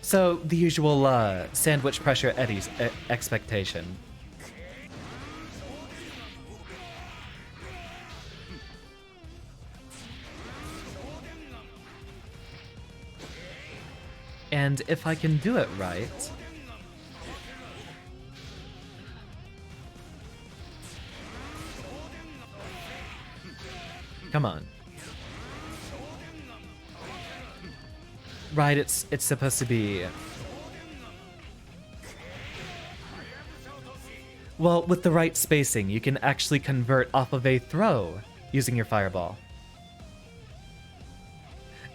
So, the usual sandwich pressure Eddie's expectation. And if I can do it right, come on. Right, it's supposed to be. Well, with the right spacing, you can actually convert off of a throw using your fireball.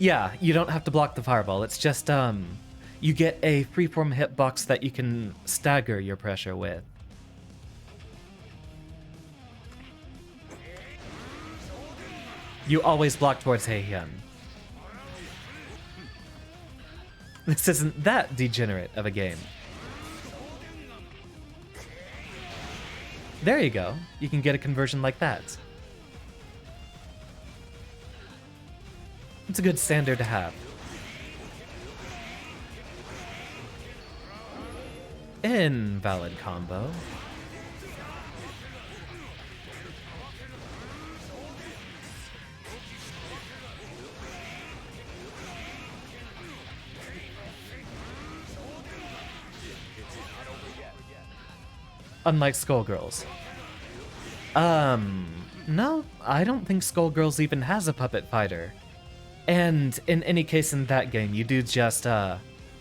Yeah, you don't have to block the fireball. It's just, you get a freeform hitbox that you can stagger your pressure with. You always block towards Heihyun. This isn't that degenerate of a game. There you go. You can get a conversion like that. It's a good standard to have. Invalid combo. Unlike Skullgirls. No, I don't think Skullgirls even has a puppet fighter. And in any case in that game, you do just,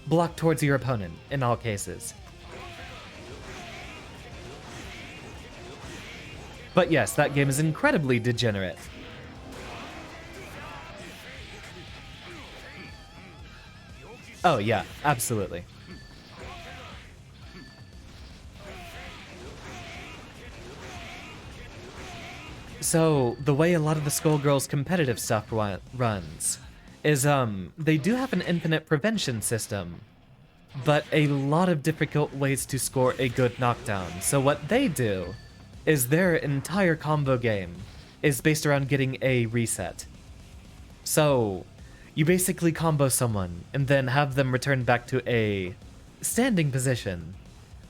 block towards your opponent in all cases. But yes, that game is incredibly degenerate. Oh yeah, absolutely. So, the way a lot of the Skullgirls competitive stuff runs is, they do have an infinite prevention system, but a lot of difficult ways to score a good knockdown. So what they do is their entire combo game is based around getting a reset. So, you basically combo someone and then have them return back to a standing position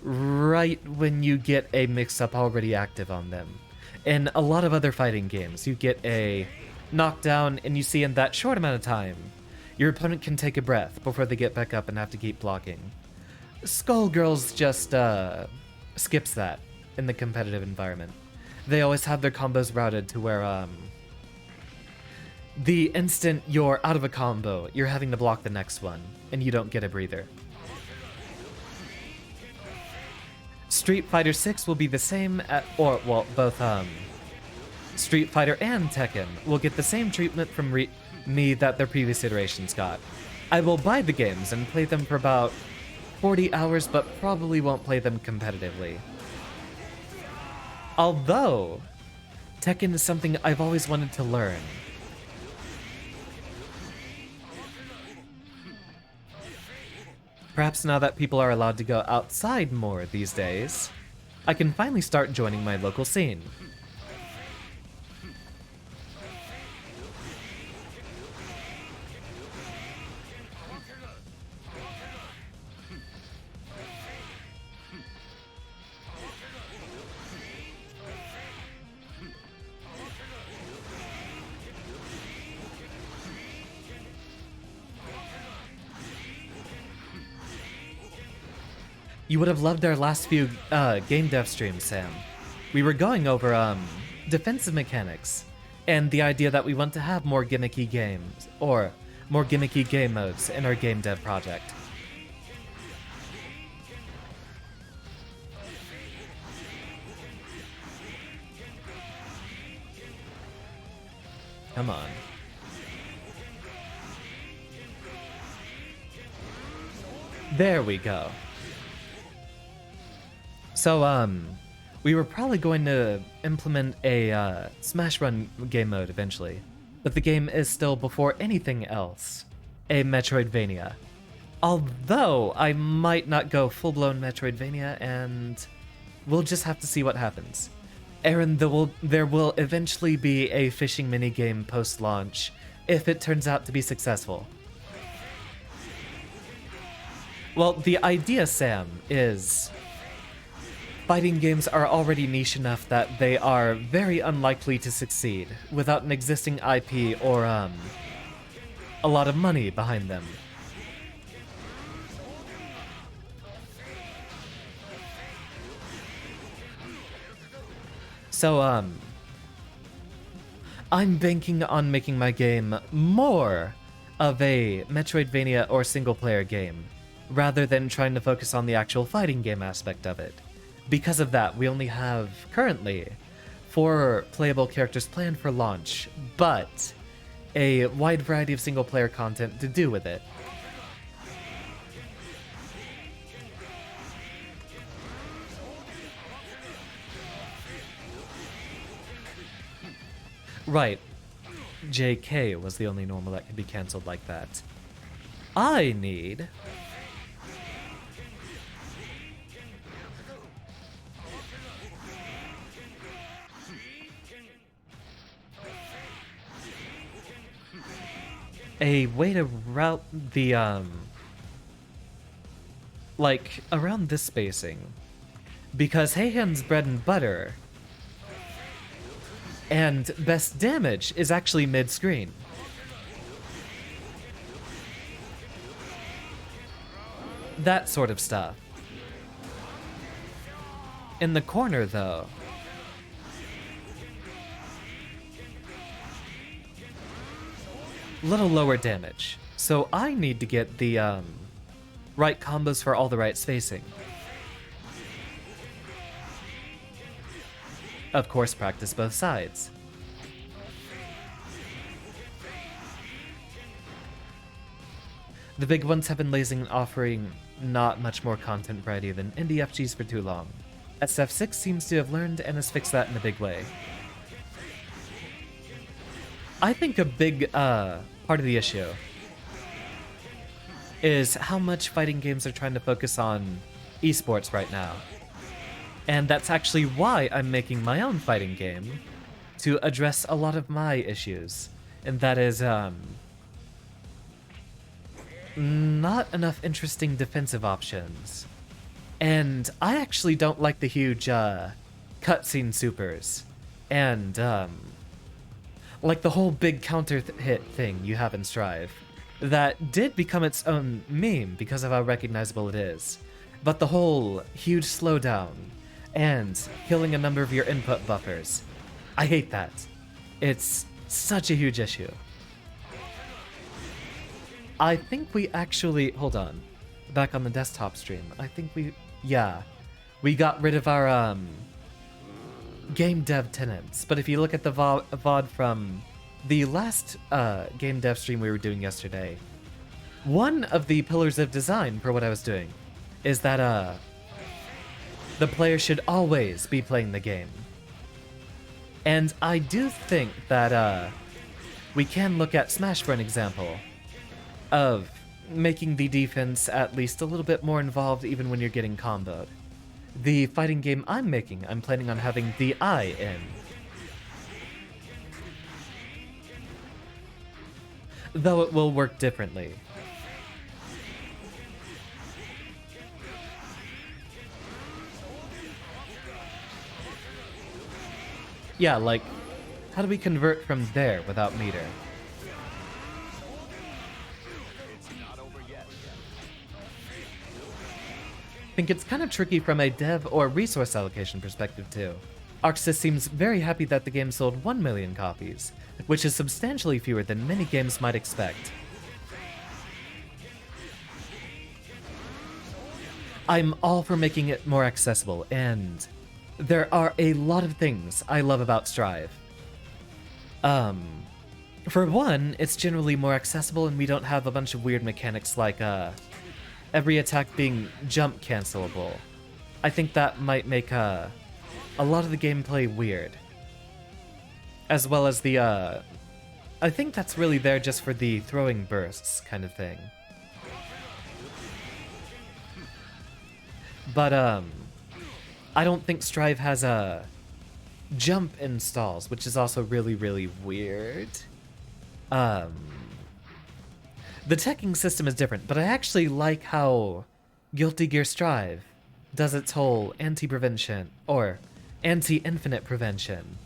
right when you get a mix-up already active on them. In a lot of other fighting games, you get a knockdown and you see in that short amount of time, your opponent can take a breath before they get back up and have to keep blocking. Skullgirls just skips that in the competitive environment. They always have their combos routed to where the instant you're out of a combo, you're having to block the next one, and you don't get a breather. Street Fighter 6 will be the same, both Street Fighter and Tekken will get the same treatment from me that their previous iterations got. I will buy the games and play them for about 40 hours, but probably won't play them competitively. Although, Tekken is something I've always wanted to learn. Perhaps now that people are allowed to go outside more these days, I can finally start joining my local scene. You would have loved our last few game dev streams, Sam. We were going over defensive mechanics and the idea that we want to have more gimmicky games or more gimmicky game modes in our game dev project. Come on. There we go. So, we were probably going to implement a Smash Run game mode eventually, but the game is still, before anything else, a Metroidvania. Although, I might not go full-blown Metroidvania, and we'll just have to see what happens. Aaron, there will eventually be a fishing minigame post-launch, if it turns out to be successful. Well, the idea, Sam, is fighting games are already niche enough that they are very unlikely to succeed without an existing IP or a lot of money behind them. So, I'm banking on making my game more of a Metroidvania or single-player game, rather than trying to focus on the actual fighting game aspect of it. Because of that, we only have, currently, 4 playable characters planned for launch, but a wide variety of single-player content to do with it. Right. JK was the only normal that could be cancelled like that. I need... a way to route the, like, around this spacing. Because Heihan's bread and butter and best damage is actually mid-screen. That sort of stuff. In the corner, though, little lower damage. So I need to get the right combos for all the right spacing. Of course, practice both sides. The big ones have been lazing and offering not much more content variety than indie FGs for too long. SF6 seems to have learned and has fixed that in a big way. I think a big part of the issue is how much fighting games are trying to focus on esports right now. And that's actually why I'm making my own fighting game, to address a lot of my issues. And that is, not enough interesting defensive options. And I actually don't like the huge, cutscene supers. And, like the whole big counter hit thing you have in Strive. That did become its own meme because of how recognizable it is. But the whole huge slowdown and killing a number of your input buffers. I hate that. It's such a huge issue. I think we actually... Hold on. Back on the desktop stream. I think we... Yeah. We got rid of our, game dev tenants. But if you look at the VOD from the last game dev stream we were doing yesterday, one of the pillars of design for what I was doing is that the player should always be playing the game. And I do think that we can look at Smash for an example of making the defense at least a little bit more involved even when you're getting comboed. The fighting game I'm making, I'm planning on having the eye in. Though it will work differently. Yeah, like, how do we convert from there without meter? I think it's kind of tricky from a dev or resource allocation perspective too. Arxis seems very happy that the game sold 1 million copies, which is substantially fewer than many games might expect. I'm all for making it more accessible, and there are a lot of things I love about Strive. For one, it's generally more accessible and we don't have a bunch of weird mechanics like, every attack being jump cancelable. I think that might make, a lot of the gameplay weird. As well as the, I think that's really there just for the throwing bursts kind of thing. But, I don't think Strive has a jump installs, which is also really, really weird. The teching system is different, but I actually like how Guilty Gear Strive does its whole anti-prevention, or anti-infinite prevention,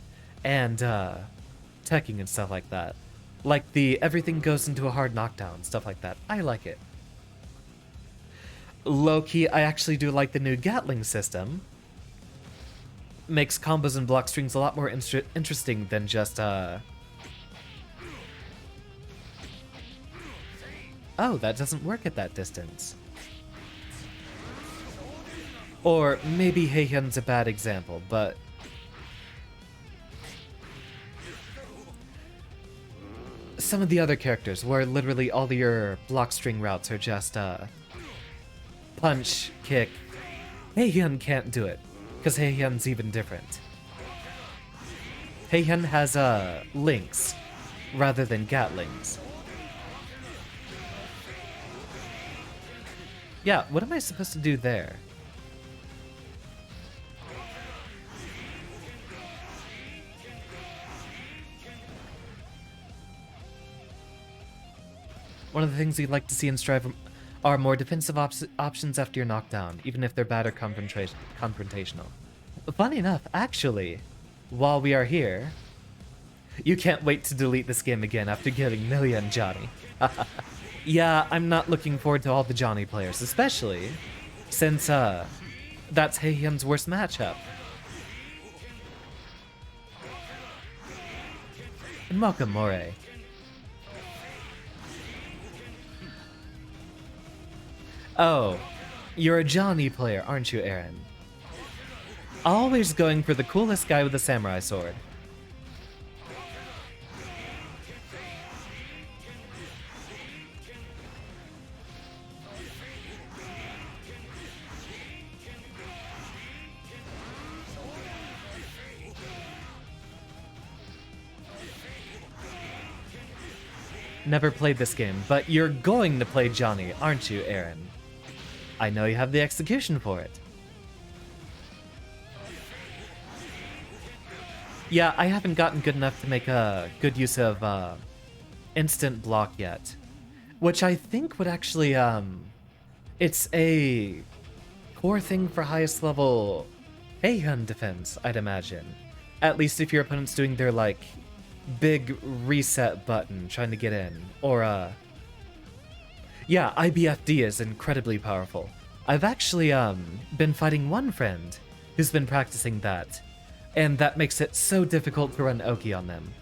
and teching and stuff like that. Like the everything goes into a hard knockdown, stuff like that. I like it. Low-key, I actually do like the new Gatling system. Makes combos and block strings a lot more interesting than just, oh, that doesn't work at that distance. Or maybe Heihan's a bad example, but... some of the other characters, where literally all your block string routes are just punch, kick. Heihyun can't do it, because Heihyun's even different. Heihyun has links rather than gatlings. Yeah, what am I supposed to do there? One of the things you'd like to see in Strive are more defensive options after you're knocked down, even if they're bad or confrontational. Funny enough, actually, while we are here, you can't wait to delete this game again after killing Millia and Johnny. Yeah, I'm not looking forward to all the Johnny players, especially since that's Heihyun's worst matchup. And welcome, Moray. Oh, you're a Johnny player, aren't you, Aaron? Always going for the coolest guy with a samurai sword. Never played this game, but you're going to play Johnny, aren't you, Aaron? I know you have the execution for it. Yeah, I haven't gotten good enough to make a good use of instant block yet. Which I think would actually, it's a core thing for highest level Heihyun defense, I'd imagine. At least if your opponent's doing their, like, big reset button trying to get in. Or, yeah, IBFD is incredibly powerful. I've actually, been fighting one friend who's been practicing that, and that makes it so difficult to run Oki on them.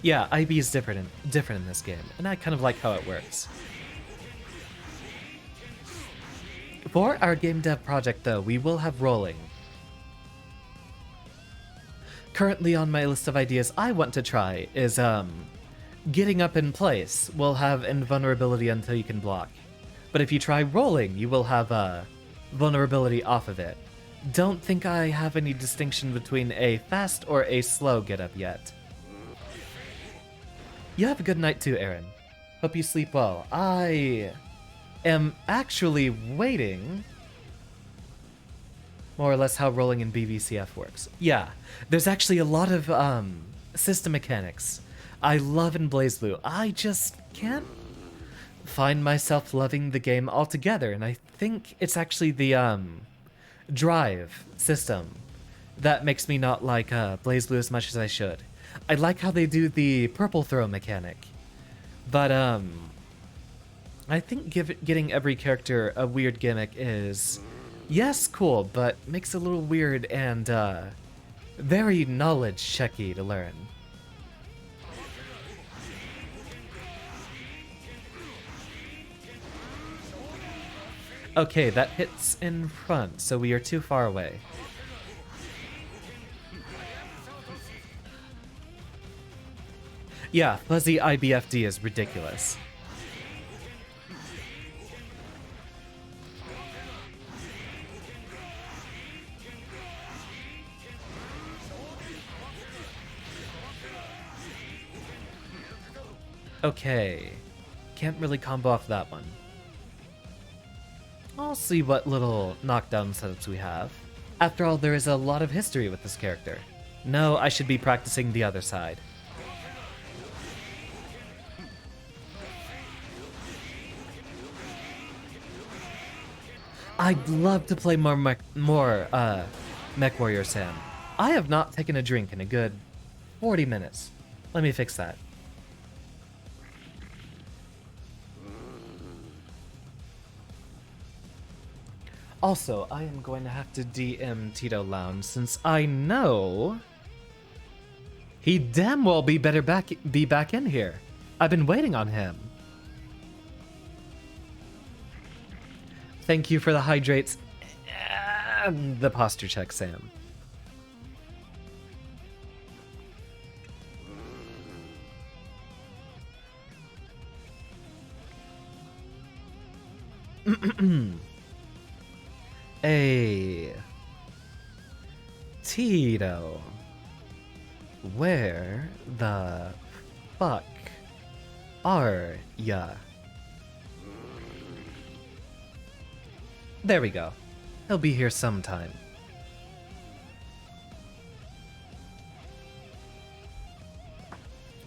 Yeah, IB is different in this game, and I kind of like how it works. For our game dev project, though, we will have rolling. Currently on my list of ideas I want to try is, getting up in place will have invulnerability until you can block. But if you try rolling, you will have, vulnerability off of it. Don't think I have any distinction between a fast or a slow get up yet. You have a good night too, Aaron. Hope you sleep well. I am actually waiting more or less how rolling in BVCF works. Yeah, there's actually a lot of system mechanics I love in BlazBlue. I just can't find myself loving the game altogether, and I think it's actually the drive system that makes me not like BlazBlue as much as I should. I like how they do the purple throw mechanic, but I think getting every character a weird gimmick is, yes, cool, but makes it a little weird and very knowledge checky to learn. Okay, that hits in front, so we are too far away. Yeah, fuzzy IBFD is ridiculous. Okay, can't really combo off that one. I'll see what little knockdown setups we have. After all, there is a lot of history with this character. No, I should be practicing the other side. I'd love to play more Mech Warrior Sam. I have not taken a drink in a good 40 minutes. Let me fix that. Also, I am going to have to DM Tito Lounge since I know he damn well be back in here. I've been waiting on him. Thank you for the hydrates and the posture check, Sam. Hey, Tito, where the fuck are ya? There we go. He'll be here sometime.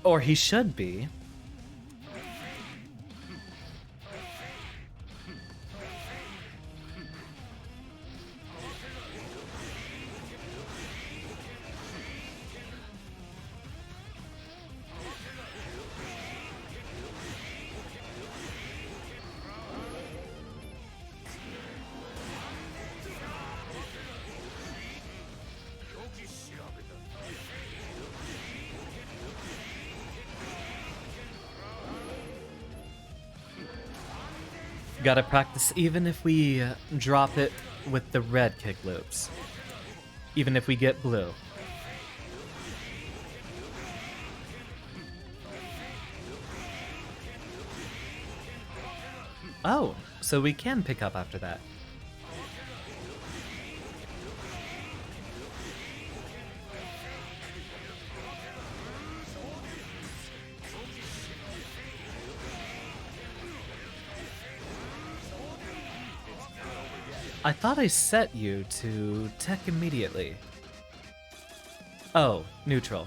Or he should be. Gotta practice even if we drop it with the red kick loops. Even if we get blue. Oh, so we can pick up after that. I thought I set you to tech immediately. Oh, neutral.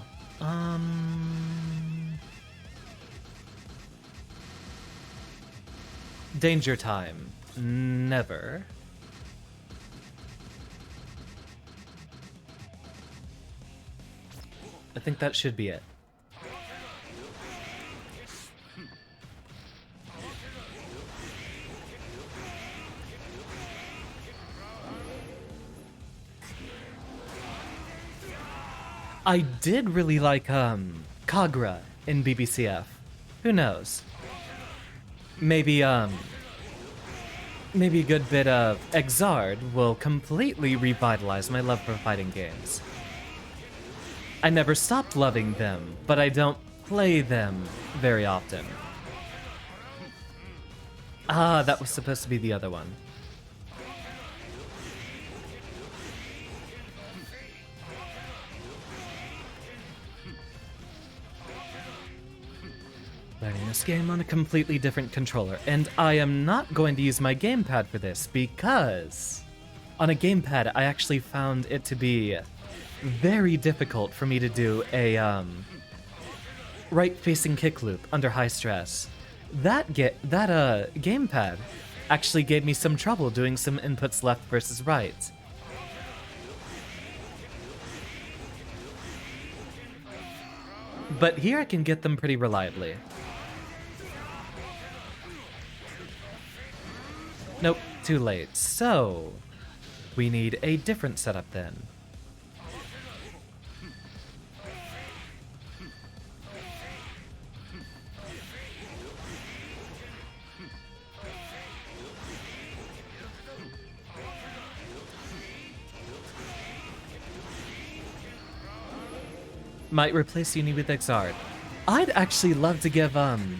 Danger time. Never. I think that should be it. I did really like Kagra in BBCF. Who knows? Maybe maybe a good bit of Xard will completely revitalize my love for fighting games. I never stopped loving them, but I don't play them very often. Ah, that was supposed to be the other one. Learning this game on a completely different controller, and I am not going to use my gamepad for this because on a gamepad I actually found it to be very difficult for me to do a right-facing kick loop under high stress. That gamepad actually gave me some trouble doing some inputs left versus right. But here I can get them pretty reliably. Nope, too late. So, we need a different setup then. Might replace Uni with Xard. I'd actually love to give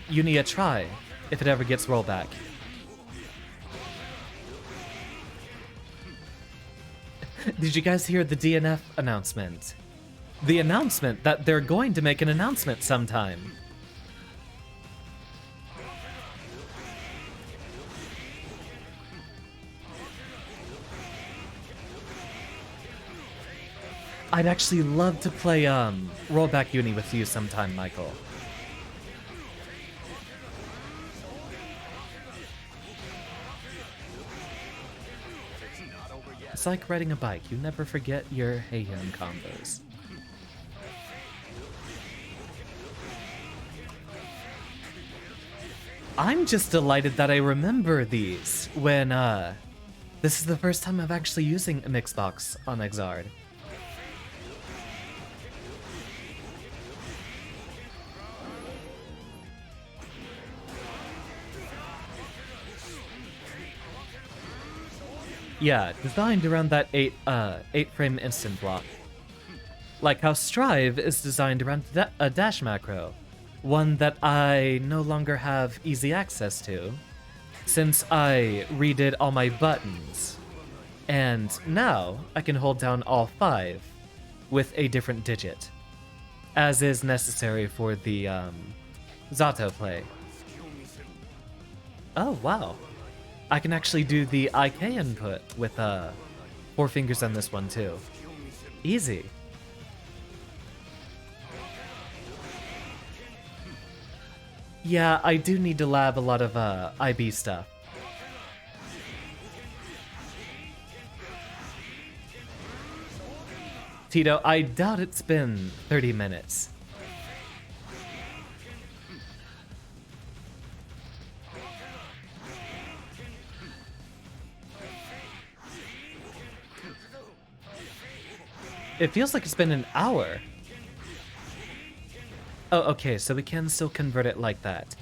Uni a try if it ever gets rollback. Did you guys hear the DNF announcement? The announcement that they're going to make an announcement sometime. I'd actually love to play Rollback Uni with you sometime, Michael. It's like riding a bike. You never forget your Heian combos. I'm just delighted that I remember these when, this is the first time I'm actually using an Xbox on Xard. Yeah, designed around that 8-frame instant block. Like how Strive is designed around a dash macro, one that I no longer have easy access to, since I redid all my buttons. And now I can hold down all 5 with a different digit, as is necessary for the Zato play. Oh wow, I can actually do the IK input with 4 fingers on this one too. Easy. Yeah, I do need to lab a lot of IB stuff. Tito, I doubt it's been 30 minutes. It feels like it's been an hour. Oh, okay, so we can still convert it like that.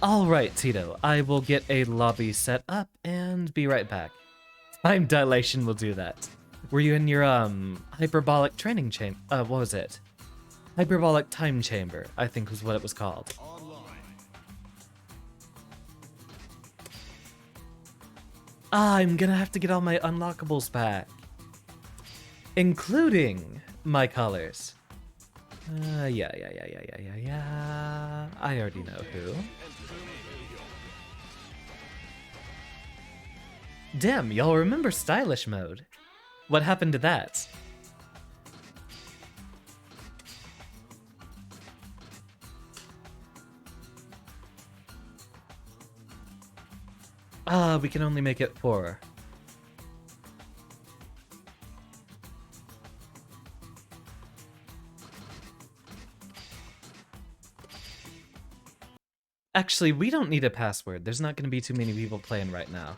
Alright, Tito, I will get a lobby set up and be right back. Time dilation will do that. Were you in your, hyperbolic training chamber? What was it? Hyperbolic time chamber, I think was what it was called. I'm gonna have to get all my unlockables back. Including my colors. Yeah. I already know who. Damn, y'all remember stylish mode. What happened to that? We can only make it 4. Actually, we don't need a password. There's not going to be too many people playing right now.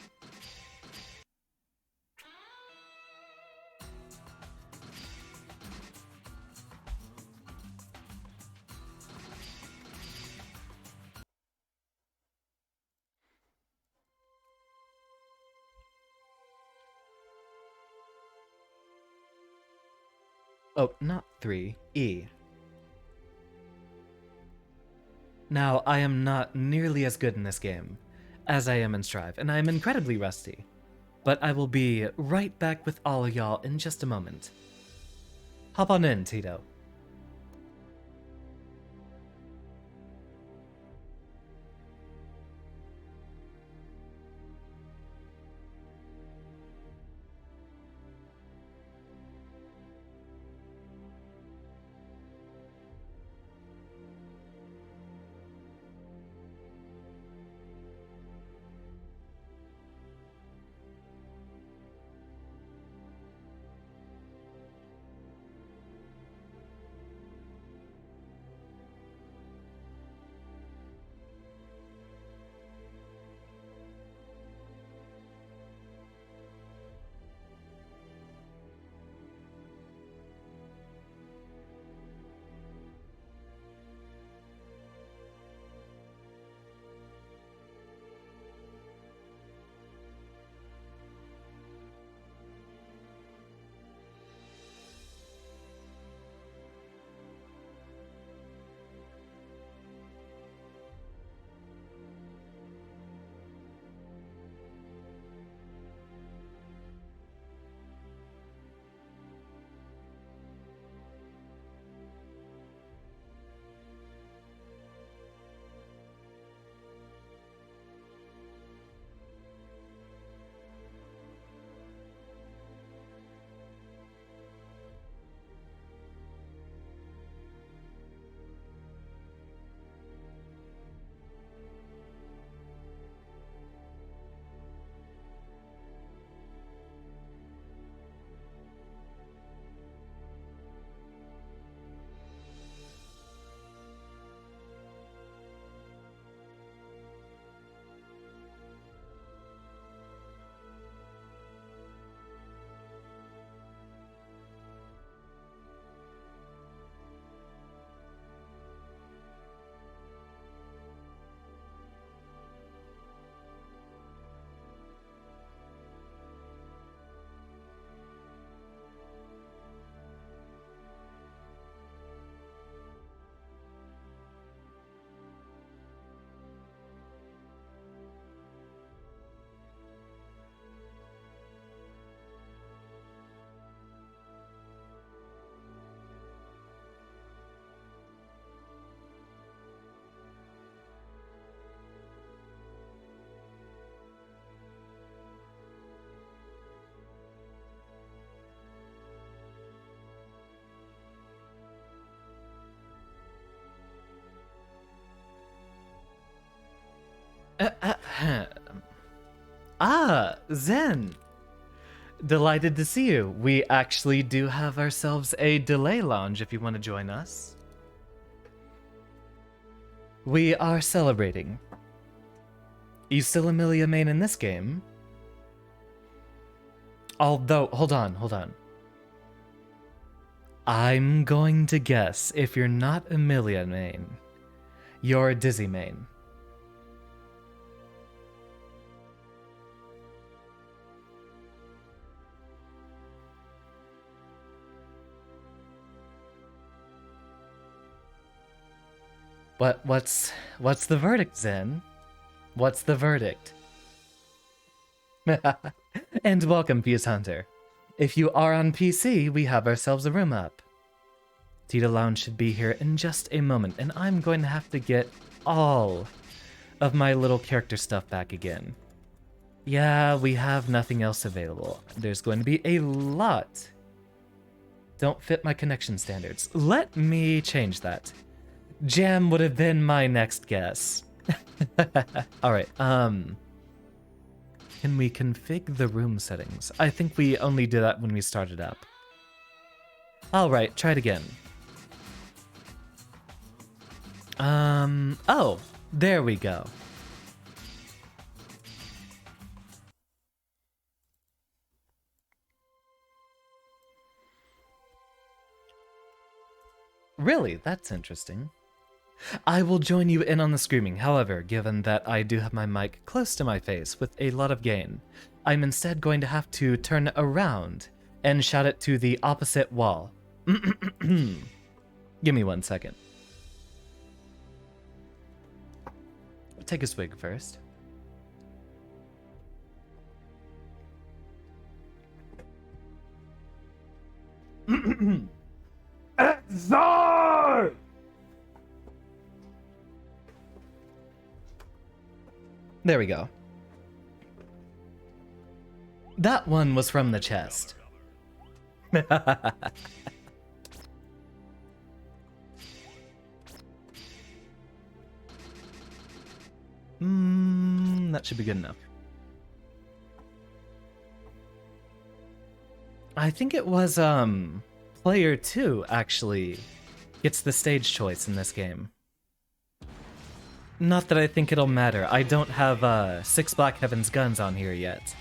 Oh, not 3. E. Now, I am not nearly as good in this game as I am in Strive, and I am incredibly rusty. But I will be right back with all of y'all in just a moment. Hop on in, Tito. Ah, Zen! Delighted to see you. We actually do have ourselves a delay lounge if you want to join us. We are celebrating. You still Amelia main in this game? Although, hold on. I'm going to guess if you're not Amelia main, you're a Dizzy main. What's the verdict, Zen? What's the verdict? And welcome, Peace Hunter. If you are on PC, we have ourselves a room up. Tita Lounge should be here in just a moment, and I'm going to have to get all of my little character stuff back again. Yeah, we have nothing else available. There's going to be a lot. Don't fit my connection standards. Let me change that. Jam would have been my next guess. Alright, can we config the room settings? I think we only did that when we started up. Alright, try it again. Oh, there we go. Really? That's interesting. I will join you in on the screaming. However, given that I do have my mic close to my face with a lot of gain, I'm instead going to have to turn around and shout it to the opposite wall. Give me 1 second. Take a swig first. Exar! There we go. That one was from the chest. That should be good enough. I think it was, player 2 actually gets the stage choice in this game. Not that I think it'll matter. I don't have, 6 Black Heaven's guns on here yet.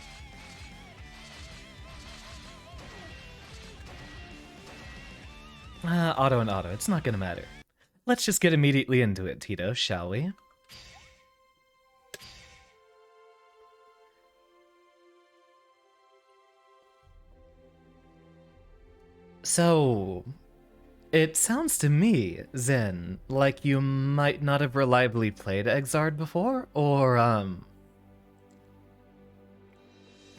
Auto and auto. It's not gonna matter. Let's just get immediately into it, Tito, shall we? So, it sounds to me, Zen, like you might not have reliably played Exard before, or,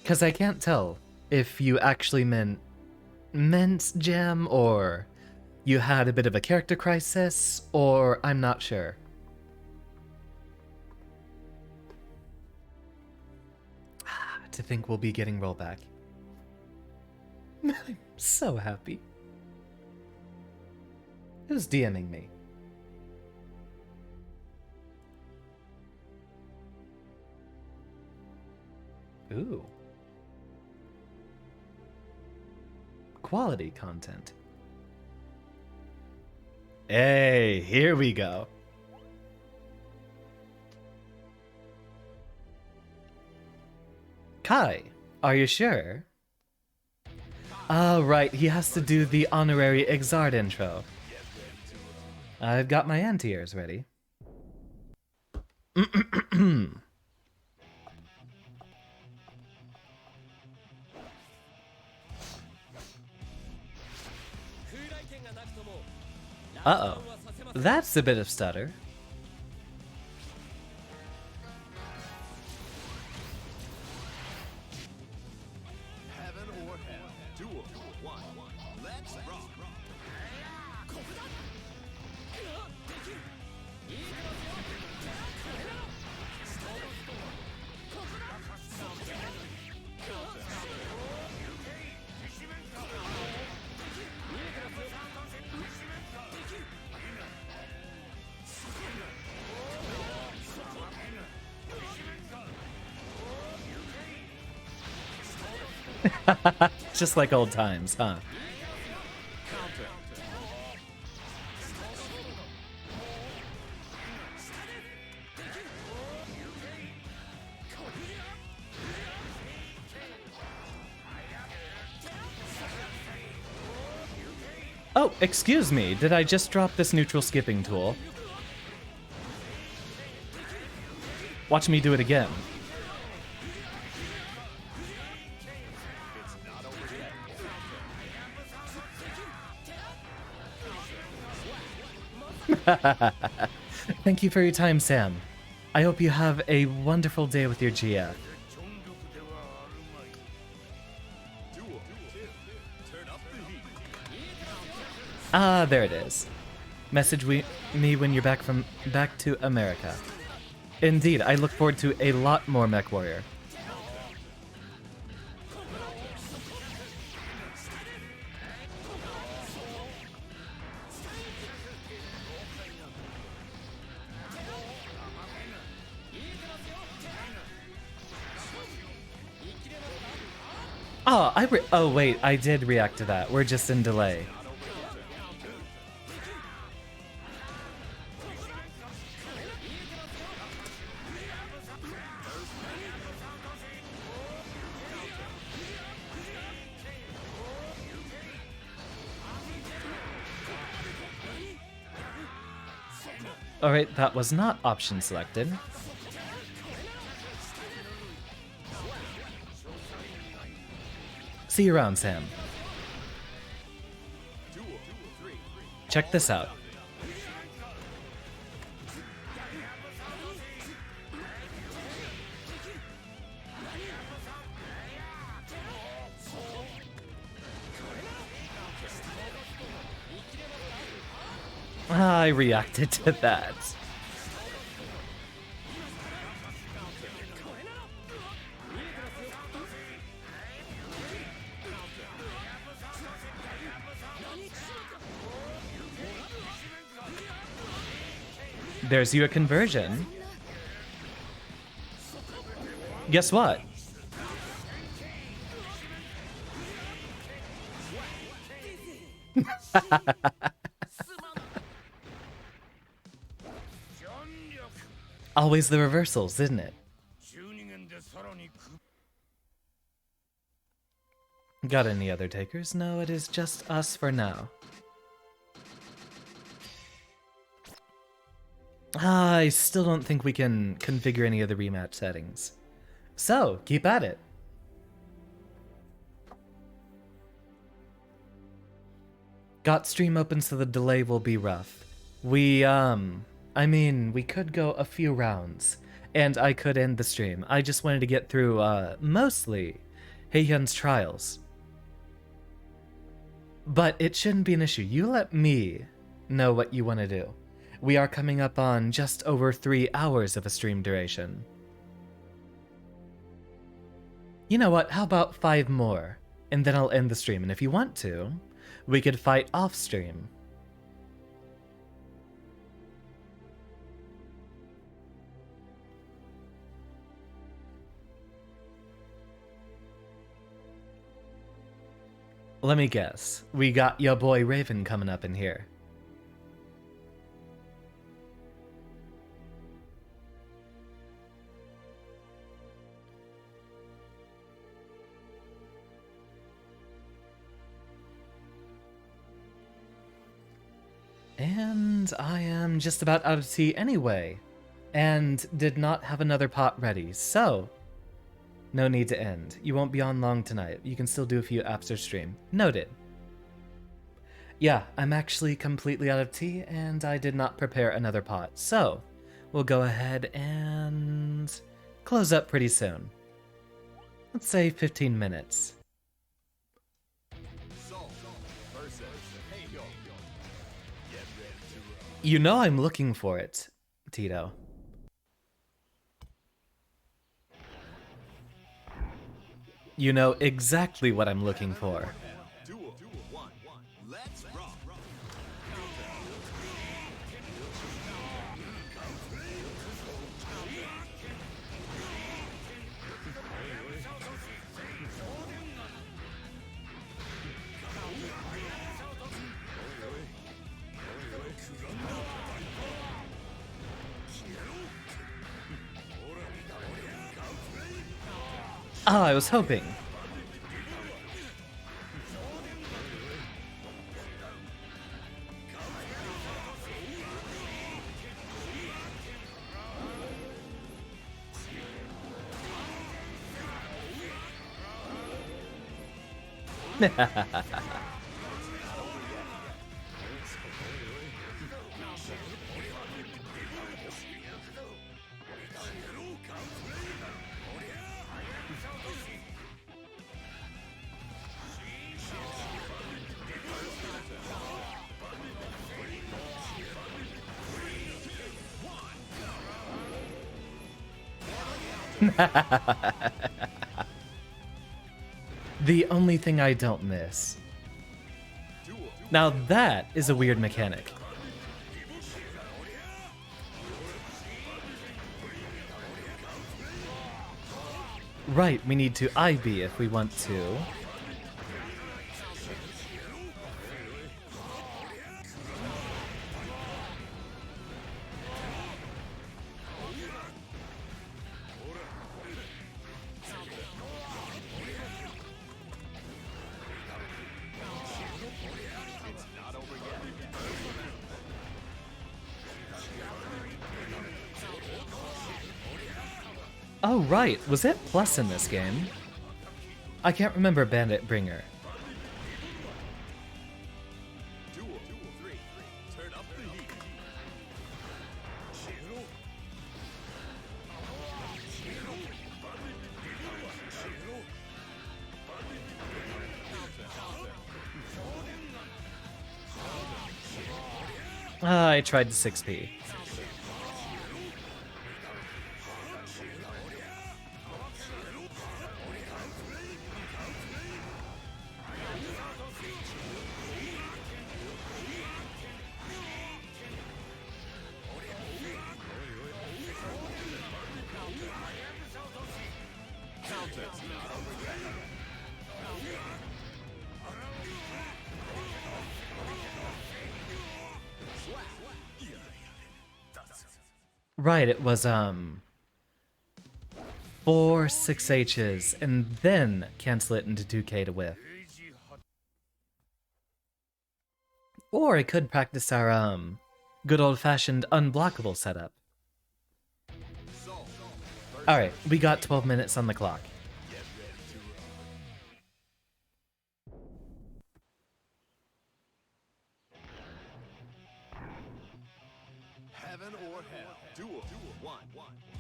because I can't tell if you actually meant Jam, or you had a bit of a character crisis, or I'm not sure. To think we'll be getting Rollback. I'm so happy. Who's DMing me? Ooh. Quality content. Hey, here we go. Kai, are you sure? Right, he has to do the honorary Exard intro. I've got my anti-airs ready. Uh-oh. That's a bit of stutter. Just like old times, huh? Oh, excuse me. Did I just drop this neutral skipping tool? Watch me do it again. Thank you for your time, Sam. I hope you have a wonderful day with your GF. Ah, there it is. Message me when you're back to America. Indeed, I look forward to a lot more Mech Warrior. Oh, oh wait, I did react to that. We're just in delay. Alright, that was not option selected. See you around, Sam. Check this out. I reacted to that. There's your conversion. Guess what? Always the reversals, isn't it? Got any other takers? No, it is just us for now. I still don't think we can configure any of the rematch settings. So, keep at it. Got stream open so the delay will be rough. I mean, we could go a few rounds, and I could end the stream. I just wanted to get through, mostly Heihyun's trials. But it shouldn't be an issue. You let me know what you want to do. We are coming up on just over 3 hours of a stream duration. You know what? How about 5 more? And then I'll end the stream. And if you want to, we could fight off stream. Let me guess. We got your boy Raven coming up in here. And I am just about out of tea anyway, and did not have another pot ready, so no need to end. You won't be on long tonight. You can still do a few after stream. Noted. Yeah, I'm actually completely out of tea, and I did not prepare another pot, so we'll go ahead and close up pretty soon. Let's say 15 minutes. You know I'm looking for it, Tito. You know exactly what I'm looking for. Oh, I was hoping. The only thing I don't miss. Now that is a weird mechanic. Right, we need to IB if we want to. Oh, right. Was it plus in this game? I can't remember Bandit Bringer. I tried the 6P. Right, it was 4 6Hs and then cancel it into 2K to whiff. Or I could practice our good old-fashioned unblockable setup. Alright, we got 12 minutes on the clock. Heaven or hell. Duel. One.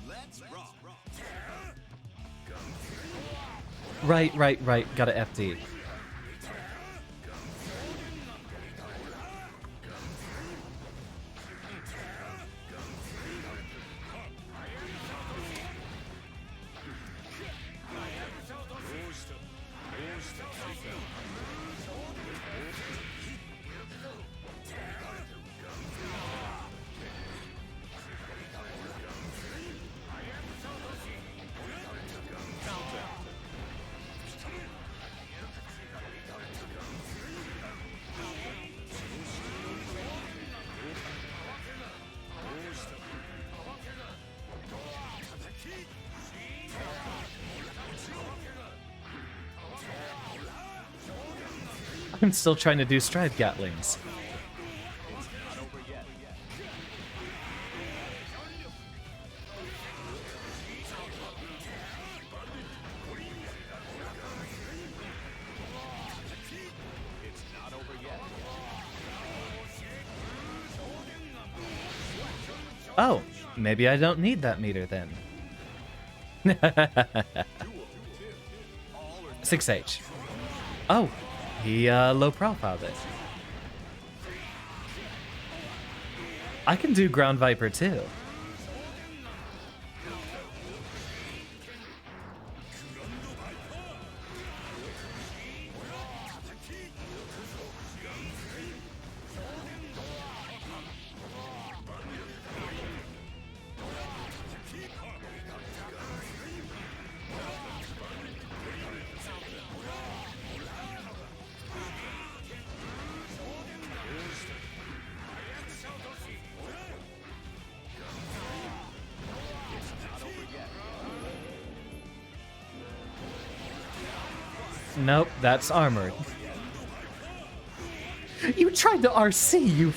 Let's rock. Right. Got a FD. I'm still trying to do stride gatlings. Oh, maybe I don't need that meter then. 6H. Oh, he low profiled it. I can do Ground Viper too. Nope, that's armored. You tried to RC, you...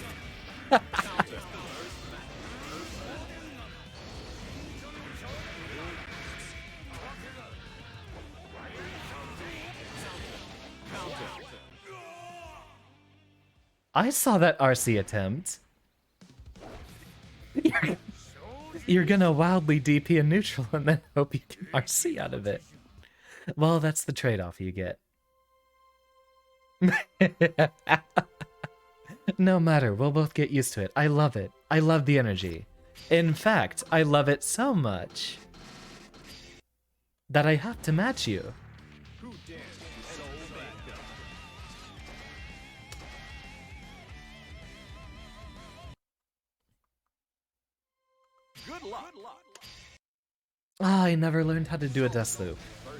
I saw that RC attempt. You're gonna wildly DP a neutral and then hope you can RC out of it. Well, that's the trade-off you get. No matter, we'll both get used to it. I love it. I love the energy. In fact, I love it so much that I have to match you. Ah, I never learned how to do a dust loop.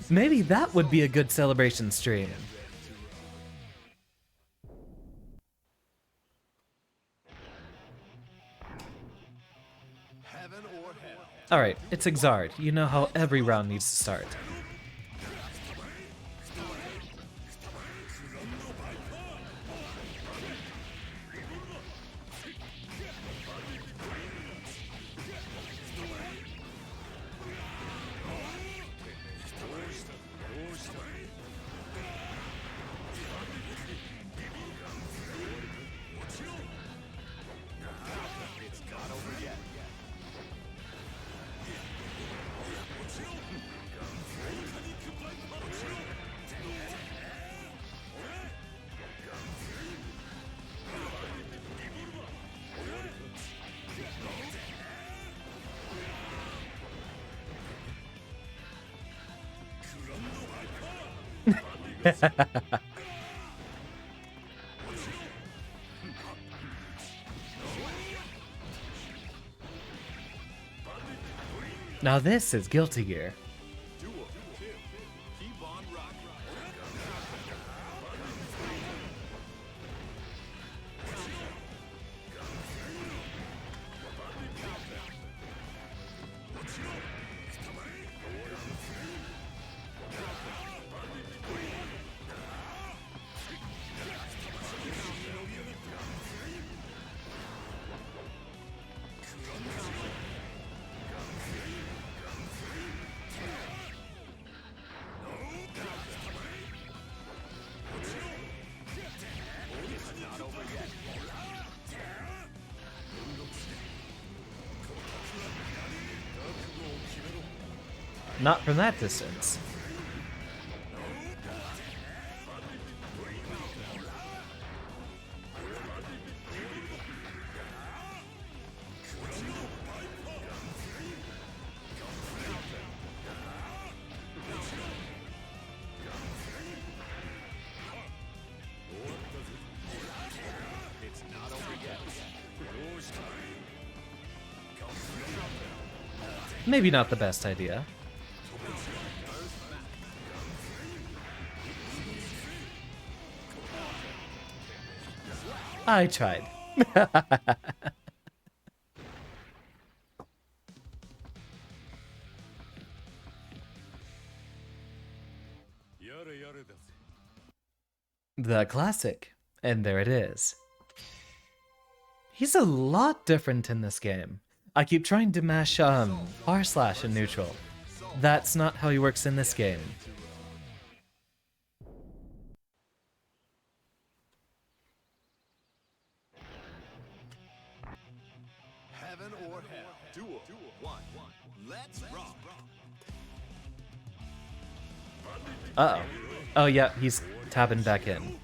Maybe that would be a good celebration stream. Alright, it's Xard. You know how every round needs to start. Now this is Guilty Gear. Not from that distance. Maybe not the best idea. I tried. The classic. And there it is. He's a lot different in this game. I keep trying to mash R slash in neutral. That's not how he works in this game. Heaven or hell. Duel 1. Let's rock. Uh-oh. Oh yeah, he's tapping back in.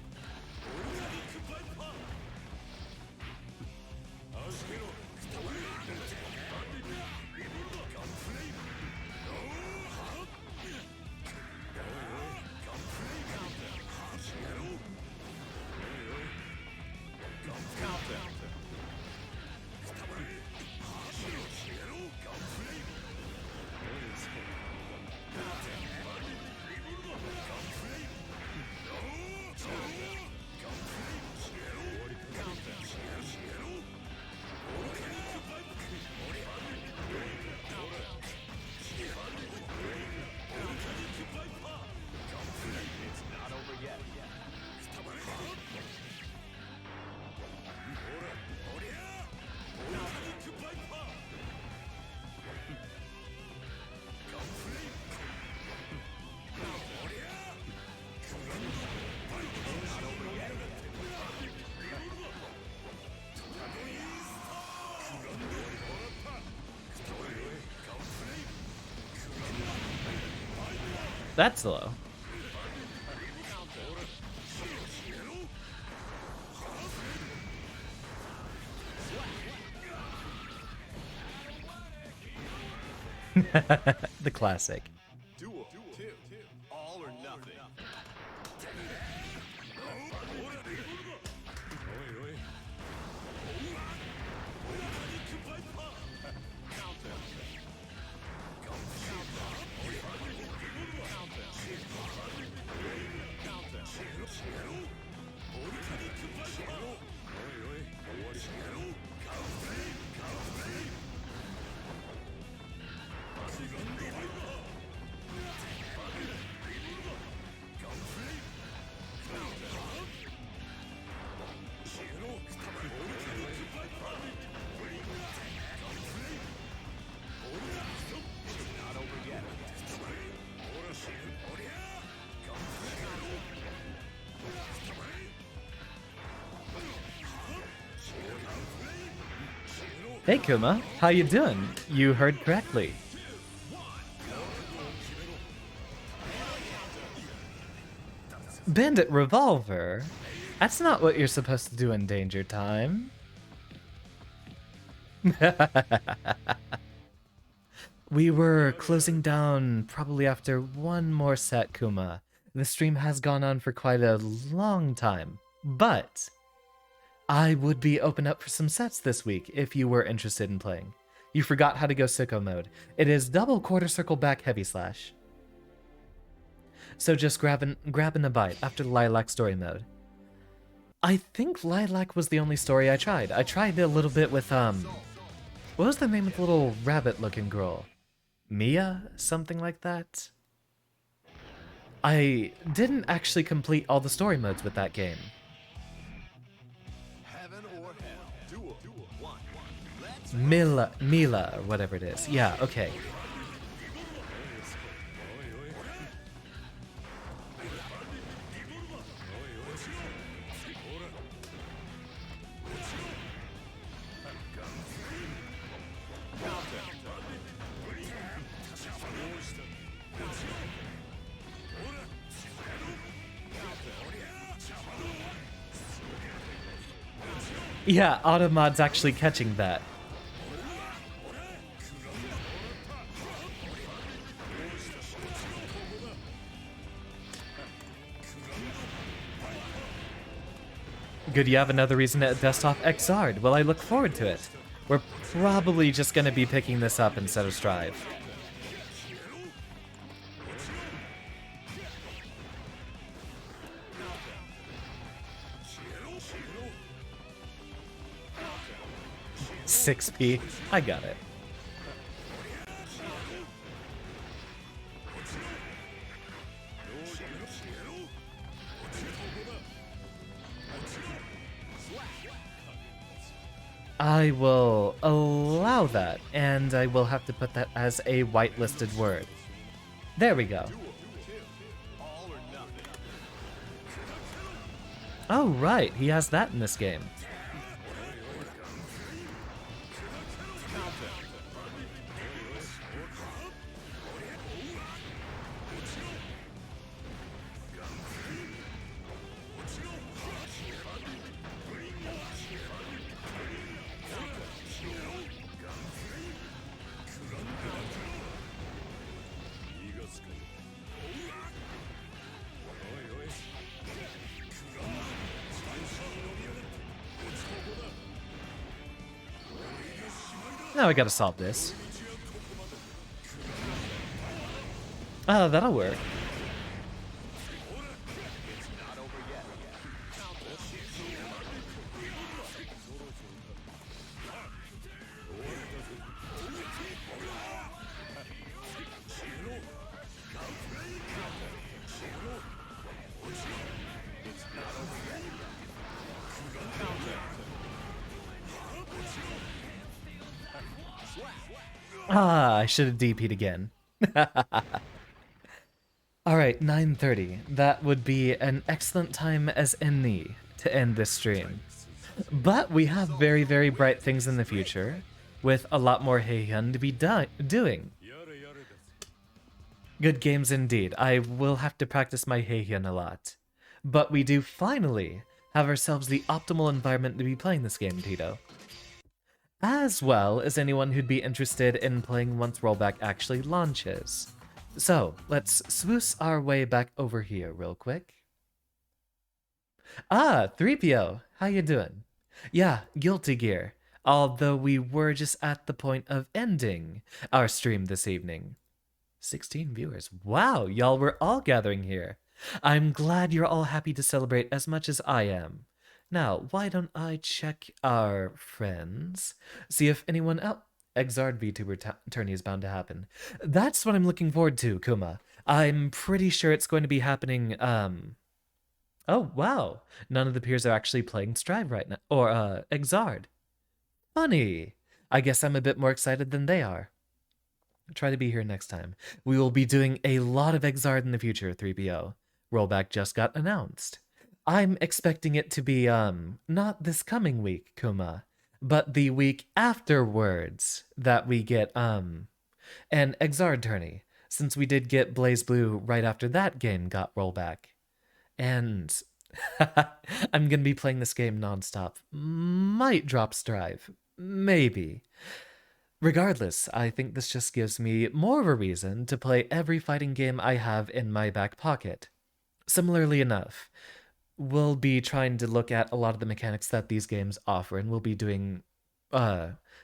That's low. The classic. Duel 2. All or nothing. Hey Kuma, how you doing? You heard correctly. Bandit Revolver? That's not what you're supposed to do in Danger Time. We were closing down probably after one more set, Kuma. The stream has gone on for quite a long time, but I would be open up for some sets this week if you were interested in playing. You forgot how to go sicko mode. It is double quarter circle back heavy slash. So just grabbing a bite after the Lilac story mode. I think Lilac was the only story I tried. I tried a little bit with, what was the name of the little rabbit-looking girl? Mia? Something like that? I didn't actually complete all the story modes with that game. Heaven or hell. Duel 1. Mila, or whatever it is. Yeah, okay. Yeah, Automod's actually catching that. Good, you have another reason to dust off Xrd. Well, I look forward to it. We're probably just going to be picking this up instead of Strive. $6p. I got it. I will allow that, and I will have to put that as a whitelisted word. There we go. Oh, right, he has that in this game. Now I gotta solve this. Oh, that'll work. Ah, I should have DP'd again. Alright, 9:30. That would be an excellent time as any to end this stream. But we have very, very bright things in the future, with a lot more Heian to be doing. Good games indeed. I will have to practice my Heian a lot. But we do finally have ourselves the optimal environment to be playing this game, Tito. As well as anyone who'd be interested in playing once Rollback actually launches. So, let's swoosh our way back over here real quick. Ah, 3PO, how you doing? Yeah, Guilty Gear. Although we were just at the point of ending our stream this evening. 16 viewers. Wow, y'all were all gathering here. I'm glad you're all happy to celebrate as much as I am. Now, why don't I check our friends? See if anyone else... Xard VTuber Tourney is bound to happen. That's what I'm looking forward to, Kuma. I'm pretty sure it's going to be happening, Oh, wow. None of the peers are actually playing Strive right now. Or, Xard. Funny. I guess I'm a bit more excited than they are. Try to be here next time. We will be doing a lot of Xard in the future, 3PO. Rollback just got announced. I'm expecting it to be, not this coming week, Kuma, but the week afterwards that we get, an Xard tourney, since we did get Blaze Blue right after that game got Rollback. And I'm gonna be playing this game nonstop. Might drop Strive. Maybe. Regardless, I think this just gives me more of a reason to play every fighting game I have in my back pocket. Similarly enough, we'll be trying to look at a lot of the mechanics that these games offer, and we'll be doing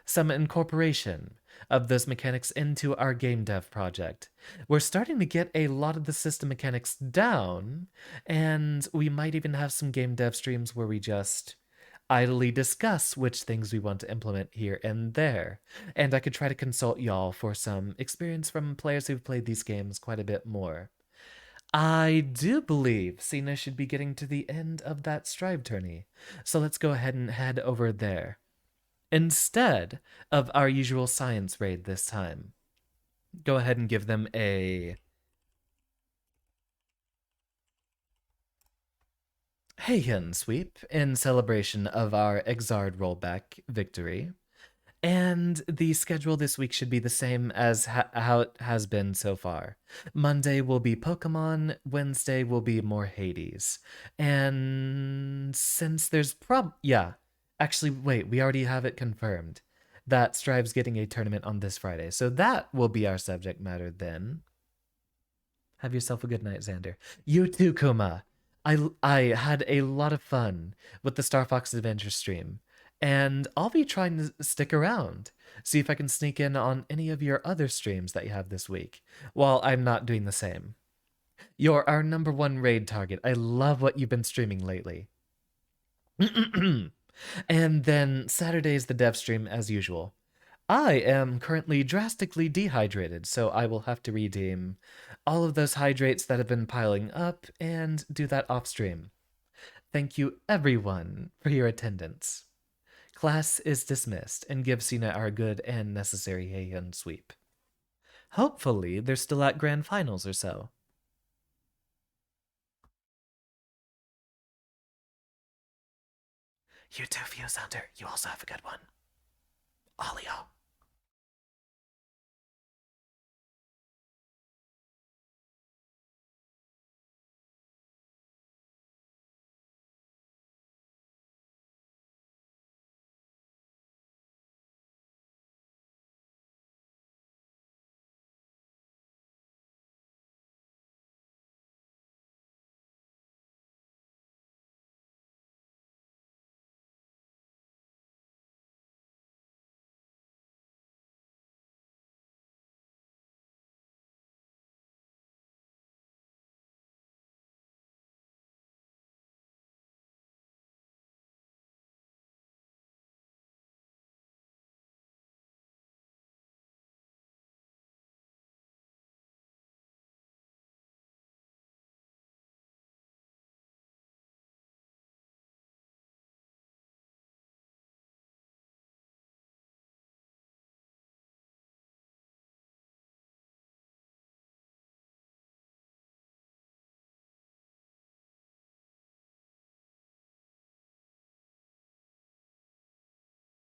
some incorporation of those mechanics into our game dev project. We're starting to get a lot of the system mechanics down, and we might even have some game dev streams where we just idly discuss which things we want to implement here and there. And I could try to consult y'all for some experience from players who've played these games quite a bit more. I do believe Sina should be getting to the end of that Strive tourney, so let's go ahead and head over there. Instead of our usual science raid this time, go ahead and give them a Heian sweep in celebration of our Xard rollback victory. And the schedule this week should be the same as how it has been so far. Monday will be Pokemon, Wednesday will be more Hades. And since there's actually, wait, we already have it confirmed that Strive's getting a tournament on this Friday. So that will be our subject matter then. Have yourself a good night, Xander. You too, Kuma. I had a lot of fun with the Star Fox Adventure stream, and I'll be trying to stick around, see if I can sneak in on any of your other streams that you have this week, while I'm not doing the same. You're our #1 raid target. I love what you've been streaming lately. And then Saturday is the dev stream as usual. I am currently drastically dehydrated, so I will have to redeem all of those hydrates that have been piling up and do that off stream. Thank you everyone for your attendance. Class is dismissed, and give Sina our good and necessary Heian sweep. Hopefully they're still at grand finals or so. You too, Xander. You also have a good one. Ollie.